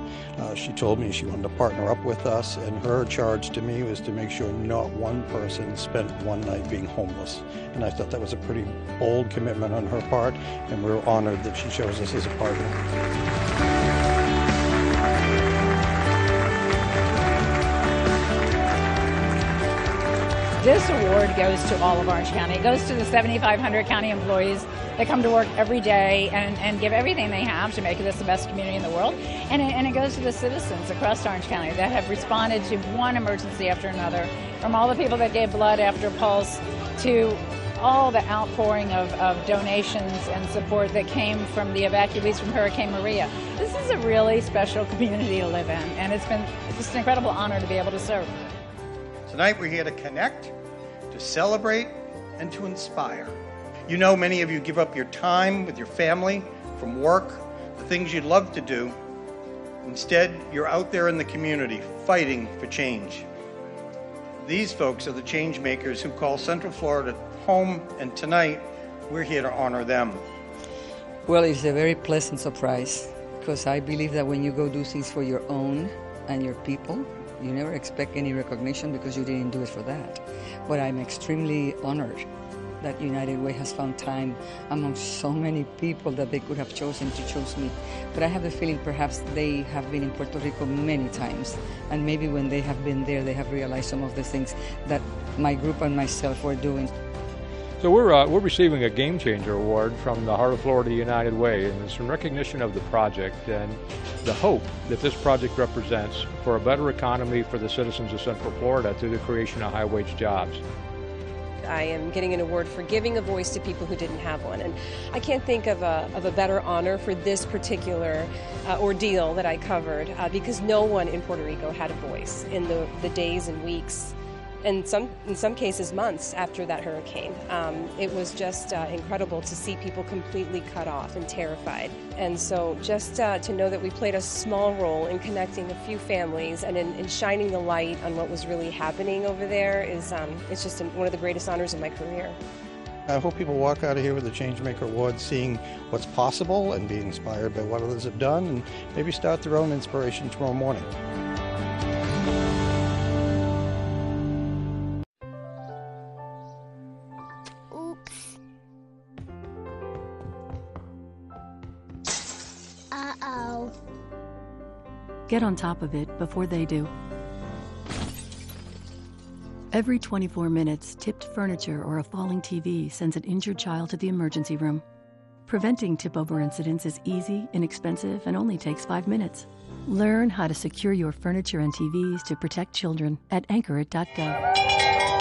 She told me she wanted to partner up with us, and her charge to me was to make sure not one person spent one night being homeless. And I thought that was a pretty bold commitment on her part, and we're honored that she chose us as a partner. This award goes to all of Orange County. It goes to the 7,500 county employees that come to work every day and give everything they have to make this the best community in the world. And it goes to the citizens across Orange County that have responded to one emergency after another, from all the people that gave blood after Pulse to all the outpouring of donations and support that came from the evacuees from Hurricane Maria. This is a really special community to live in, and it's been just an incredible honor to be able to serve. Tonight we're here to connect, to celebrate, and to inspire. You know, many of you give up your time with your family, from work, the things you'd love to do. Instead, you're out there in the community fighting for change. These folks are the change makers who call Central Florida home, and tonight we're here to honor them. Well, it's a very pleasant surprise, because I believe that when you go do things for your own and your people, you never expect any recognition because you didn't do it for that. But I'm extremely honored that United Way has found time among so many people that they could have chosen to choose me. But I have the feeling perhaps they have been in Puerto Rico many times, and maybe when they have been there, they have realized some of the things that my group and myself were doing. So we're receiving a Game Changer Award from the Heart of Florida United Way, and it's in recognition of the project and the hope that this project represents for a better economy for the citizens of Central Florida through the creation of high-wage jobs. I am getting an award for giving a voice to people who didn't have one, and I can't think of a better honor for this particular ordeal that I covered because no one in Puerto Rico had a voice in the days and weeks and in some cases months after that hurricane. It was just incredible to see people completely cut off and terrified. And so just to know that we played a small role in connecting a few families and in shining the light on what was really happening over there is it's just one of the greatest honors of my career. I hope people walk out of here with the Changemaker Award seeing what's possible and be inspired by what others have done, and maybe start their own inspiration tomorrow morning. Uh-oh. Get on top of it before they do. Every 24 minutes, tipped furniture or a falling TV sends an injured child to the emergency room. Preventing tip-over incidents is easy, inexpensive, and only takes 5 minutes. Learn how to secure your furniture and TVs to protect children at anchorit.gov.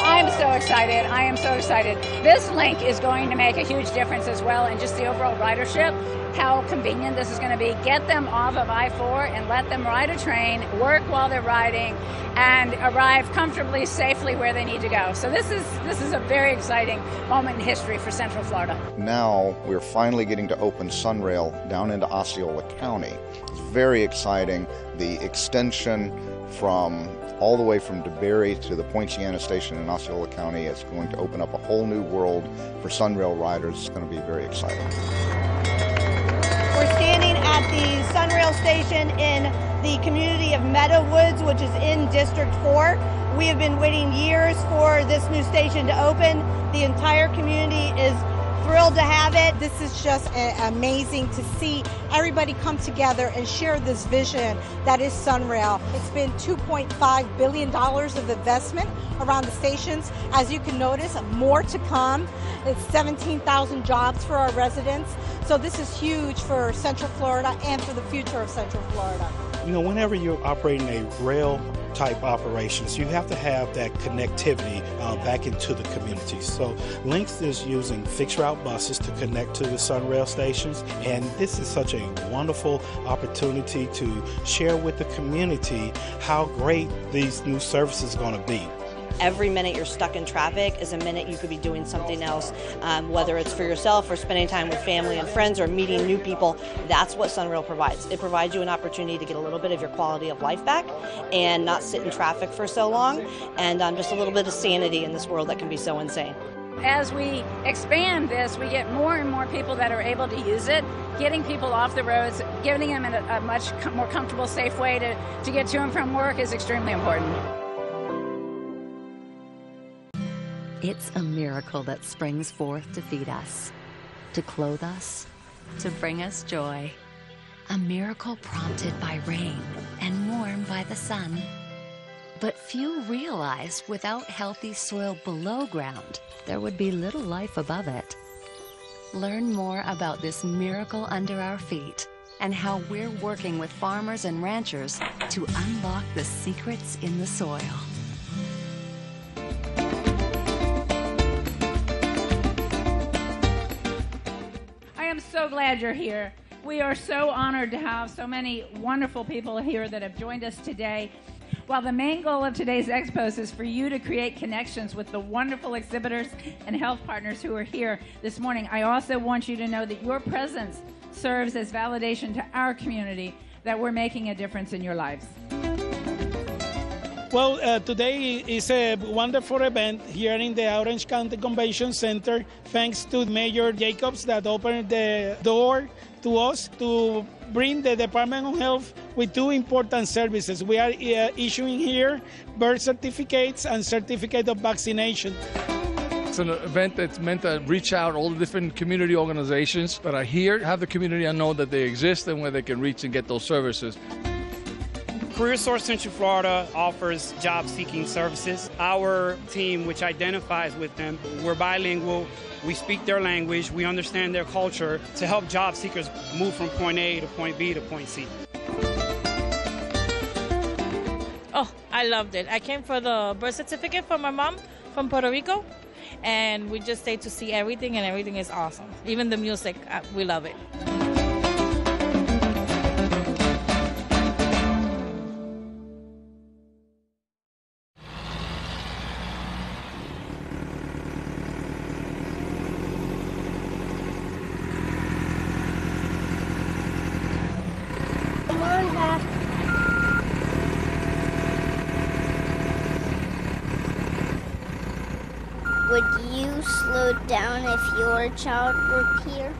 I'm so excited. I am so excited. This link is going to make a huge difference as well in just the overall ridership, how convenient this is going to be. Get them off of I-4 and let them ride a train, work while they're riding, and arrive comfortably, safely where they need to go. So this is a very exciting moment in history for Central Florida. Now we're finally getting to open SunRail down into Osceola County. It's very exciting. The extension from all the way from DeBerry to the Poinciana station in Osceola County, it's going to open up a whole new world for SunRail riders. It's going to be very exciting. We're standing at the SunRail station in the community of Meadow Woods, which is in District 4. We have been waiting years for this new station to open. The entire community is thrilled to have it. This is just amazing to see everybody come together and share this vision that is SunRail. It's been $2.5 billion of investment around the stations. As you can notice, more to come. It's 17,000 jobs for our residents. So this is huge for Central Florida and for the future of Central Florida. You know, whenever you're operating a rail type operations, you have to have that connectivity back into the community. So Lynx is using fixed route buses to connect to the SunRail stations, and this is such a wonderful opportunity to share with the community how great these new services are going to be. Every minute you're stuck in traffic is a minute you could be doing something else, whether it's for yourself or spending time with family and friends or meeting new people. That's what SunRail provides. It provides you an opportunity to get a little bit of your quality of life back and not sit in traffic for so long, and just a little bit of sanity in this world that can be so insane. As we expand this, we get more and more people that are able to use it, getting people off the roads, giving them a much more comfortable, safe way to get to and from work is extremely important. It's a miracle that springs forth to feed us, to clothe us, to bring us joy. A miracle prompted by rain and warmed by the sun. But few realize without healthy soil below ground, there would be little life above it. Learn more about this miracle under our feet and how we're working with farmers and ranchers to unlock the secrets in the soil. So glad you're here. We are so honored to have so many wonderful people here that have joined us today. While the main goal of today's expos is for you to create connections with the wonderful exhibitors and health partners who are here this morning, I also want you to know that your presence serves as validation to our community that we're making a difference in your lives. Well, today is a wonderful event here in the Orange County Convention Center, thanks to Mayor Jacobs that opened the door to us to bring the Department of Health with two important services. We are issuing here birth certificates and certificate of vaccination. It's an event that's meant to reach out all the different community organizations that are here, have the community know that they exist and where they can reach and get those services. Career Source Central Florida offers job-seeking services. Our team, which identifies with them, we're bilingual, we speak their language, we understand their culture to help job seekers move from point A to point B to point C. Oh, I loved it. I came for the birth certificate for my mom from Puerto Rico, and we just stayed to see everything, and everything is awesome. Even the music, we love it. Would you slow down if your child were here?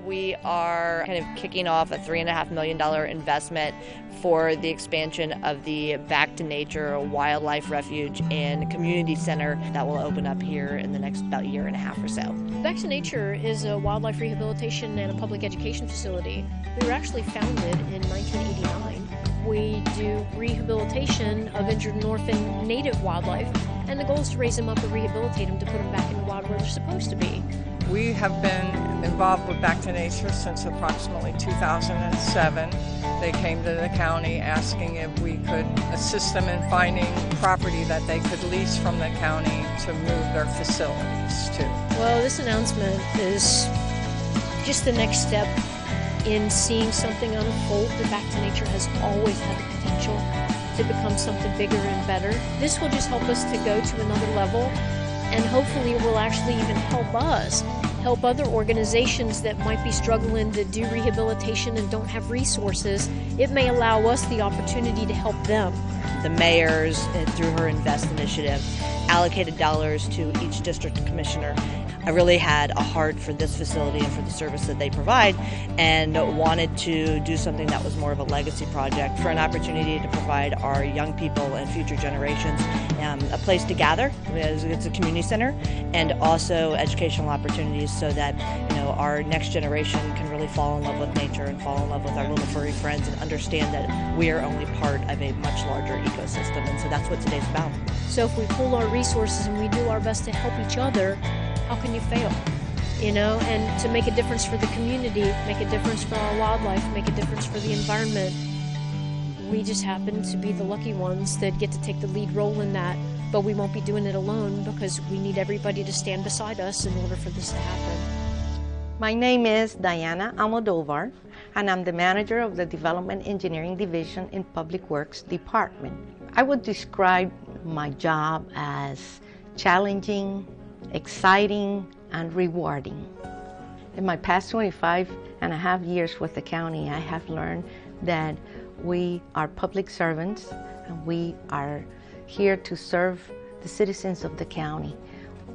We are kind of kicking off a $3.5 million investment for the expansion of the Back to Nature Wildlife Refuge and Community Center that will open up here in the next about year and a half or so. Back to Nature is a wildlife rehabilitation and a public education facility. We were actually founded in 1989. We do rehabilitation of injured and orphaned native wildlife, and the goal is to raise them up and rehabilitate them to put them back in the wild where they're supposed to be. We have been involved with Back to Nature since approximately 2007. They came to the county asking if we could assist them in finding property that they could lease from the county to move their facilities to. Well, this announcement is just the next step in seeing something unfold that Back to Nature has always had the potential to become something bigger and better. This will just help us to go to another level, and hopefully it will actually even help us help other organizations that might be struggling to do rehabilitation and don't have resources. It may allow us the opportunity to help them. The mayor's, through her Invest initiative, allocated dollars to each district commissioner really had a heart for this facility and for the service that they provide, and wanted to do something that was more of a legacy project for an opportunity to provide our young people and future generations a place to gather. It's a community center, and also educational opportunities so that our next generation can really fall in love with nature and fall in love with our little furry friends and understand that we are only part of a much larger ecosystem. And so that's what today's about. So if we pool our resources and we do our best to help each other, how can you fail? And to make a difference for the community, make a difference for our wildlife, make a difference for the environment. We just happen to be the lucky ones that get to take the lead role in that, but we won't be doing it alone because we need everybody to stand beside us in order for this to happen. My name is Diana Almodovar, and I'm the manager of the Development Engineering Division in Public Works Department. I would describe my job as challenging, exciting, and rewarding. In my past 25.5 years with the county, I have learned that we are public servants and we are here to serve the citizens of the county.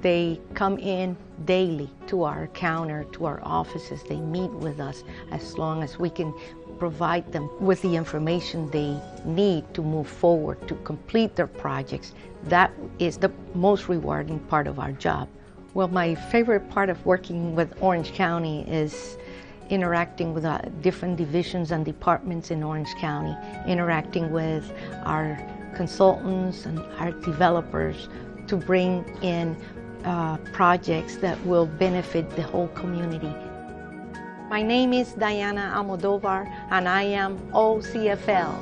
They come in daily to our counter, to our offices. They meet with us as long as we can provide them with the information they need to move forward, to complete their projects. That is the most rewarding part of our job. Well, my favorite part of working with Orange County is interacting with different divisions and departments in Orange County, interacting with our consultants and our developers to bring in projects that will benefit the whole community. My name is Diana Almodovar, and I am OCFL.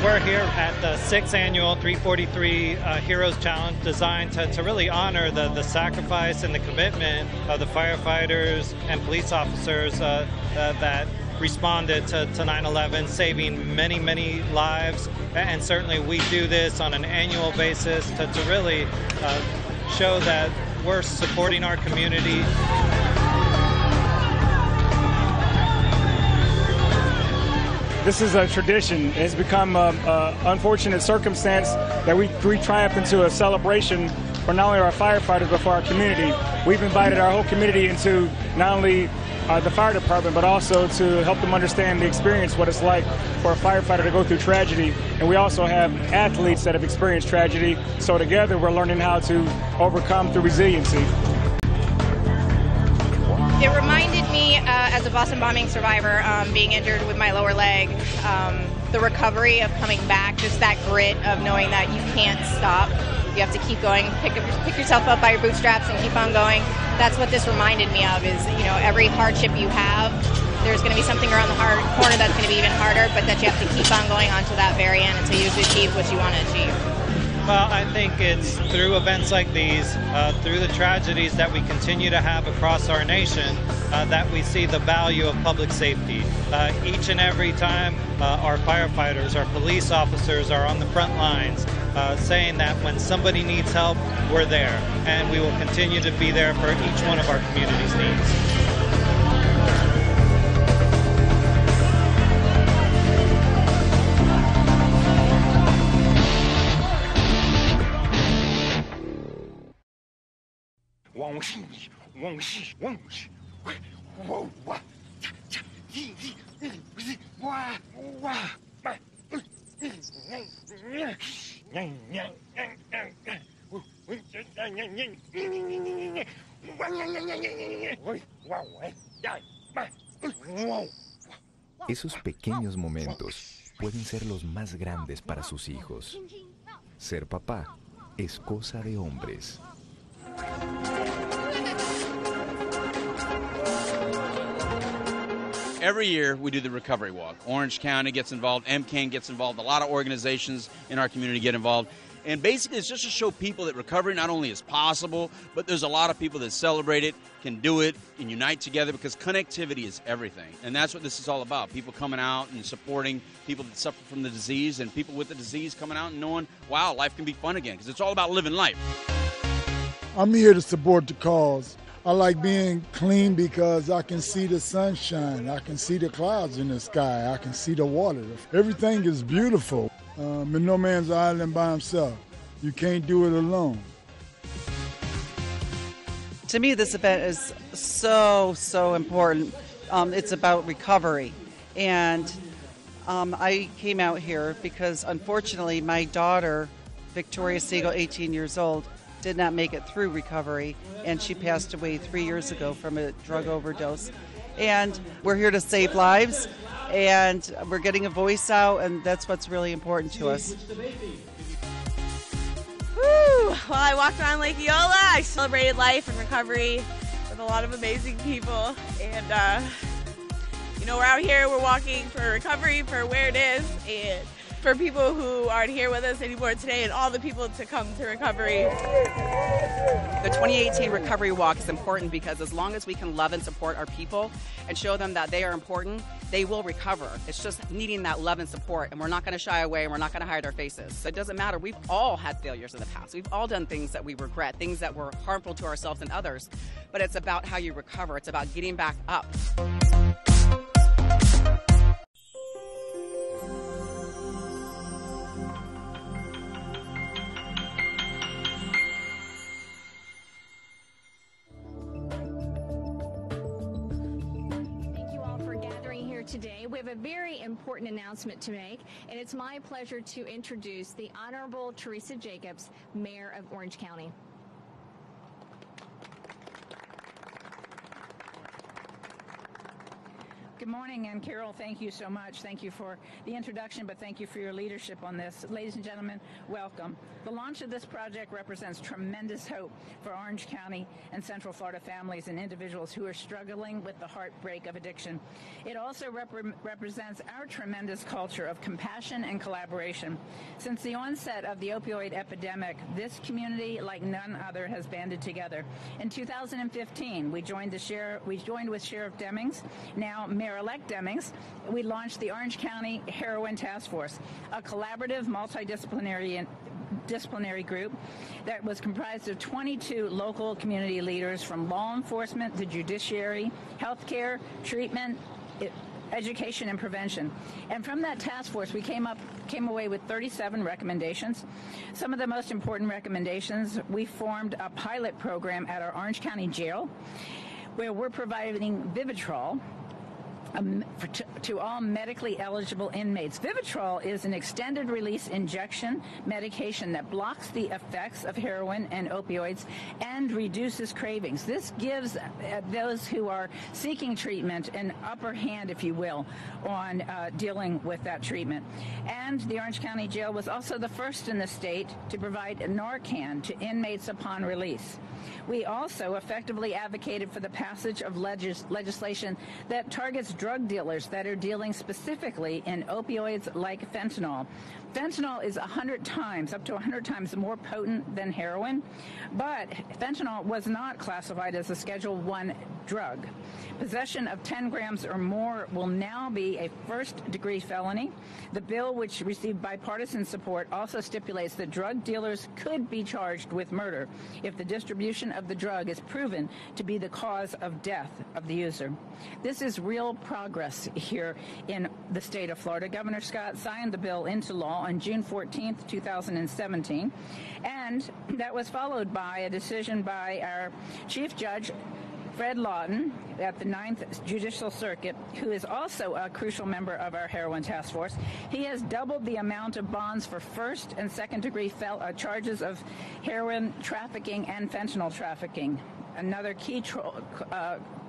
We're here at the 6th annual 343 Heroes Challenge, designed to really honor the sacrifice and the commitment of the firefighters and police officers that responded to 9/11, saving many, many lives. And certainly we do this on an annual basis to really show that we're supporting our community. This is a tradition. It's become an unfortunate circumstance that we triumphed into a celebration for not only our firefighters, but for our community. We've invited our whole community into not only the fire department, but also to help them understand the experience, what it's like for a firefighter to go through tragedy. And we also have athletes that have experienced tragedy. So together we're learning how to overcome through resiliency. It reminded me, as a Boston bombing survivor, being injured with my lower leg, the recovery of coming back, just that grit of knowing that you can't stop. You have to keep going, pick yourself up by your bootstraps and keep on going. That's what this reminded me of, is, every hardship you have, there's going to be something around the corner that's going to be even harder, but that you have to keep on going on to that very end until you achieve what you want to achieve. Well, I think it's through events like these, through the tragedies that we continue to have across our nation, that we see the value of public safety. Each and every time our firefighters, our police officers are on the front lines, saying that when somebody needs help, we're there. And we will continue to be there for each one of our community's needs. Esos pequeños momentos pueden ser los más grandes para sus hijos. Ser papá es cosa de hombres. Every year we do the recovery walk. Orange County gets involved, MCAN gets involved, a lot of organizations in our community get involved. And basically, it's just to show people that recovery not only is possible, but there's a lot of people that celebrate it, can do it, and unite together, because connectivity is everything. And that's what this is all about, people coming out and supporting people that suffer from the disease, and people with the disease coming out and knowing, wow, life can be fun again, because it's all about living life. I'm here to support the cause. I like being clean because I can see the sunshine, I can see the clouds in the sky, I can see the water. Everything is beautiful. And no man's island by himself. You can't do it alone. To me, this event is so important. It's about recovery. And I came out here because, unfortunately, my daughter, Victoria Siegel, 18 years old, did not make it through recovery, and she passed away 3 years ago from a drug overdose. And we're here to save lives, and we're getting a voice out, and that's what's really important to us. Woo! Well, I walked around Lake Eola. I celebrated life and recovery with a lot of amazing people, and we're out here, we're walking for recovery, for awareness, and for people who aren't here with us anymore today, and all the people to come to recovery. The 2018 Recovery Walk is important because as long as we can love and support our people and show them that they are important, they will recover. It's just needing that love and support, and we're not going to shy away, and we're not going to hide our faces. So it doesn't matter. We've all had failures in the past. We've all done things that we regret, things that were harmful to ourselves and others, but it's about how you recover. It's about getting back up. Today, we have a very important announcement to make, and it's my pleasure to introduce the Honorable Teresa Jacobs, Mayor of Orange County. Good morning, and Carol, thank you so much. Thank you for the introduction, but thank you for your leadership on this. Ladies and gentlemen, welcome. The launch of this project represents tremendous hope for Orange County and Central Florida families and individuals who are struggling with the heartbreak of addiction. It also represents our tremendous culture of compassion and collaboration. Since the onset of the opioid epidemic, this community, like none other, has banded together. In 2015, we joined with Sheriff Demings, now Mayor-elect Demings. We launched the Orange County Heroin Task Force, a collaborative, multidisciplinary group that was comprised of 22 local community leaders from law enforcement to judiciary, healthcare, treatment, education, and prevention. And from that task force, we came away with 37 recommendations. Some of the most important recommendations: we formed a pilot program at our Orange County Jail, where we're providing Vivitrol to all medically eligible inmates. Vivitrol is an extended release injection medication that blocks the effects of heroin and opioids and reduces cravings. This gives those who are seeking treatment an upper hand, if you will, on dealing with that treatment. And the Orange County Jail was also the first in the state to provide Narcan to inmates upon release. We also effectively advocated for the passage of legislation that targets drug dealers that are dealing specifically in opioids like fentanyl. Fentanyl is 100 times, up to 100 times more potent than heroin, but fentanyl was not classified as a Schedule I drug. Possession of 10 grams or more will now be a first-degree felony. The bill, which received bipartisan support, also stipulates that drug dealers could be charged with murder if the distribution of the drug is proven to be the cause of death of the user. This is real progress here in the state of Florida. Governor Scott signed the bill into law on June 14th, 2017, and that was followed by a decision by our Chief Judge, Fred Lawton, at the 9th Judicial Circuit, who is also a crucial member of our heroin task force. He has doubled the amount of bonds for first and second degree charges of heroin trafficking and fentanyl trafficking, another key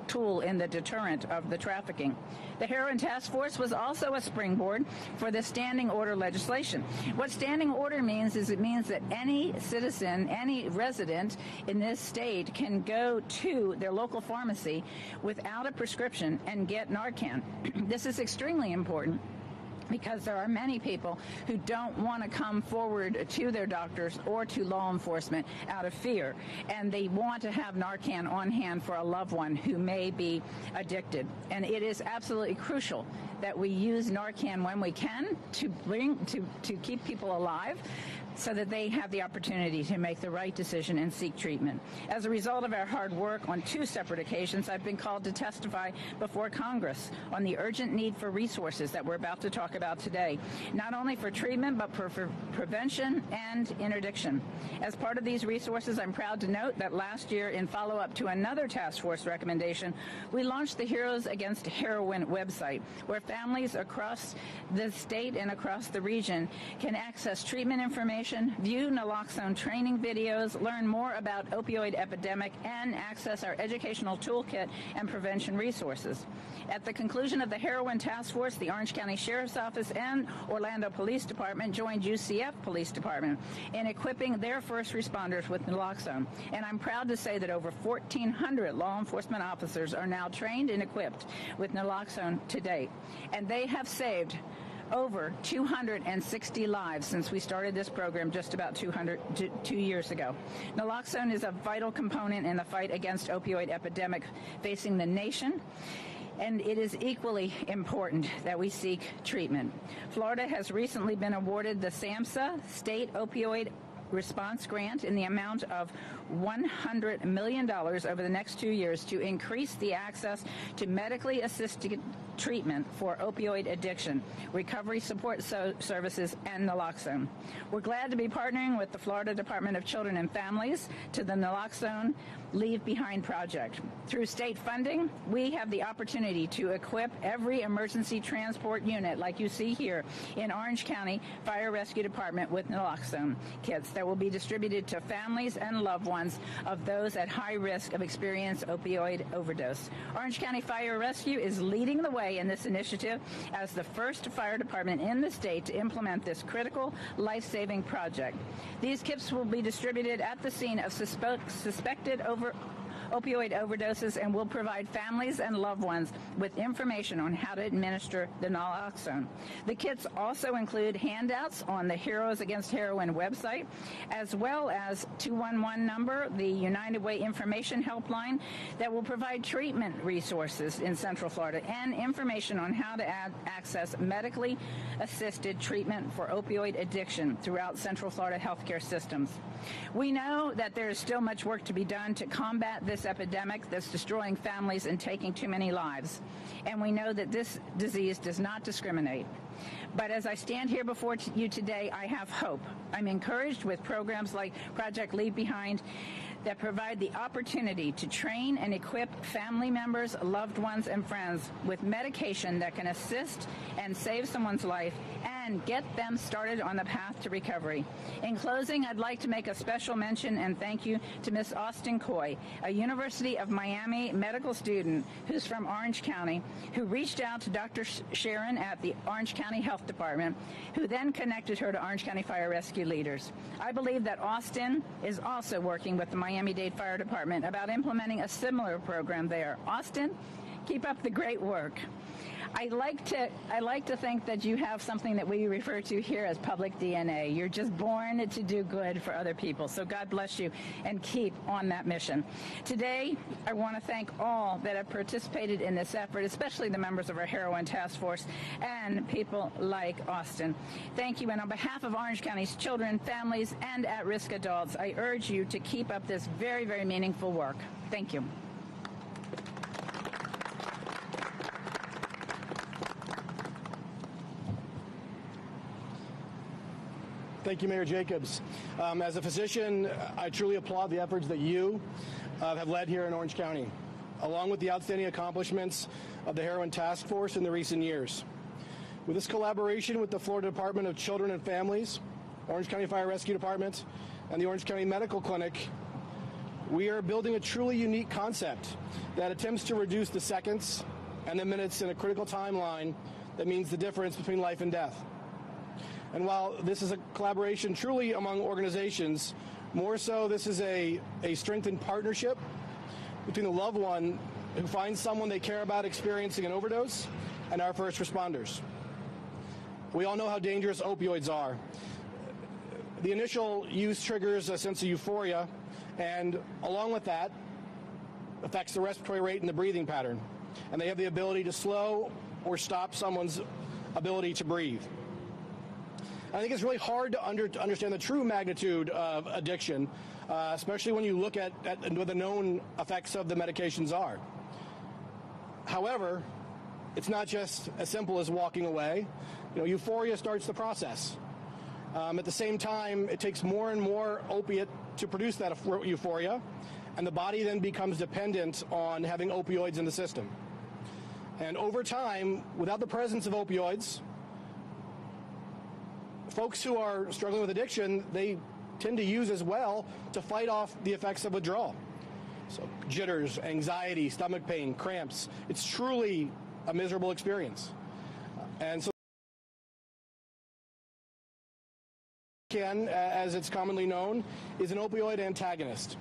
tool in the deterrent of the trafficking. The Heroin Task Force was also a springboard for the standing order legislation. What standing order means is it means that any citizen, any resident in this state can go to their local pharmacy without a prescription and get Narcan. This is extremely important because there are many people who don't want to come forward to their doctors or to law enforcement out of fear, and they want to have Narcan on hand for a loved one who may be addicted. And it is absolutely crucial that we use Narcan when we can to keep people alive, so that they have the opportunity to make the right decision and seek treatment. As a result of our hard work on 2 separate occasions, I've been called to testify before Congress on the urgent need for resources that we're about to talk about today, not only for treatment, but for prevention and interdiction. As part of these resources, I'm proud to note that last year, in follow-up to another task force recommendation, we launched the Heroes Against Heroin website, where families across the state and across the region can access treatment information, view naloxone training videos, learn more about opioid epidemic, and access our educational toolkit and prevention resources. At the conclusion of the heroin task force, the Orange County Sheriff's Office and Orlando Police Department joined UCF Police Department in equipping their first responders with naloxone. And I'm proud to say that over 1,400 law enforcement officers are now trained and equipped with naloxone to date. And they have saved over 260 lives since we started this program just about 2 years ago. Naloxone is a vital component in the fight against opioid epidemic facing the nation, and it is equally important that we seek treatment. Florida has recently been awarded the SAMHSA State Opioid Response Grant in the amount of $100 million over the next 2 years to increase the access to medically assisted treatment for opioid addiction, recovery support services, and naloxone. We're glad to be partnering with the Florida Department of Children and Families to the Naloxone Leave Behind project. Through state funding, we have the opportunity to equip every emergency transport unit, like you see here, in Orange County Fire Rescue Department with naloxone kits that will be distributed to families and loved ones of those at high risk of experiencing opioid overdose. Orange County Fire Rescue is leading the way in this initiative as the first fire department in the state to implement this critical life-saving project. These kits will be distributed at the scene of suspected opioid overdoses and will provide families and loved ones with information on how to administer the naloxone. The kits also include handouts on the Heroes Against Heroin website, as well as 211 number, the United Way Information Helpline, that will provide treatment resources in Central Florida and information on how to access medically assisted treatment for opioid addiction throughout Central Florida healthcare systems. We know that there is still much work to be done to combat this epidemic that's destroying families and taking too many lives. And we know that this disease does not discriminate. But as I stand here before you today, I have hope. I'm encouraged with programs like Project Leave Behind that provide the opportunity to train and equip family members, loved ones, and friends with medication that can assist and save someone's life and get them started on the path to recovery. In closing, I'd like to make a special mention and thank you to Ms. Austin Coy, a University of Miami medical student who's from Orange County, who reached out to Dr. Sharon at the Orange County Health Department, who then connected her to Orange County Fire Rescue leaders. I believe that Austin is also working with the Miami-Dade Fire Department about implementing a similar program there. Austin, keep up the great work. I like to think that you have something that we refer to here as public DNA. You're just born to do good for other people. So God bless you and keep on that mission. Today, I want to thank all that have participated in this effort, especially the members of our Heroin Task Force and people like Austin. Thank you. And on behalf of Orange County's children, families, and at-risk adults, I urge you to keep up this very, very meaningful work. Thank you. Thank you, Mayor Jacobs. As a physician, I truly applaud the efforts that you have led here in Orange County, along with the outstanding accomplishments of the Heroin Task Force in the recent years. With this collaboration with the Florida Department of Children and Families, Orange County Fire Rescue Department, and the Orange County Medical Clinic, we are building a truly unique concept that attempts to reduce the seconds and the minutes in a critical timeline that means the difference between life and death. And while this is a collaboration truly among organizations, more so this is a strengthened partnership between the loved one who finds someone they care about experiencing an overdose and our first responders. We all know how dangerous opioids are. The initial use triggers a sense of euphoria, and along with that, affects the respiratory rate and the breathing pattern. And they have the ability to slow or stop someone's ability to breathe. I think it's really hard to understand the true magnitude of addiction, especially when you look at what the known effects of the medications are. However, it's not just as simple as walking away. You know, euphoria starts the process. At the same time, it takes more and more opiate to produce that euphoria, and the body then becomes dependent on having opioids in the system. And over time, without the presence of opioids, folks who are struggling with addiction, they tend to use as well to fight off the effects of withdrawal. So jitters, anxiety, stomach pain, cramps. It's truly a miserable experience. And so as it's commonly known, is an opioid antagonist.